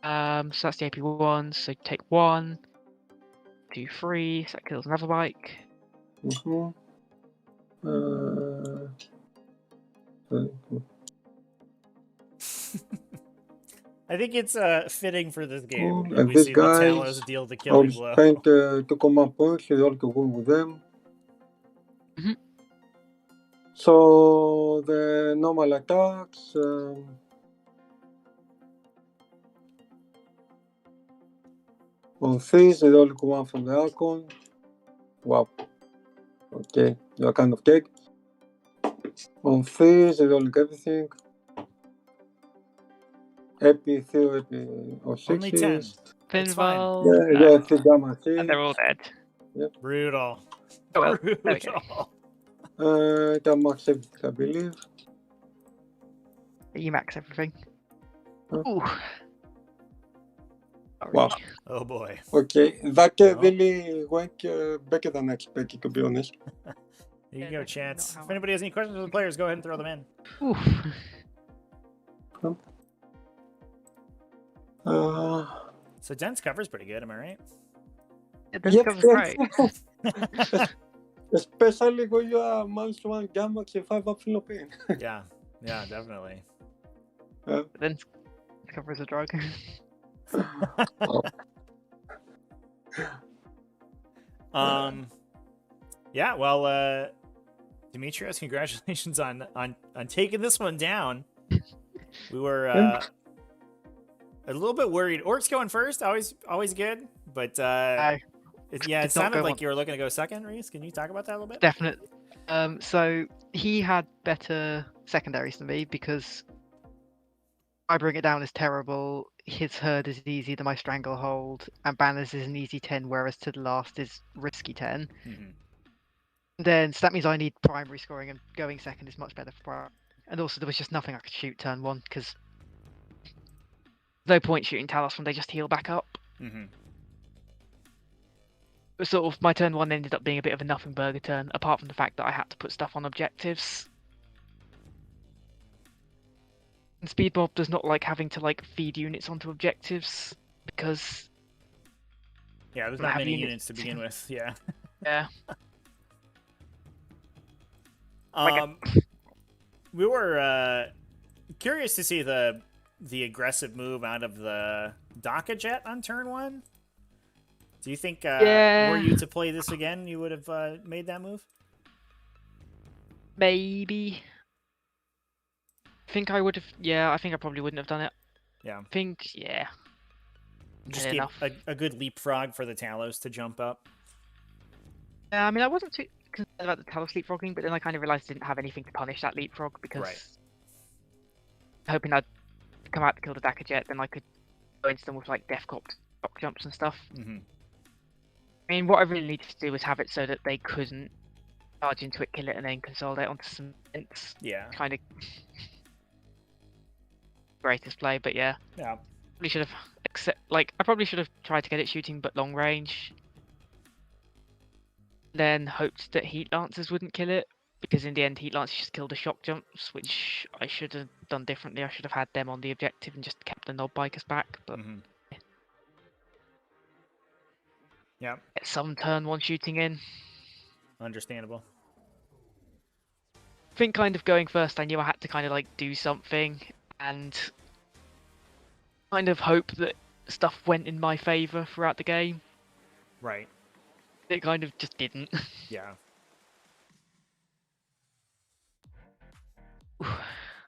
So that's the AP1. So take 1, 2, 3. So that kills another bike. I think it's fitting for this game. Cool. That And we these see the guys, Talos deal the I'll killing blow. spend 2 command points in order to win with them. So the normal attacks. On 3, they roll one from the Archon. Wow. Okay, you're kind of dead. On 3, they roll everything. Epi, 3, Epi, or 6. Only 10. It's fine. Pinball. Yeah, 3 damage. And they're all dead. Yep. Brutal. Oh well, Brutal. there we go. Damage everything, I believe. You max everything. Ooh. Sorry. Wow. Oh boy. Okay, that really went better than expected, to be honest. You can go, chats. If anybody has any questions for the players, go ahead and throw them in. Oof. So dense cover's pretty good, am I right? This cover's great. Especially when you are -1 gamma K5 up Philippine. Yeah, definitely. Then covers a drug. Yeah, well, Demetrius, congratulations on taking this one down. We were a little bit worried. Orks going first, always good, but it sounded like you were looking to go second. Reese, can you talk about that a little bit? Definitely. So he had better secondaries than me because I bring it down is terrible. His herd is easy to my stranglehold, and banners is an easy 10, whereas to the last is risky 10. Mm-hmm. Then so that means I need primary scoring, and going second is much better for primary. And also there was just nothing I could shoot turn 1 because no point shooting Talos when they just heal back up. Mm-hmm. Sort of my turn 1 ended up being a bit of a nothing burger turn, apart from the fact that I had to put stuff on objectives. And Speedbob does not like having to feed units onto objectives because there's not many units to begin with. Yeah. Yeah. We were curious to see the aggressive move out of the Daka jet on turn 1. Do you think were you to play this again, you would have made that move? Maybe. I think I would have. Yeah, I think I probably wouldn't have done it. Yeah. Yeah. Just give a good leapfrog for the Talos to jump up. Yeah, I mean, I wasn't too concerned about the Talos leapfrogging, but then I kind of realised I didn't have anything to punish that leapfrog because hoping I'd come out to kill the Daka jet, then I could go into them with Death Cop shock jumps and stuff. Mm-hmm. I mean, what I really needed to do was have it so that they couldn't charge into it, kill it, and then consolidate onto some vents. Yeah. Kind of greatest play, but yeah. Yeah. Probably should have I probably should have tried to get it shooting but long range. Then hoped that Heat Lancers wouldn't kill it, because in the end Heat Lancers just killed the shock jumps, which I should have done differently. I should have had them on the objective and just kept the knob bikers back, but yeah. Get some turn 1 shooting in. Understandable. I think kind of going first, I knew I had to kind of do something and kind of hope that stuff went in my favour throughout the game. Right. It kind of just didn't. Yeah.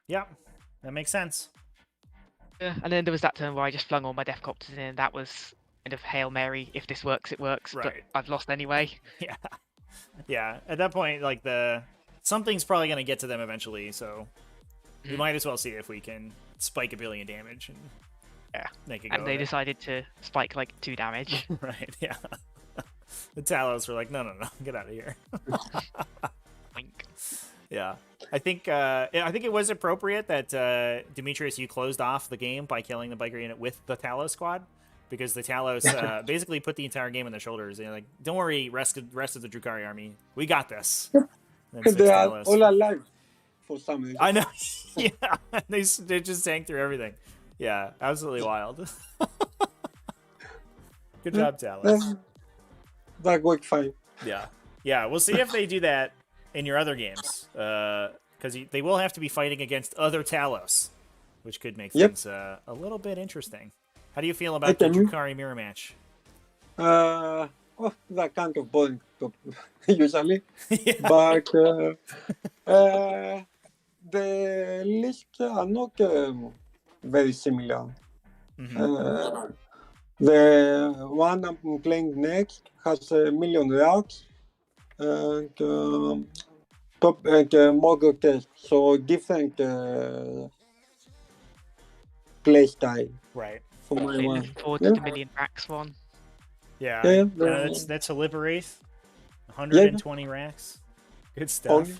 Yeah, that makes sense. Yeah, and then there was that turn where I just flung all my Death Copters in, and that was kind of Hail Mary, if this works, it works, right. But I've lost anyway. Yeah. Yeah, at that point, something's probably going to get to them eventually, so we might as well see if we can spike 1 billion damage and make it go. And they decided to spike 2 damage. Right, yeah. The Talos were like, no, get out of here. Wink. Yeah. I think it was appropriate that Demetrius, you closed off the game by killing the biker unit with the Talos squad, because the Talos basically put the entire game on their shoulders. They're like, don't worry, rest of the Drukari army, we got this. They are all alive for some reason. I know. Yeah, they just tanked through everything. Yeah, absolutely wild. Good job, Talos. That worked fine. Yeah. We'll see if they do that in your other games, because they will have to be fighting against other Talos, which could make things a little bit interesting. How do you feel about the Drukari mirror match? That kind of boring usually, Yeah. but the lists are not very similar. Mm-hmm. The one I'm playing next has a million racks and top and more grotesque, so different play style Right. for my Really one. looking forward Yeah, to the million racks one. Yeah. yeah, That's a Liberaith. 120 racks. Good stuff. only.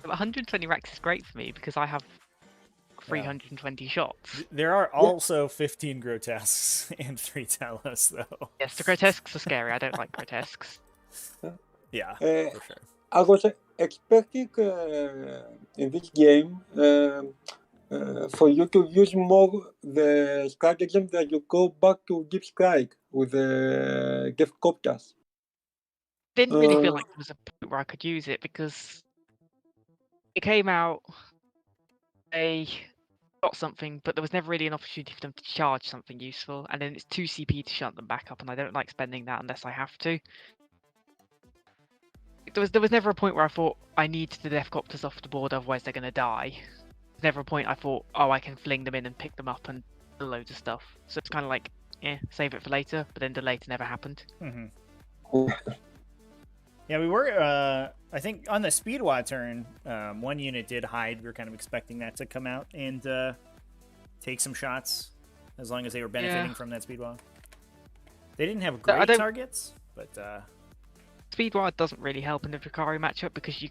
But 120 racks is great for me because I have 320 shots. There are also 15 grotesques and 3 Talos, though. Yes, the grotesques are scary. I don't like grotesques. Yeah, Uh, for sure. I was expecting in this game for you to use more the stratagem that you go back to Deep Strike with the gift copters. Didn't really feel like there was a point where I could use it because it came out, they got something, but there was never really an opportunity for them to charge something useful, and then it's 2 CP to shut them back up, and I don't like spending that unless I have to. There was never a point where I thought I need the Deathcopters off the board, otherwise they're gonna die. There's never a point I thought, oh, I can fling them in and pick them up and do loads of stuff. So it's kind of like, save it for later, but then the later never happened. Mm-hmm. Yeah, we were, I think, on the Speedwa turn, one unit did hide. We were kind of expecting that to come out and take some shots, as long as they were benefiting from that Speedwa. They didn't have great targets, but... Speedwire doesn't really help in the Drukari matchup because you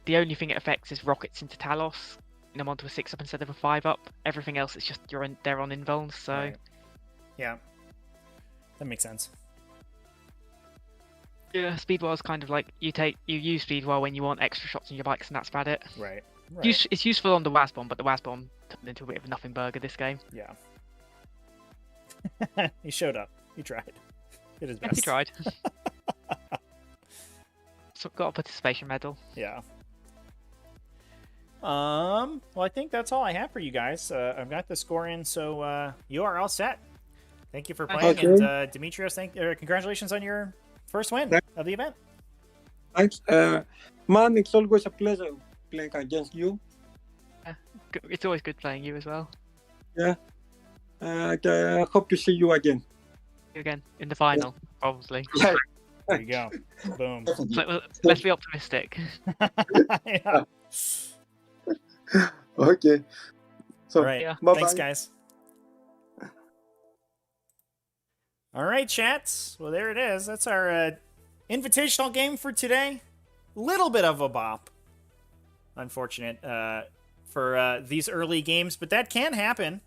the only thing it affects is rockets into Talos, and I'm onto a 6-up instead of a 5-up. Everything else, it's just they're on invulns, so... Right. Yeah, that makes sense. Yeah, Speedwire's kind of like, you use Speedwire when you want extra shots on your bikes, and that's about it. Right. It's useful on the WASBomb, but the WASBomb turned into a bit of a nothing burger this game. Yeah. He showed up. He tried. Did his best. He tried. So got a participation medal. Yeah. Well, I think that's all I have for you guys. I've got the score in, so you are all set. Thank you for playing, and Demetrios, congratulations on your first win of the event. Thanks. Man, it's always a pleasure playing against you. It's always good playing you as well. Yeah. I hope to see you again. Again, in the final, probably. Yeah. There you go. Boom. Let's be optimistic. Yeah. Okay. So, all right. Yeah. Thanks, guys. All right, chats. Well, there it is. That's our invitational game for today. Little bit of a bop. Unfortunate for these early games, but that can happen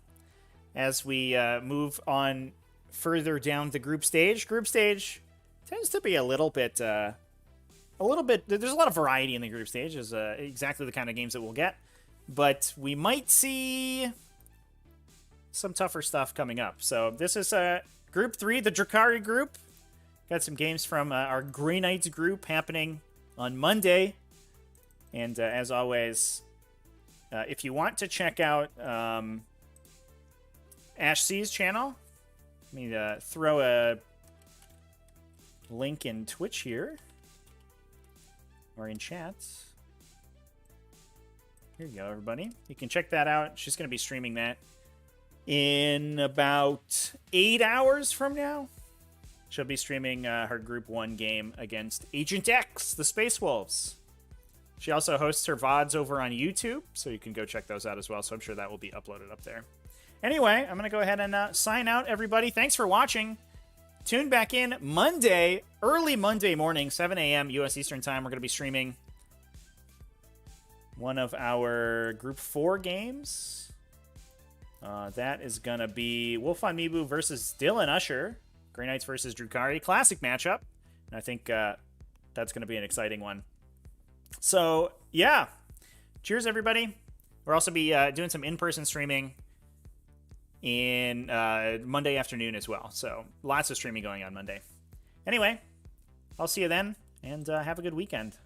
as we move on further down the group stage. Group stage tends to be a little bit, there's a lot of variety in the group stage, is exactly the kind of games that we'll get, but we might see some tougher stuff coming up. So this is Group 3, the Drukari group. Got some games from our Grey Knights group happening on Monday, and as always, if you want to check out Ash C's channel, let me throw a link in Twitch here, or in chat. Here you go, everybody. You can check that out. She's going to be streaming that in about 8 hours from now. She'll be streaming her Group 1 game against Agent X, the Space Wolves. She also hosts her VODs over on YouTube, so you can go check those out as well, so I'm sure that will be uploaded up there. Anyway, I'm going to go ahead and sign out, everybody. Thanks for watching. Tune back in Monday, early Monday morning, 7 a.m. U.S. Eastern Time. We're going to be streaming one of our Group 4 games. That is going to be Wolf on Mibu versus Dylan Usher. Grey Knights versus Drukari. Classic matchup. And I think that's going to be an exciting one. So, yeah. Cheers, everybody. We'll also be doing some in-person streaming in Monday afternoon as well. So lots of streaming going on Monday. Anyway, I'll see you then, and have a good weekend.